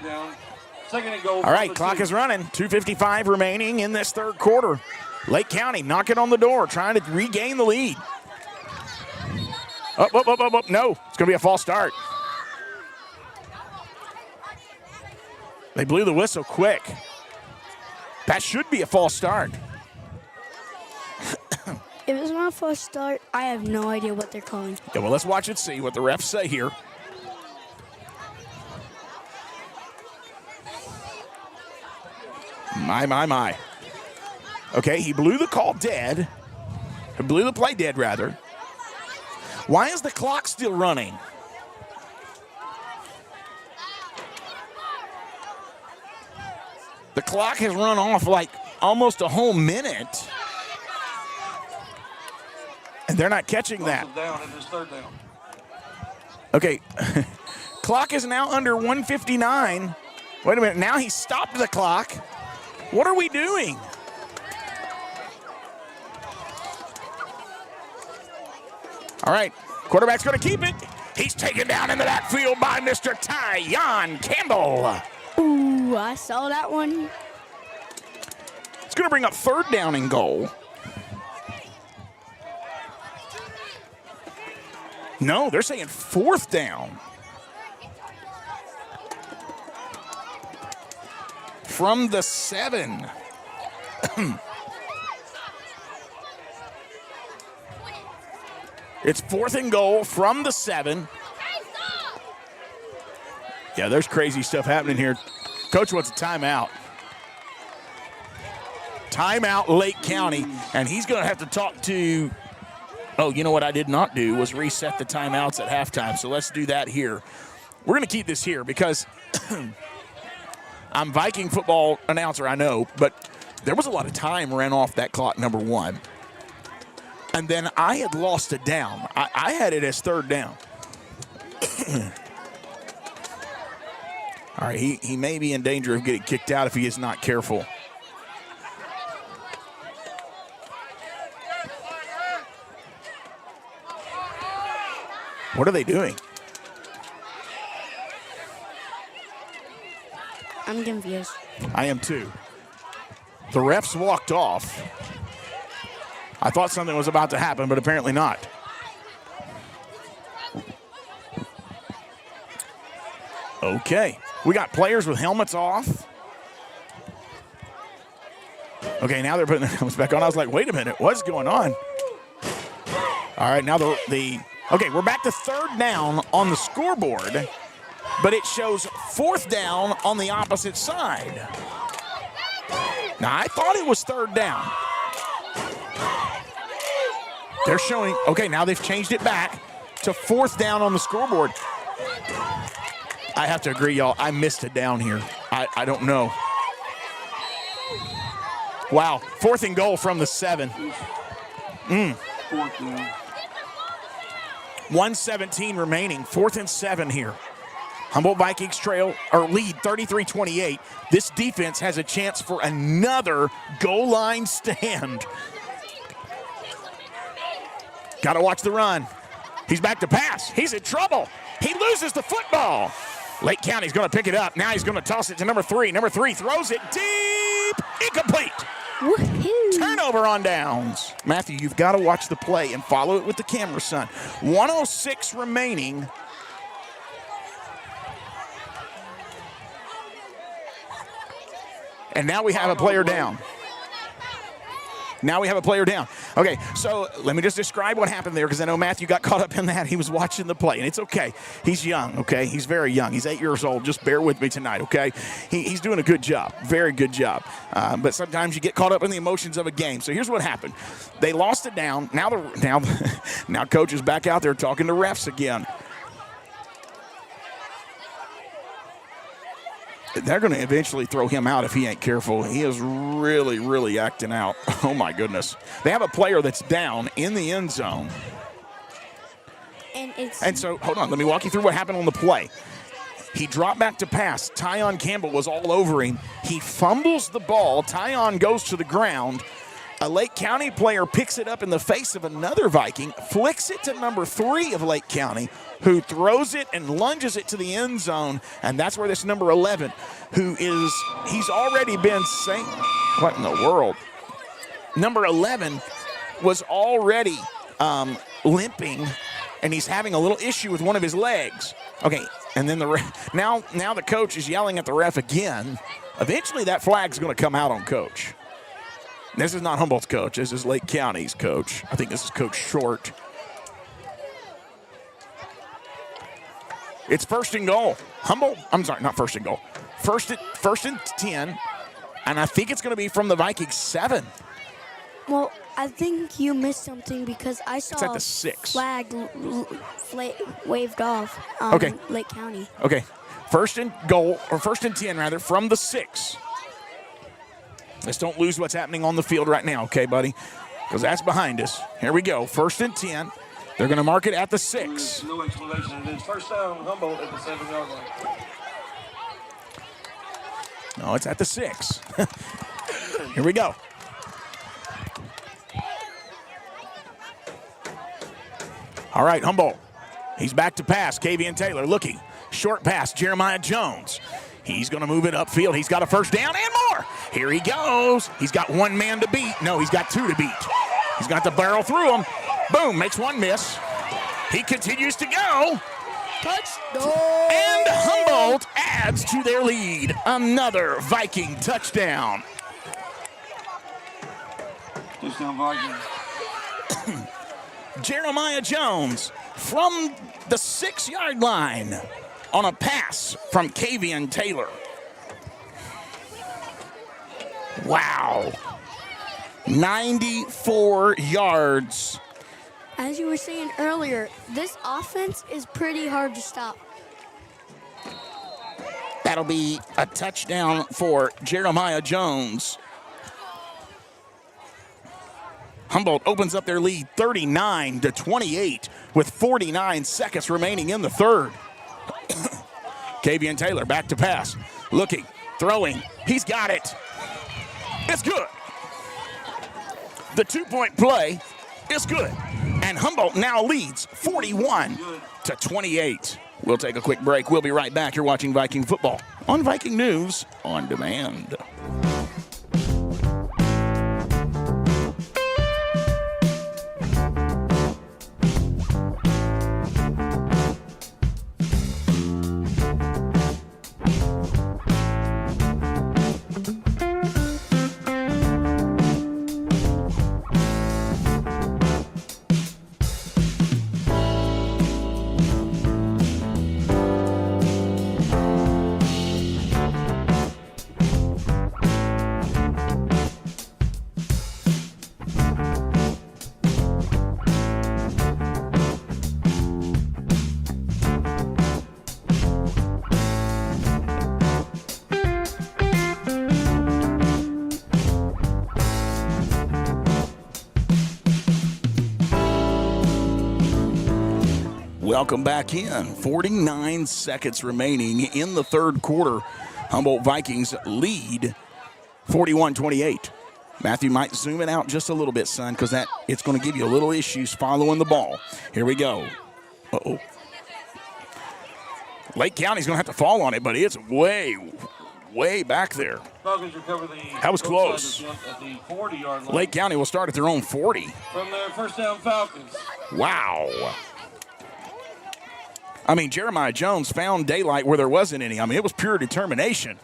Second and goal. All right, clock is running. 2:55 remaining in this third quarter. Lake County knocking on the door, trying to regain the lead. Up. No, it's going to be a false start. They blew the whistle quick. That should be a false start. If it's not a false start, I have no idea what they're calling. Yeah, well, let's watch and see what the refs say here. My. Okay, he blew the call dead. He blew the play dead, rather. Why is the clock still running? The clock has run off like almost a whole minute. And they're not catching that. Down, it is third down. Okay, clock is now under 1:59. Wait a minute, now he stopped the clock. What are we doing? All right, quarterback's going to keep it. He's taken down in the backfield by Mr. Tyon Campbell. Ooh, I saw that one. It's going to bring up third down and goal. No, they're saying fourth down. From the 7. It's fourth and goal from the 7. Yeah, there's crazy stuff happening here. Coach wants a timeout. Timeout, Lake County, and he's going to have to talk to. Oh, you know what I did not do was reset the timeouts at halftime, so let's do that here. We're going to keep this here because I'm Viking football announcer, I know, but there was a lot of time ran off that clock, number 1. And then I had lost it down. I had it as third down. All right, he may be in danger of getting kicked out if he is not careful. What are they doing? I'm confused. I am too. The refs walked off. I thought something was about to happen, but apparently not. Okay. We got players with helmets off. Okay, now they're putting their helmets back on. I was like, wait a minute, what's going on? All right, now okay, we're back to third down on the scoreboard, but it shows fourth down on the opposite side. Now, I thought it was third down. They're showing, okay, now they've changed it back to fourth down on the scoreboard. I have to agree, y'all, I missed it down here. I don't know. Wow, fourth and goal from the 7. 1:17 remaining, 4th and 7 here. Humboldt Vikings lead 33-28. This defense has a chance for another goal line stand. Got to watch the run. He's back to pass. He's in trouble. He loses the football. Lake County's going to pick it up. Now he's going to toss it to number 3. Number 3 throws it deep. Incomplete. Woohoo. Turnover on downs. Matthew, you've got to watch the play and follow it with the camera, son. 1:06 remaining. And now we have a player down. Okay, so let me just describe what happened there because I know Matthew got caught up in that. He was watching the play, and it's okay. He's young, okay? He's very young. He's 8 years old. Just bear with me tonight, okay? He's doing a good job, very good job. But sometimes you get caught up in the emotions of a game. So here's what happened. They lost it down. Now Coach is back out there talking to refs again. They're going to eventually throw him out if he ain't careful. He is really, really acting out. Oh, my goodness. They have a player that's down in the end zone. And so, hold on. Let me walk you through what happened on the play. He dropped back to pass. Tyon Campbell was all over him. He fumbles the ball. Tyon goes to the ground. A Lake County player picks it up in the face of another Viking, flicks it to number 3 of Lake County, who throws it and lunges it to the end zone, and that's where this number 11, he's already been saying, what in the world? Number 11 was already limping, and he's having a little issue with one of his legs. Okay, and then now the coach is yelling at the ref again. Eventually that flag's going to come out on coach. This is not Humboldt's coach. This is Lake County's coach. I think this is Coach Short. It's first and goal. Not first and goal. First and 10, and I think it's going to be from the Vikings 7. Well, I think you missed something because I saw it's at the 6. Flag waved off Lake County. Okay, first and goal, or first and 10 rather, from the 6. Let's don't lose what's happening on the field right now, okay, buddy? Because that's behind us. Here we go. First and 10. They're going to mark it at the 6. No explanation. It is first down, Humboldt at the 7-yard line. No, it's at the 6. Here we go. All right, Humboldt. He's back to pass. Kavian Taylor looking. Short pass, Jeremiah Jones. He's going to move it upfield. He's got a first down and more. Here he goes. He's got one man to beat. No, he's got 2 to beat. He's got to barrel through them. Boom, makes one miss. He continues to go. Touchdown! And Humboldt adds to their lead. Another Viking touchdown. Touchdown, Vikings. Jeremiah Jones from the 6-yard line on a pass from Kavian Taylor. Wow. 94 yards. As you were saying earlier, this offense is pretty hard to stop. That'll be a touchdown for Jeremiah Jones. Humboldt opens up their lead 39-28 with 49 seconds remaining in the third. Kavian Taylor back to pass. Looking, throwing. He's got it. It's good. The 2-point play is good. And Humboldt now leads 41-28. We'll take a quick break. We'll be right back. You're watching Viking football on Viking News on Demand. Welcome back in. 49 seconds remaining in the third quarter. Humboldt Vikings lead 41-28. Matthew might zoom it out just a little bit, son, because it's going to give you a little issues following the ball. Here we go. Uh-oh. Lake County's going to have to fall on it, but it's way back there. Falcons recover the that was close. At the 40-yard line. Lake County will start at their own 40. From their first down, Falcons. Wow. I mean, Jeremiah Jones found daylight where there wasn't any. I mean, it was pure determination.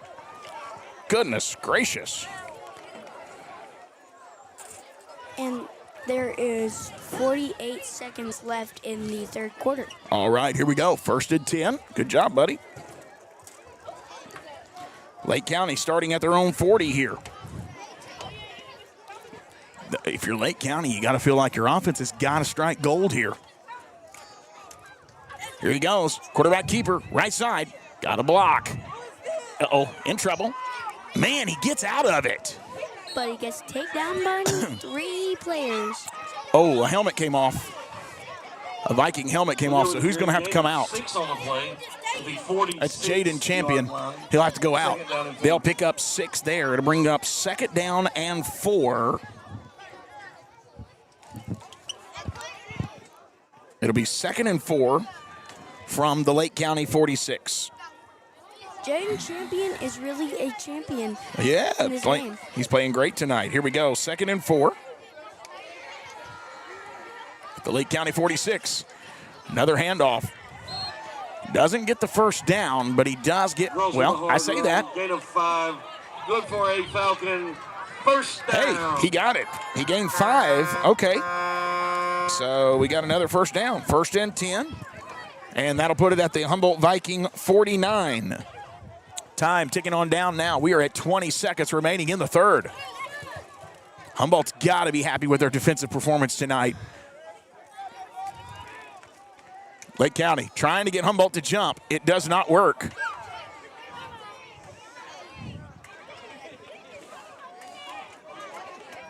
Goodness gracious. And there is 48 seconds left in the third quarter. All right, here we go. First and 10. Good job, buddy. Lake County starting at their own 40 here. If you're Lake County, you got to feel like your offense has got to strike gold here. Here he goes. Quarterback keeper, right side. Got a block. Uh-oh, in trouble. Man, he gets out of it. But he gets taken down by 3 players. Oh, a helmet came off. A Viking helmet came off, so who's going to have to come out? 6 on the play. It'll be 46 That's Jaden Champion. yard line. He'll have to go out. Second down and 4. They'll pick up 6 there. It'll bring up 2nd down and 4. It'll be 2nd and 4 from the Lake County 46. Jaden Champion is really a champion. Yeah, in his game. he's playing great tonight. Here we go, 2nd and 4. The Lake County 46. Another handoff. Doesn't get the first down, but he does get, well, I say that. Gain of 5. Good for a Falcon. First down. Hey, he got it. He gained 5. Okay. So we got another first down. 1st and 10. And that'll put it at the Humboldt Viking 49. Time ticking on down now. We are at 20 seconds remaining in the 3rd. Humboldt's got to be happy with their defensive performance tonight. Lake County trying to get Humboldt to jump. It does not work.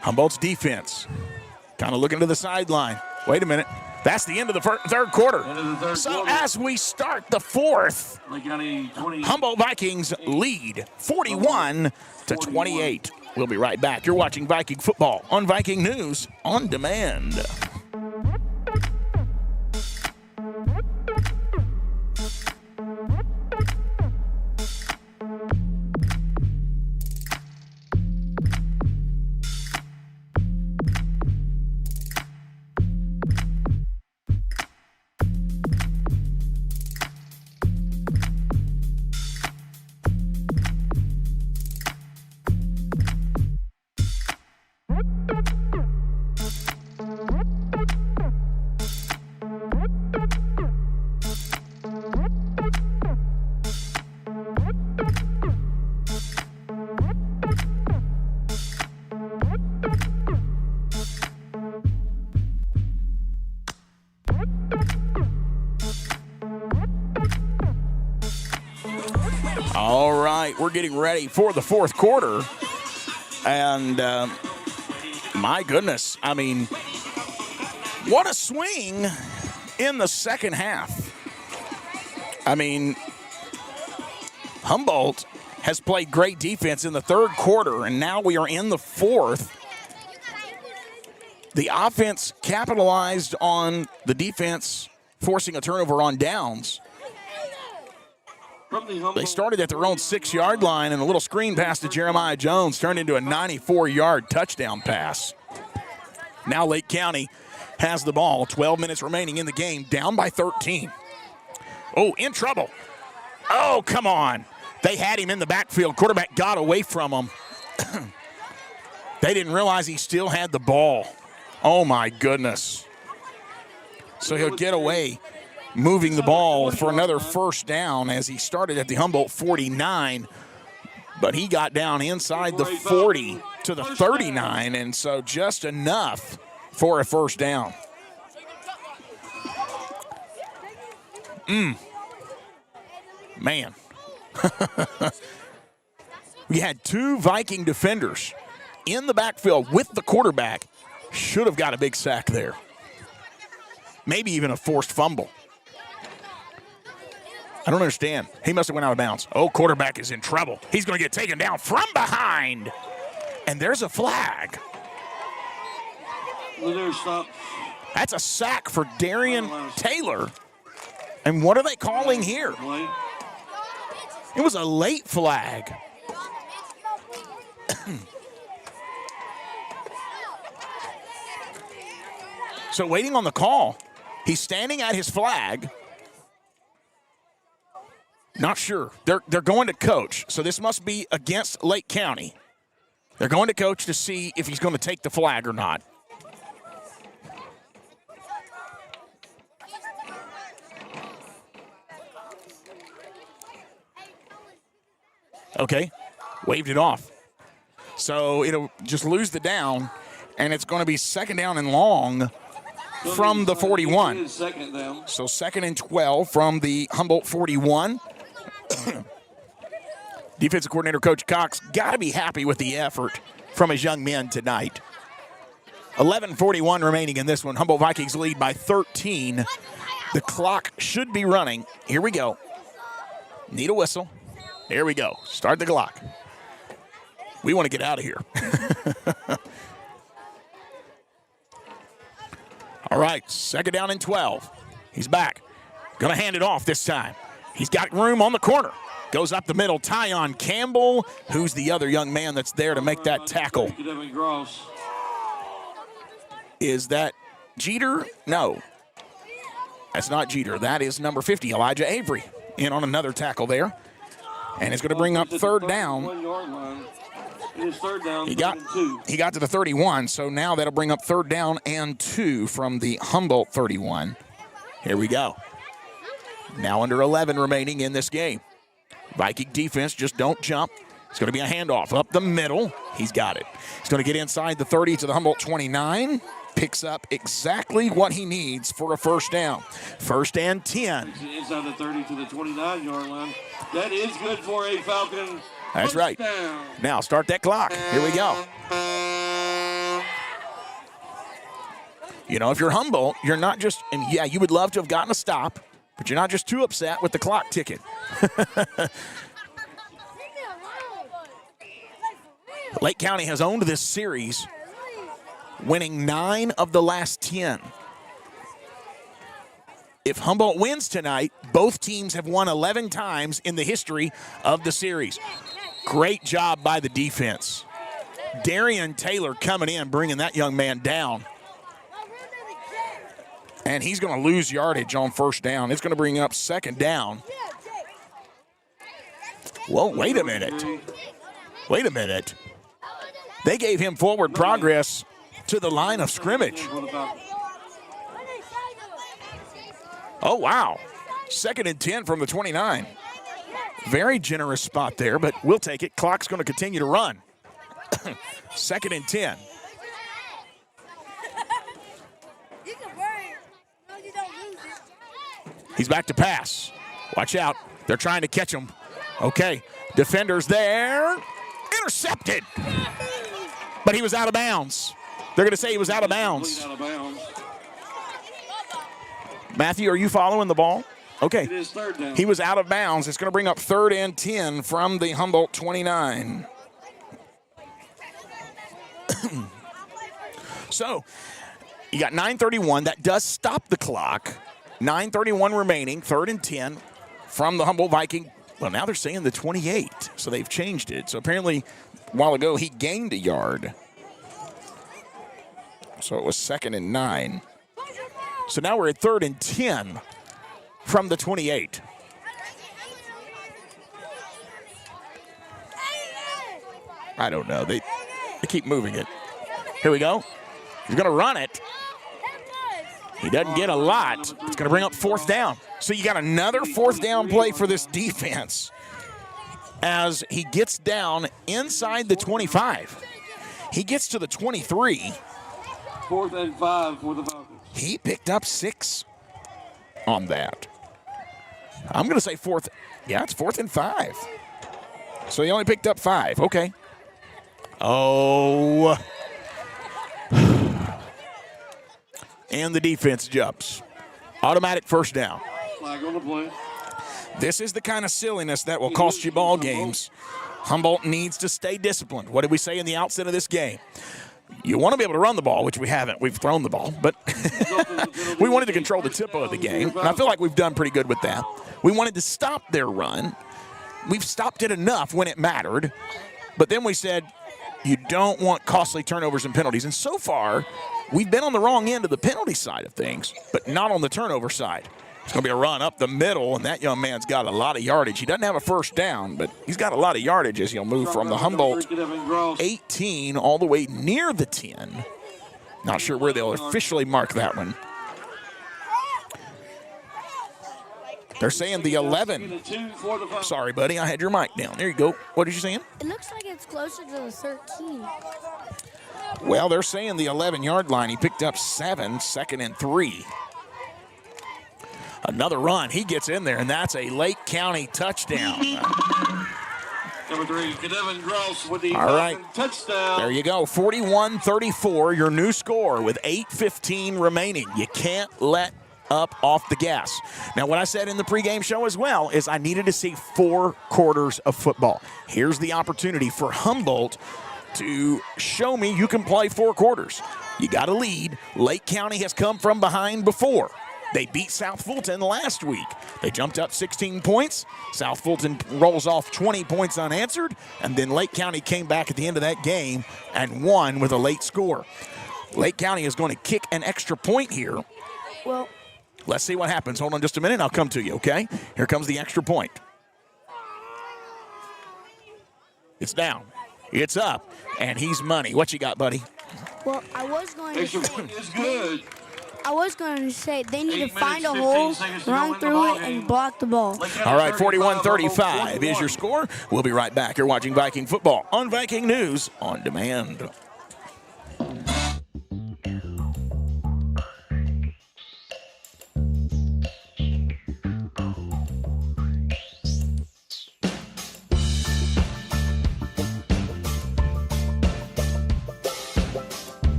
Humboldt's defense kind of looking to the sideline. Wait a minute. That's the end of the 3rd quarter. So as we start the 4th, Humboldt Vikings lead 41-28. We'll be right back. You're watching Viking football on Viking News on Demand. All right, we're getting ready for the 4th quarter. And my goodness, I mean, what a swing in the 2nd half. I mean, Humboldt has played great defense in the 3rd quarter, and now we are in the 4th. The offense capitalized on the defense forcing a turnover on downs. They started at their own 6-yard line, and a little screen pass to Jeremiah Jones turned into a 94-yard touchdown pass. Now Lake County has the ball. 12 minutes remaining in the game, down by 13. Oh, in trouble. Oh, come on. They had him in the backfield. Quarterback got away from him. They didn't realize he still had the ball. Oh, my goodness. So he'll get away, moving the ball for another first down as he started at the Humboldt 49, but he got down inside the 40 to the 39, and so just enough for a first down. Man. We had 2 Viking defenders in the backfield with the quarterback. Should have got a big sack there. Maybe even a forced fumble. I don't understand. He must have went out of bounds. Oh, quarterback is in trouble. He's going to get taken down from behind. And there's a flag. That's a sack for Darian Taylor. And what are they calling here? It was a late flag. So waiting on the call. He's standing at his flag. Not sure. They're going to coach. So this must be against Lake County. They're going to coach to see if he's going to take the flag or not. Okay. Waved it off. So it'll just lose the down, and it's going to be 2nd down and long from the 41. So 2nd and 12 from the Humboldt 41. Defensive coordinator Coach Cox got to be happy with the effort from his young men tonight. 11:41 remaining in this one. Humboldt Vikings lead by 13. The clock should be running. Here we go. Need a whistle. Here we go. Start the clock. We want to get out of here. All right, second down and 12. He's back. Going to hand it off this time. He's got room on the corner. Goes up the middle. Tyon Campbell, who's the other young man that's there to make that tackle. Is that Jeter? No. That's not Jeter. That is number 50, Elijah Avery, in on another tackle there. And it's going to bring up third down. He got to the 31, so now that'll bring up third down and 2 from the Humboldt 31. Here we go. Now under 11 remaining in this game. Viking defense, just don't jump. It's going to be a handoff up the middle. He's got it. He's going to get inside the 30 to the Humboldt 29. Picks up exactly what he needs for a first down. First and 10. Inside the 30 to the 29-yard line. That is good for a Falcon. That's right. Down. Now start that clock. Here we go. You know, if you're Humboldt, you're not just, and yeah, you would love to have gotten a stop, but you're not just too upset with the clock ticking. Lake County has owned this series, winning 9 of the last 10. If Humboldt wins tonight, both teams have won 11 times in the history of the series. Great job by the defense. Darian Taylor coming in, bringing that young man down. And he's going to lose yardage on first down. It's going to bring up second down. Whoa, wait a minute. Wait a minute. They gave him forward progress to the line of scrimmage. Oh, wow. Second and 10 from the 29. Very generous spot there, but we'll take it. Clock's going to continue to run. Second and 10. He's back to pass. Watch out. They're trying to catch him. Okay. Defenders there. Intercepted. But he was out of bounds. They're going to say he was out of bounds. Matthew, are you following the ball? Okay. It is third down. He was out of bounds. It's going to bring up third and 10 from the Humboldt 29. So, you got 9:31. That does stop the clock. 9:31 remaining, third and 10 from the Humboldt Viking. Well, now they're saying the 28, so they've changed it. So apparently, a while ago, he gained a yard. So it was second and 9. So now we're at third and 10 from the 28. I don't know. They keep moving it. Here we go. He's going to run it. He doesn't get a lot. It's going to bring up fourth down. So you got another fourth down play for this defense as he gets down inside the 25. He gets to the 23. 4th and 5 for the Falcons. He picked up 6 on that. I'm going to say fourth. Yeah, it's 4th and 5. So he only picked up 5. Okay. Oh. And the defense jumps. Automatic first down. Flag on the play. This is the kind of silliness that will cost you ball games. Humboldt needs to stay disciplined. What did we say in the outset of this game? You want to be able to run the ball, which we haven't. We've thrown the ball, but we wanted to control the tempo of the game, and I feel like we've done pretty good with that. We wanted to stop their run. We've stopped it enough when it mattered, but then we said, you don't want costly turnovers and penalties. And so far, we've been on the wrong end of the penalty side of things, but not on the turnover side. It's going to be a run up the middle, and that young man's got a lot of yardage. He doesn't have a first down, but he's got a lot of yardage as he'll move from the Humboldt 18 all the way near the 10. Not sure where they'll officially mark that one. They're saying the 11. Sorry, buddy, I had your mic down. There you go. What are you saying? It looks like it's closer to the 13. Well, they're saying the 11-yard line. He picked up 7, second and 3. Another run. He gets in there, and that's a Lake County touchdown. Number 3, Devin Gross with the All right. touchdown. There you go, 41-34, your new score with 8:15 remaining. You can't let up off the gas. Now, what I said in the pregame show as well is I needed to see 4 quarters of football. Here's the opportunity for Humboldt to show me you can play 4 quarters. You got to lead. Lake County has come from behind before. They beat South Fulton last week. They jumped up 16 points. South Fulton rolls off 20 points unanswered, and then Lake County came back at the end of that game and won with a late score. Lake County is going to kick an extra point here. Well, let's see what happens. Hold on just a minute, and I'll come to you, okay? Here comes the extra point. It's down. It's up, and he's money. What you got, buddy? well, I was going to Extra say, point is good. they need to 8 find a minutes, hole, 15 seconds to go run in the through it, ballgame. and block the ball. Lake County All right, 35, 41-35 is your score. We'll be right back. You're watching Viking football on Viking News on Demand.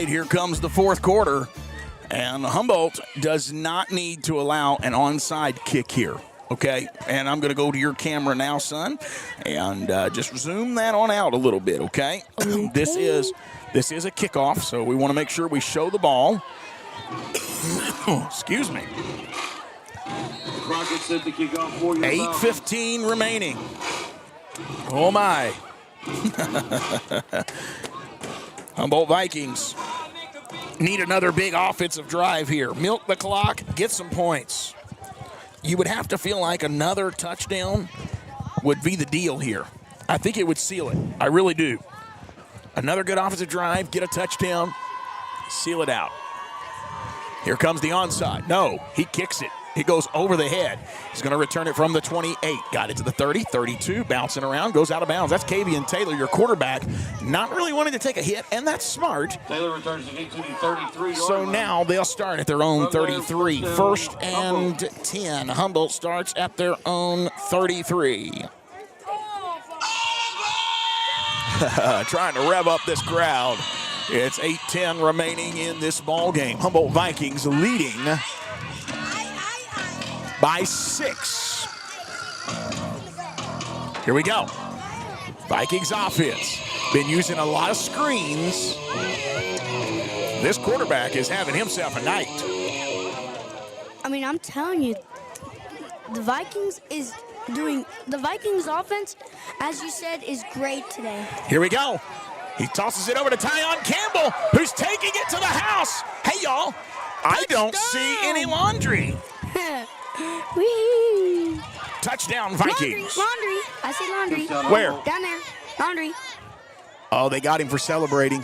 Here comes the fourth quarter, and Humboldt does not need to allow an onside kick here, okay? And I'm going to go to your camera now, son, and just zoom that on out a little bit, okay? This is a kickoff, so we want to make sure we show the ball. Excuse me. Crockett said to kick off for you. 8:15 remaining. Oh, my. Humboldt Vikings need another big offensive drive here. Milk the clock, get some points. You would have to feel like another touchdown would be the deal here. I think it would seal it. I really do. Another good offensive drive, get a touchdown, seal it out. Here comes the onside. No, he kicks it. He goes over the head. He's going to return it from the 28. Got it to the 30, 32, bouncing around, goes out of bounds. That's Kavian Taylor, your quarterback, not really wanting to take a hit, and that's smart. Taylor returns it to the 33. So now they'll start at their own 33. First and 10. Humboldt starts at their own 33. Trying to rev up this crowd. It's 8:10 remaining in this ball game. Humboldt Vikings leading by 6. Here we go. Vikings offense. Been using a lot of screens. This quarterback is having himself a night. I mean, I'm telling you, the Vikings offense, as you said, is great today. Here we go. He tosses it over to Tyon Campbell, who's taking it to the house. Hey, y'all, I don't see any laundry. Whee! Touchdown, Vikings. Laundry. I see laundry. Where? Down there. Laundry. Oh, they got him for celebrating.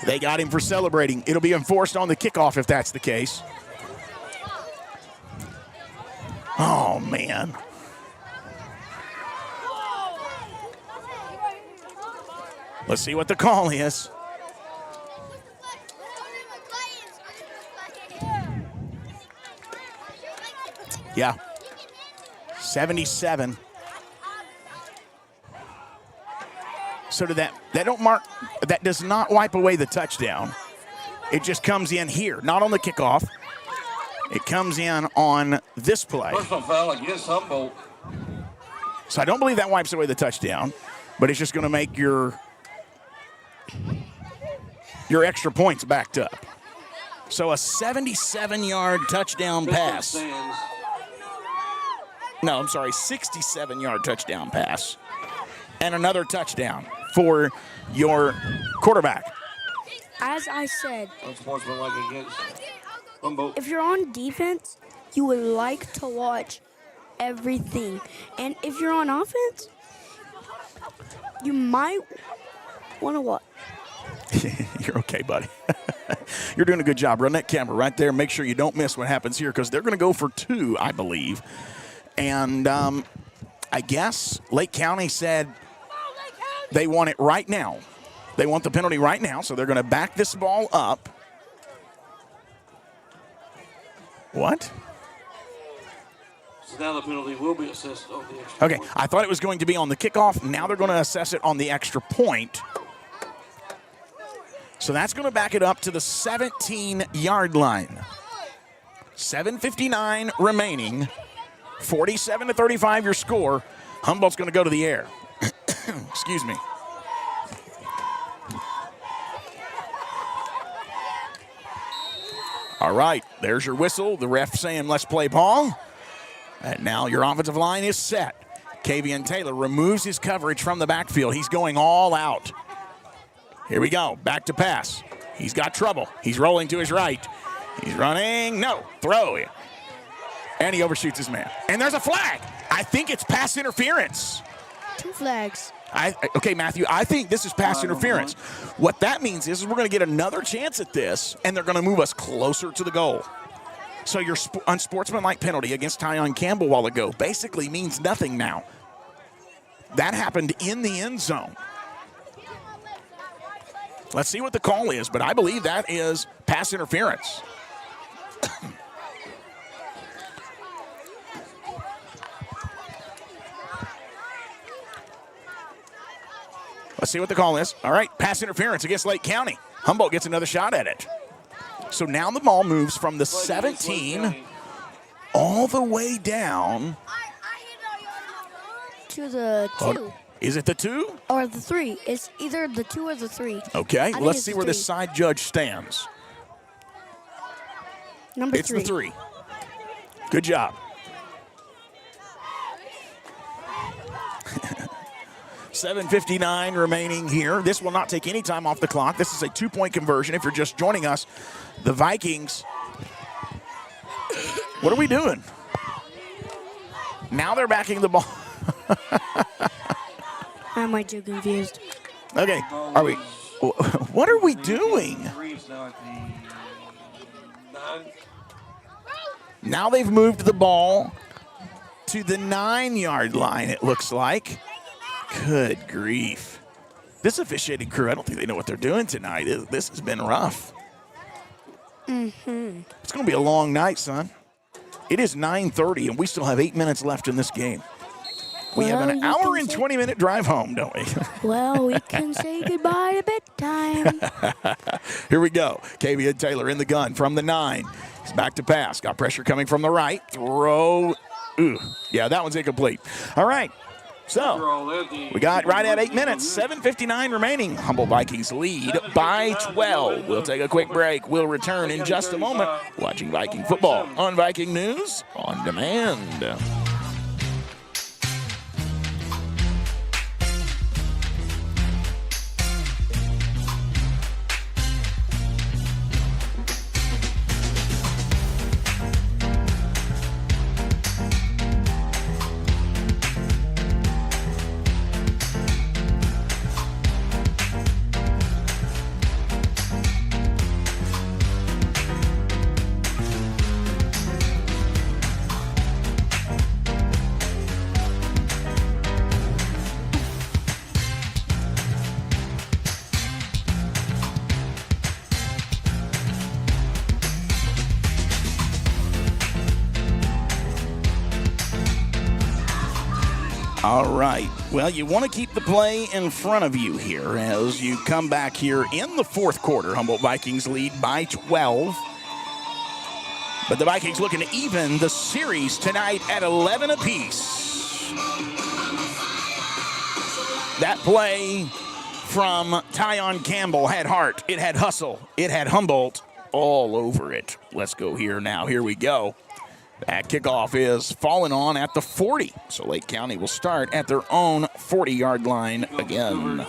They got him for celebrating. It'll be enforced on the kickoff if that's the case. Oh, man. Let's see what the call is. Yeah. 77. So that don't mark, that does not wipe away the touchdown. It just comes in here, not on the kickoff. It comes in on this play. Personal foul against Humboldt. So I don't believe that wipes away the touchdown, but it's just going to make your extra points backed up. So a 77-yard touchdown pass. No, I'm sorry, 67-yard touchdown pass. And another touchdown for your quarterback. As I said, Unsportsmanlike against Humboldt. if you're on defense, you would like to watch everything. And if you're on offense, you might want to watch. You're okay, buddy. You're doing a good job. Run that camera right there. Make sure you don't miss what happens here because they're going to go for 2, I believe. And I guess Lake County said they want it right now. They want the penalty right now, so they're going to back this ball up. What? So now the penalty will be assessed on the extra Okay, point. I thought it was going to be on the kickoff. Now they're going to assess it on the extra point. So that's going to back it up to the 17-yard line. 7:59 remaining. 47-35 your score. Humboldt's going to go to the air. Excuse me. All right, there's your whistle. The ref saying let's play ball. And now your offensive line is set. Kavian Taylor removes his coverage from the backfield. He's going all out. Here we go. Back to pass. He's got trouble. He's rolling to his right. He's running. No. Throw. And he overshoots his man. And there's a flag. I think it's pass interference. 2 flags. Okay, Matthew, I think this is pass interference. What that means is we're going to get another chance at this, and they're going to move us closer to the goal. So your unsportsmanlike penalty against Tyon Campbell a while ago basically means nothing now. That happened in the end zone. Let's see what the call is, but I believe that is pass interference. Let's see what the call is. All right, pass interference against Lake County. Humboldt gets another shot at it. So now the ball moves from the 17 all the way down To the 2. Is it the 2? Or the 3. It's either the 2 or the 3. Okay, think let's it's see the where the 3. side judge stands. Number It's 3. the 3. Good job. $7:59 remaining here. This will not take any time off the clock. This is a 2-point conversion. If you're just joining us, the Vikings. What are we doing? Now they're backing the ball. I might get confused. Okay, are we? What are we doing? Now they've moved the ball to the 9-yard line, it looks like. Good grief. This officiating crew, I don't think they know what they're doing tonight. This has been rough. Mm-hmm. It's going to be a long night, son. It is 9:30, and we still have 8 minutes left in this game. We have an Well, hour and 20-minute drive home, don't we? Well, we can say goodbye to bedtime. Here we go. Kavian Taylor in the gun from the 9. He's back to pass. Got pressure coming from the right. Throw. Ooh. Yeah, that one's incomplete. All right. So, we got right at 8 minutes. 7:59 remaining. Humboldt Vikings lead by 12. We'll take a quick break. We'll return in just a moment. Watching Viking football on Viking News on Demand. All right. Well, you want to keep the play in front of you here as you come back here in the fourth quarter. Humboldt Vikings lead by 12. But the Vikings looking to even the series tonight at 11 apiece. That play from Tyon Campbell had heart. It had hustle. It had Humboldt all over it. Let's go here now. Here we go. That kickoff is falling on at the 40. So Lake County will start at their own 40-yard line again.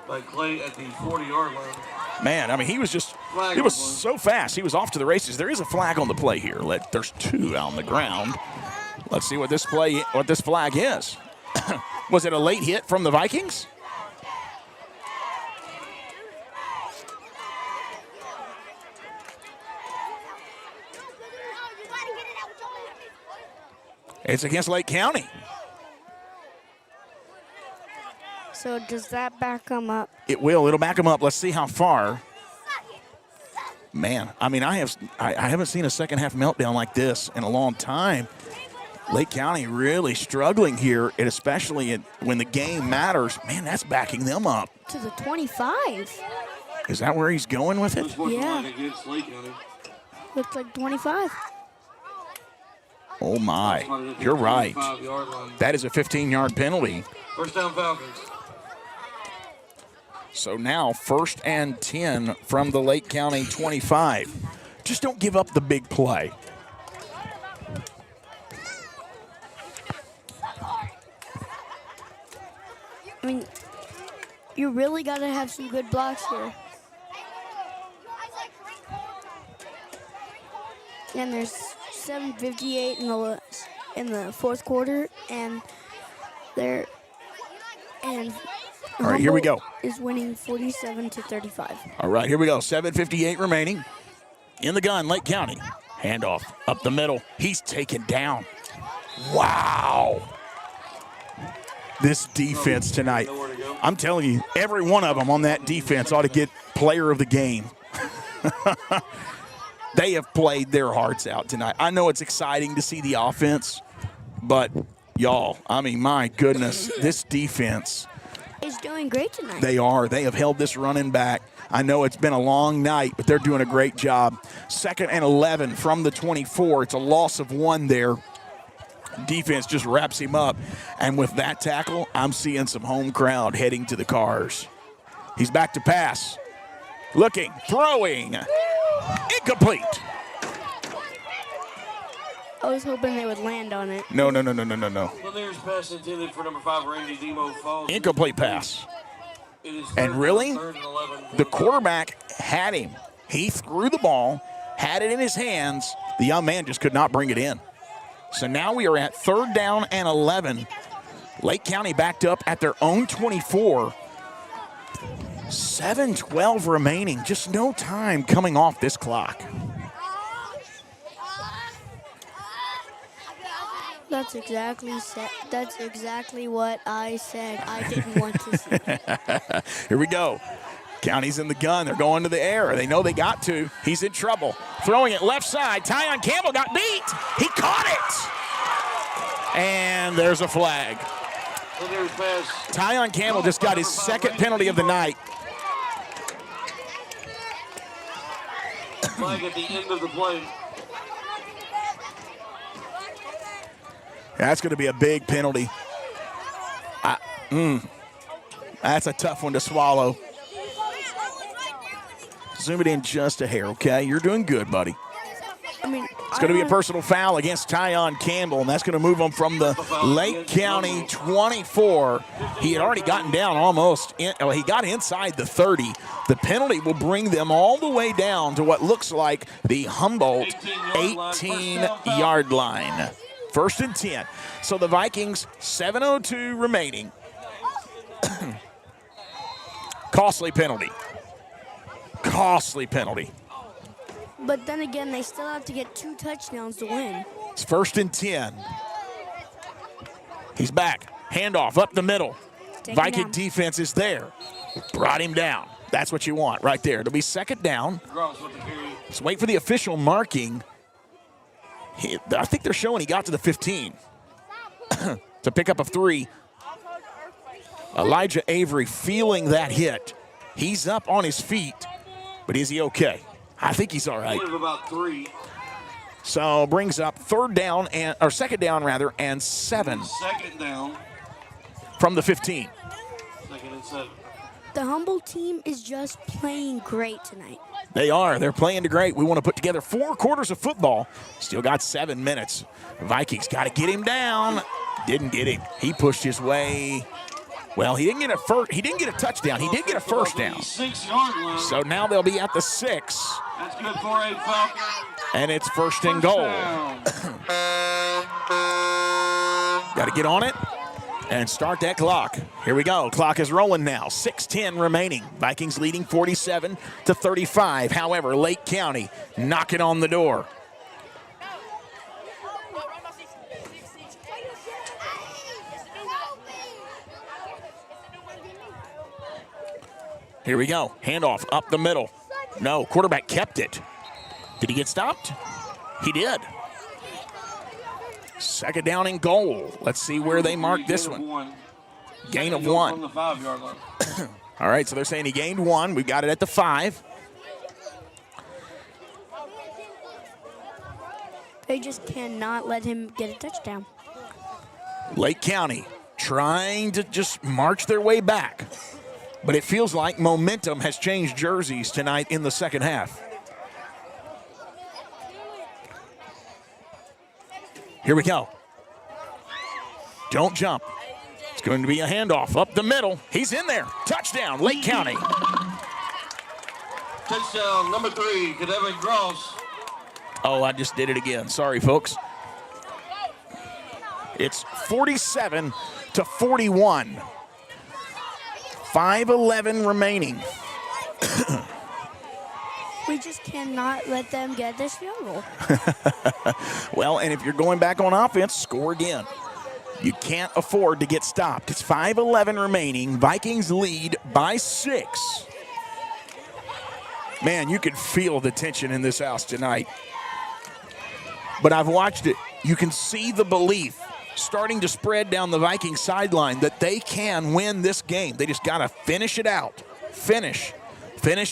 By Clay at the 40-yard line. Man, I mean, he was so fast. He was off to the races. There is a flag on the play here. There's 2 on the ground. Let's see what this flag is. Was it a late hit from the Vikings? It's against Lake County. So does that back them up? It will. It'll back them up. Let's see how far. Man, I mean, I haven't seen a second half meltdown like this in a long time. Lake County really struggling here, and especially when the game matters. Man, that's backing them up. To the 25. Is that where he's going with it? Yeah. Looks like 25. Oh, my. You're right. That is a 15-yard penalty. First down, Falcons. So now 1st and 10 from the Lake County 25. Just don't give up the big play. I mean, you really got to have some good blocks here. And there's 7:58 in the fourth quarter, and all right, here we go. Is winning 47-35. All right, here we go. 7:58 remaining. In the gun, Lake County. Handoff up the middle. He's taken down. Wow. This defense tonight. I'm telling you, every one of them on that defense ought to get player of the game. They have played their hearts out tonight. I know it's exciting to see the offense, but y'all, I mean, my goodness, this defense is doing great tonight. They are. They have held this running back. I know it's been a long night, but they're doing a great job. 2nd and 11 from the 24. It's a loss of 1 there. Defense just wraps him up. And with that tackle, I'm seeing some home crowd heading to the cars. He's back to pass. Looking, throwing. Incomplete. I was hoping they would land on it. No. There's pass intended for number 5, Randy Demo Falls. Incomplete pass. And really, the quarterback had him. He threw the ball, had it in his hands. The young man just could not bring it in. So now we are at 3rd down and 11. Lake County backed up at their own 24. 7:12 remaining. Just no time coming off this clock. That's exactly what I said. I didn't want to see. Here we go. County's in the gun. They're going to the air. They know they got to. He's in trouble. Throwing it left side. Tyon Campbell got beat. He caught it. And there's a flag. Tyon Campbell just got his 2nd penalty of the night. Flag at the end of the play. That's going to be a big penalty. That's a tough one to swallow. Zoom it in just a hair, okay? You're doing good, buddy. I mean, it's going to be a personal foul against Tyon Campbell, and that's going to move him from the Lake County 24. He had already gotten down almost. He got inside the 30. The penalty will bring them all the way down to what looks like the Humboldt 18-yard line. 1st and 10. So the Vikings, 7:02 remaining. Costly penalty. But then again, they still have to get 2 touchdowns to win. It's 1st and 10. He's back. Handoff up the middle. Viking defense is there. Brought him down. That's what you want right there. It'll be 2nd down. Let's wait for the official marking. I think they're showing he got to the 15 to pick up a 3. Elijah Avery feeling that hit. He's up on his feet, but is he okay? I think he's all right. About 3. So brings up 2nd down and 7. 2nd down from the 15. 2nd and 7. The Humboldt team is just playing great tonight. They are. They're playing great. We want to put together 4 quarters of football. Still got 7 minutes. Vikings got to get him down. Didn't get him. He pushed his way Well, he didn't get a touchdown. He did get a first down. 6-yard line. So now they'll be at the 6. That's good for a Falcon. And it's first and goal. Got to get on it and start that clock. Here we go. Clock is rolling now. 6:10 remaining. Vikings leading 47-35. However, Lake County knocking on the door. Here we go. Handoff up the middle. No, quarterback kept it. Did he get stopped? He did. Second down and goal. Let's see where they mark this one. Gain of 1. On the 5-yard line. All right, so they're saying he gained 1. We've got it at the 5. They just cannot let him get a touchdown. Lake County trying to just march their way back. But it feels like momentum has changed jerseys tonight in the second half. Here we go. Don't jump. It's going to be a handoff up the middle. He's in there. Touchdown, Lake County. Touchdown, number 3, Kevin Gross. Oh, I just did it again. Sorry, folks. It's 47-41. 5:11 remaining. We just cannot let them get this field goal. Well, and if you're going back on offense, score again. You can't afford to get stopped. It's 5:11 remaining. Vikings lead by 6. Man, you can feel the tension in this house tonight. But I've watched it. You can see the belief starting to spread down the Vikings sideline that they can win this game. They just got to finish it out. Finish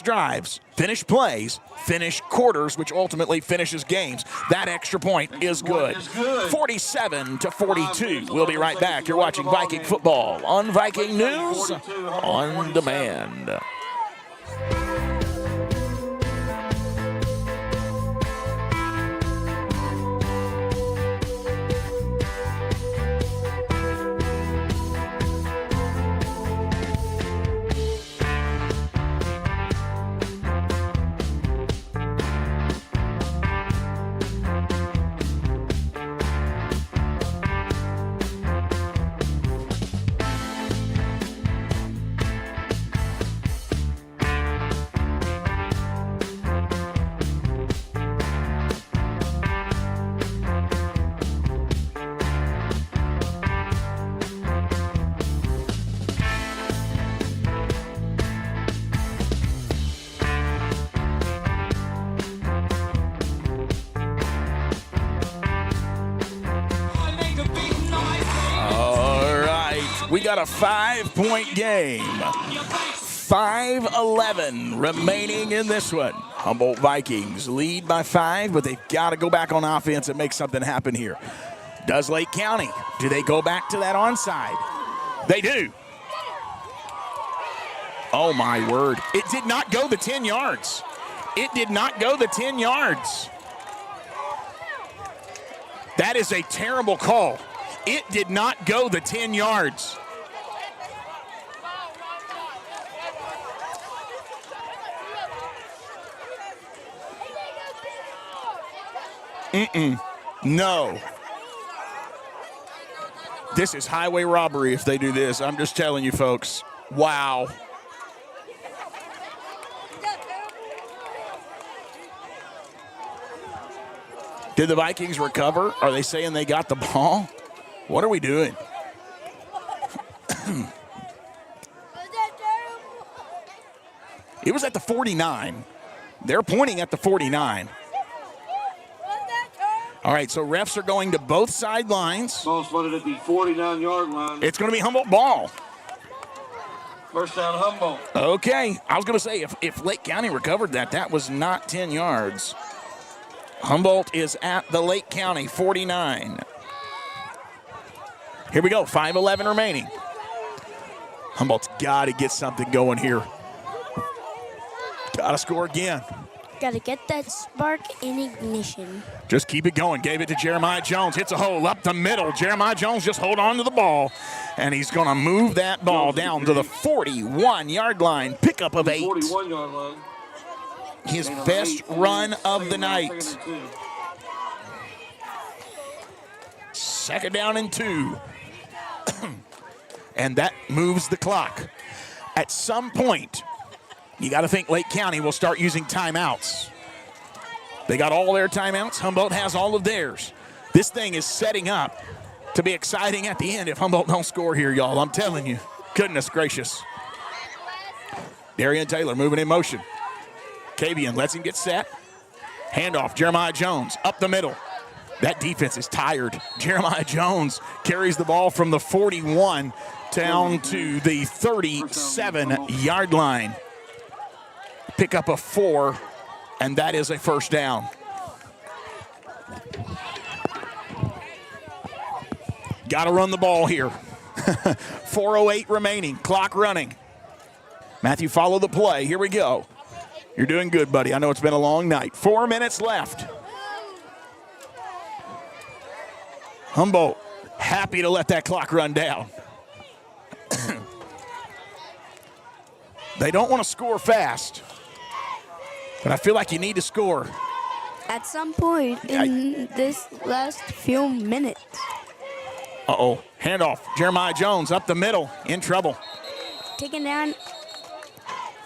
drives, finish plays, finish quarters, which ultimately finishes games. That extra point is good. 47-42. We'll be right back. You're watching Viking football on Viking News on Demand. We got a 5-point game. 5:11 remaining in this one. Humboldt Vikings lead by 5, but they've got to go back on offense and make something happen here. Does Lake County? Do they go back to that onside? They do. Oh, my word. It did not go the 10 yards. It did not go the 10 yards. That is a terrible call. It did not go the 10 yards. No. This is highway robbery if they do this. I'm just telling you, folks. Wow. Did the Vikings recover? Are they saying they got the ball? What are we doing? It was at the 49. They're pointing at the 49. All right, so refs are going to both sidelines. Ball spotted at the 49-yard line. It's going to be Humboldt ball. First down, Humboldt. Okay, I was going to say, if Lake County recovered that, that was not 10 yards. Humboldt is at the Lake County 49. Here we go, 5:11 remaining. Humboldt's got to get something going here. Got to score again. got to get that spark in ignition. Just keep it going. Gave it to Jeremiah Jones. Hits a hole up the middle. Jeremiah Jones just hold on to the ball, and he's going to move that ball down to the 41-yard line. Pickup of 8. 41-yard line. His best run of the night. Second down and 2. And that moves the clock. At some point, you got to think Lake County will start using timeouts. They got all their timeouts. Humboldt has all of theirs. This thing is setting up to be exciting at the end if Humboldt don't score here, y'all. I'm telling you. Goodness gracious. Darian Taylor moving in motion. Kavian lets him get set. Handoff, Jeremiah Jones up the middle. That defense is tired. Jeremiah Jones carries the ball from the 41 down to the 37-yard line. Pick up a 4, and that is a first down. Got to run the ball here. 4:08 remaining, clock running. Matthew, follow the play. Here we go. You're doing good, buddy. I know it's been a long night. 4 minutes left. Humboldt happy to let that clock run down. They don't want to score fast, but I feel like you need to score. At some point in this last few minutes. Uh-oh. Handoff. Jeremiah Jones up the middle. In trouble. Taken down.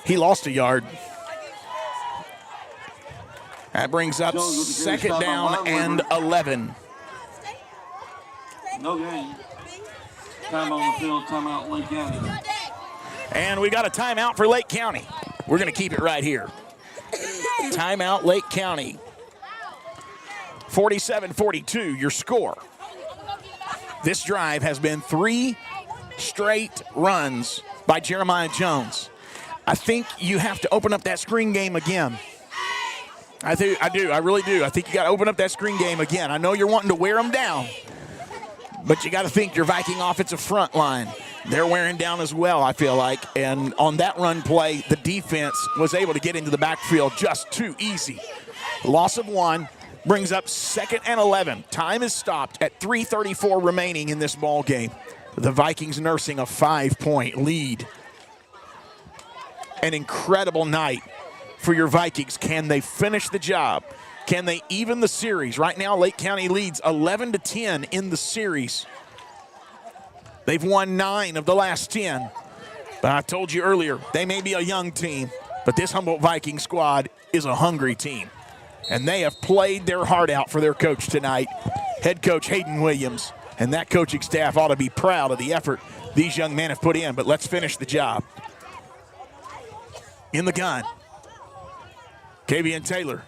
He lost a yard. That brings up second down and 11. No game. Time on the field, timeout Lake County. And we got a timeout for Lake County. We're going to keep it right here. Timeout Lake County. 47-42, your score. This drive has been 3 straight runs by Jeremiah Jones. I think you have to open up that screen game again. I do. I really do. I think you got to open up that screen game again. I know you're wanting to wear them down, but you got to think your Viking offensive front line. They're wearing down as well, I feel like. And on that run play, the defense was able to get into the backfield just too easy. Loss of 1 brings up second and 11. Time is stopped at 3:34 remaining in this ball game. The Vikings nursing a 5-point lead. An incredible night for your Vikings. Can they finish the job? Can they even the series? Right now, Lake County leads 11-10 in the series. They've won 9 of the last 10. But I told you earlier, they may be a young team, but this Humboldt Viking squad is a hungry team. And they have played their heart out for their coach tonight, head coach Hayden Williams. And that coaching staff ought to be proud of the effort these young men have put in. But let's finish the job. In the gun. Kavian Taylor.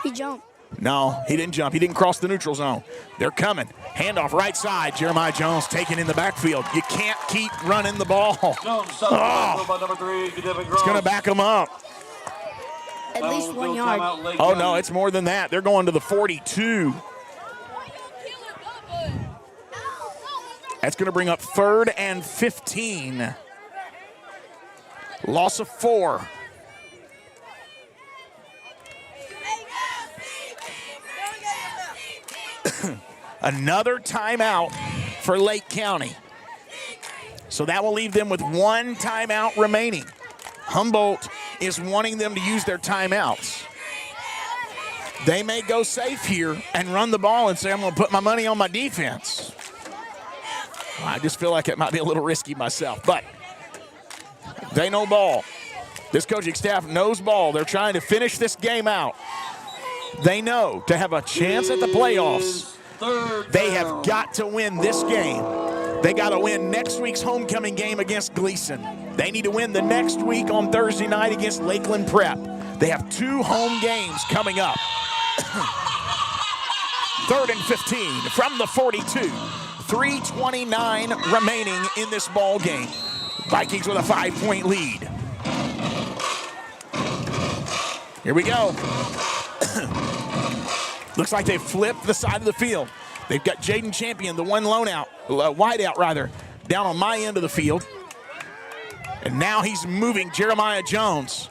He jumped. No, he didn't jump. He didn't cross the neutral zone. They're coming. Handoff right side. Jeremiah Jones taken in the backfield. You can't keep running the ball. Jones, by number 3, it's going to back them up. At least 1 yard. Oh, no, it's more than that. They're going to the 42. That's going to bring up 3rd and 15. Loss of 4. Another timeout for Lake County. So that will leave them with 1 timeout remaining. Humboldt is wanting them to use their timeouts. They may go safe here and run the ball and say, I'm going to put my money on my defense. Well, I just feel like it might be a little risky myself, but they know ball. This coaching staff knows ball. They're trying to finish this game out. They know to have a chance at the playoffs, they have got to win this game. They got to win next week's homecoming game against Gleason. They need to win the next week on Thursday night against Lakeland Prep. They have 2 home games coming up. 3rd and 15 from the 42. 3:29 remaining in this ball game. Vikings with a 5-point lead. Here we go. Looks like they've flipped the side of the field. They've got Jaden Champion, the one wideout rather, down on my end of the field. And now he's moving Jeremiah Jones.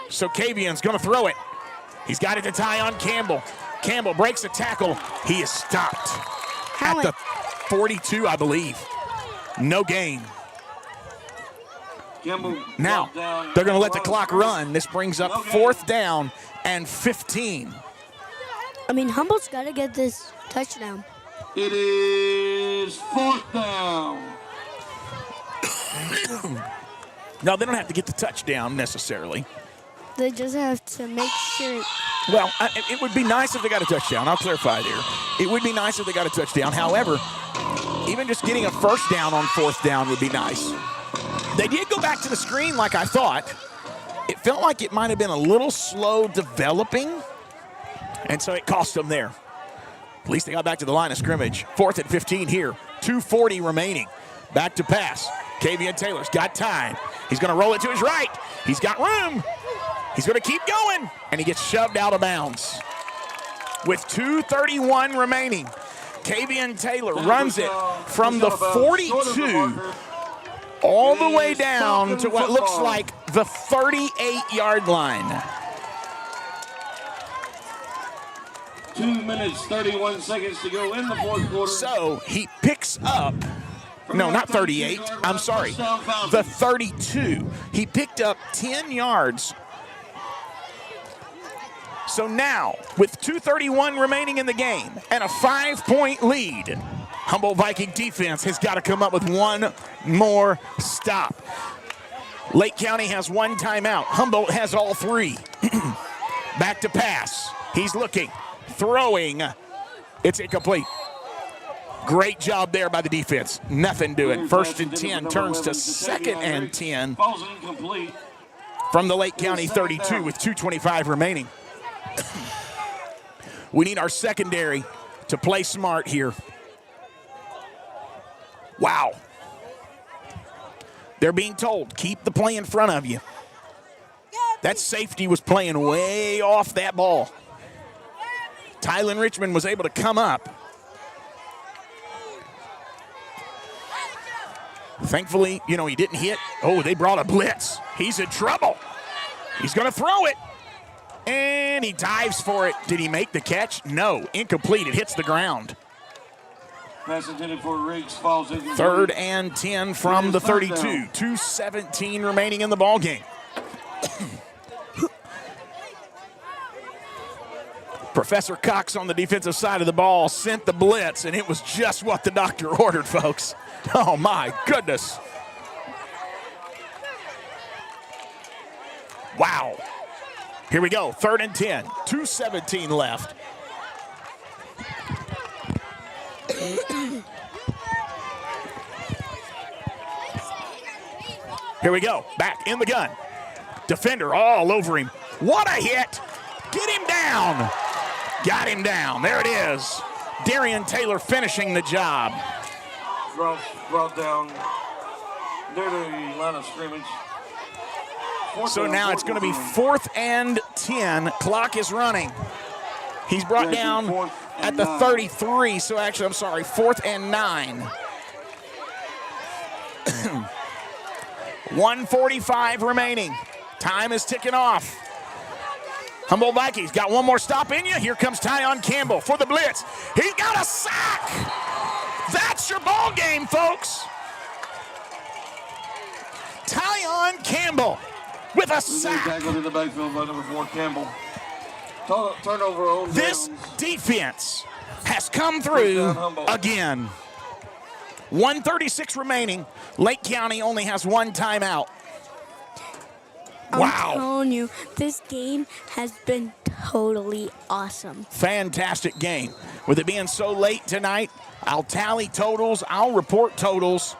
So Kavian's going to throw it. He's got it to Tyon Campbell. Campbell breaks the tackle. He is stopped at the 42, I believe. No gain. Now, they're going to let the clock run. This brings up 4th down and 15. I mean, Humboldt's got to get this touchdown. It is 4th down. No, they don't have to get the touchdown necessarily. They just have to make sure. Well, it would be nice if they got a touchdown. I'll clarify there. It would be nice if they got a touchdown. However, even just getting a 1st down on 4th down would be nice. They did go back to the screen like I thought. It felt like it might have been a little slow developing, and so it cost them there. At least they got back to the line of scrimmage. 4th and 15 here. 2:40 remaining. Back to pass. Kavian Taylor's got time. He's going to roll it to his right. He's got room. He's going to keep going, and he gets shoved out of bounds. With 2:31 remaining, Kavian Taylor runs it from the 42 all the way down to what looks like the 38-yard line. 2 minutes, 31 seconds to go in the 4th quarter. So he picks up, no, not 38, I'm sorry, the 32. He picked up 10 yards. So now, with 2:31 remaining in the game and a 5-point lead, Humboldt Viking defense has got to come up with one more stop. Lake County has 1 timeout. Humboldt has all 3. Back to pass. He's looking, throwing. It's incomplete. Great job there by the defense. Nothing doing. 1st and 10 turns to 2nd and 10 from the Lake County 32 with 2:25 remaining. We need our secondary to play smart here. Wow. They're being told, keep the play in front of you. That safety was playing way off that ball. Tylen Richmond was able to come up. Thankfully, he didn't hit. Oh, they brought a blitz. He's in trouble. He's going to throw it. And he dives for it. Did he make the catch? No. Incomplete. It hits the ground. Pass intended for Riggs falls incomplete. 3rd and 10 from the 32. 2:17 remaining in the ball game. Professor Cox on the defensive side of the ball sent the blitz, and it was just what the doctor ordered, folks. Oh, my goodness. Wow. Here we go, 3rd and 10, 2:17 left. Here we go, back in the gun. Defender all over him. What a hit. Get him down. Got him down, there it is. Darian Taylor finishing the job. Brought down near the line of scrimmage. So now it's going to be 4th and 10. Clock is running. He's brought down at the 33. So actually, I'm sorry, 4th and 9. 1:45 remaining. Time is ticking off. Humboldt Vikings got one more stop in you. Here comes Tyon Campbell for the blitz. He got a sack. That's your ball game, folks. Tyon Campbell with a sack. Tackled in the backfield by number 4, Campbell. Turnover on this defense has come through again. 1:36 remaining. Lake County only has 1 timeout. Wow. I'm telling you, this game has been totally awesome. Fantastic game. With it being so late tonight, I'll tally totals. I'll report totals.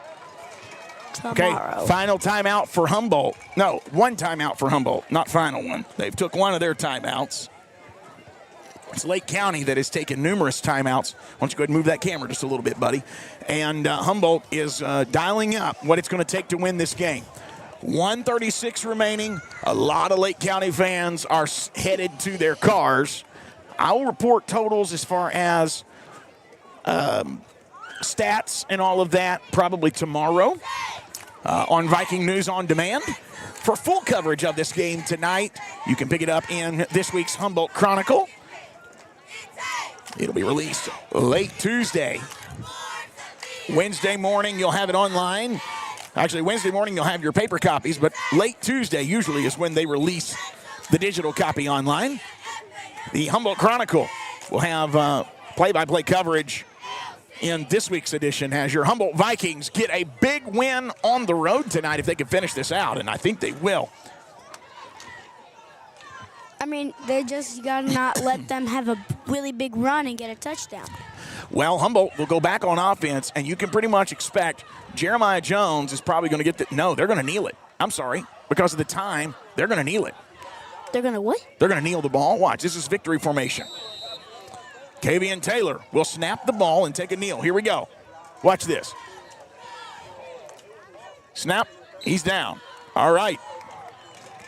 Tomorrow. Okay, final timeout for Humboldt. No, 1 timeout for Humboldt, not final one. They've took one of their timeouts. It's Lake County that has taken numerous timeouts. Why don't you go ahead and move that camera just a little bit, buddy. And Humboldt is dialing up what it's going to take to win this game. 1:36 remaining. A lot of Lake County fans are headed to their cars. I'll report totals as far as stats and all of that probably tomorrow. on Viking News on Demand. For full coverage of this game tonight, you can pick it up in this week's Humboldt Chronicle. It'll be released late Tuesday. Wednesday morning, you'll have it online. Actually, Wednesday morning, you'll have your paper copies, but late Tuesday usually is when they release the digital copy online. The Humboldt Chronicle will have play-by-play coverage in this week's edition as your Humboldt Vikings get a big win on the road tonight if they can finish this out, and I think they will. I mean, you got to not let them have a really big run and get a touchdown. Well, Humboldt will go back on offense, and you can pretty much expect Jeremiah Jones is probably going to get no, they're going to kneel it. I'm sorry. Because of the time, they're going to kneel it. They're going to what? They're going to kneel the ball. Watch, this is victory formation. Kavian Taylor will snap the ball and take a kneel. Here we go. Watch this. Snap. He's down. All right.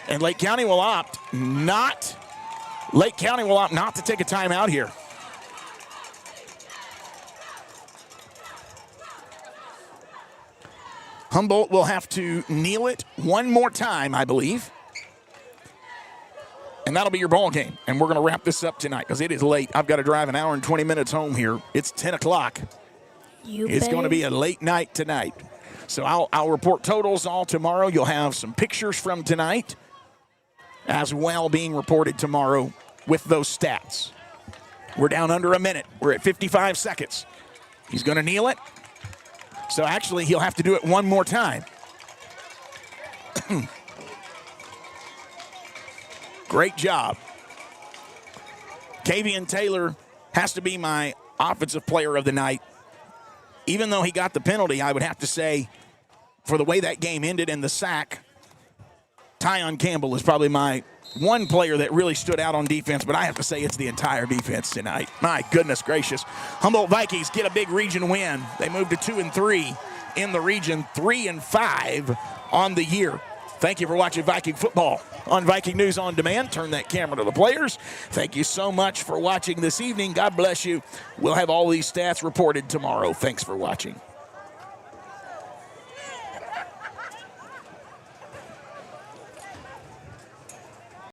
And Lake County will opt not to take a timeout here. Humboldt will have to kneel it one more time, I believe. And that'll be your ball game. And we're going to wrap this up tonight because it is late. I've got to drive an hour and 20 minutes home here. It's 10 o'clock. It's going to be a late night tonight. So I'll report totals all tomorrow. You'll have some pictures from tonight as well being reported tomorrow with those stats. We're down under a minute. We're at 55 seconds. He's going to kneel it. So actually, he'll have to do it one more time. Great job. Kavian Taylor has to be my offensive player of the night. Even though he got the penalty, I would have to say, for the way that game ended and the sack, Tyon Campbell is probably my one player that really stood out on defense, but I have to say it's the entire defense tonight. My goodness gracious. Humboldt Vikings get a big region win. They move to 2-3 in the region, 3-5 on the year. Thank you for watching Viking football on Viking News on Demand. Turn that camera to the players. Thank you so much for watching this evening. God bless you. We'll have all these stats reported tomorrow. Thanks for watching.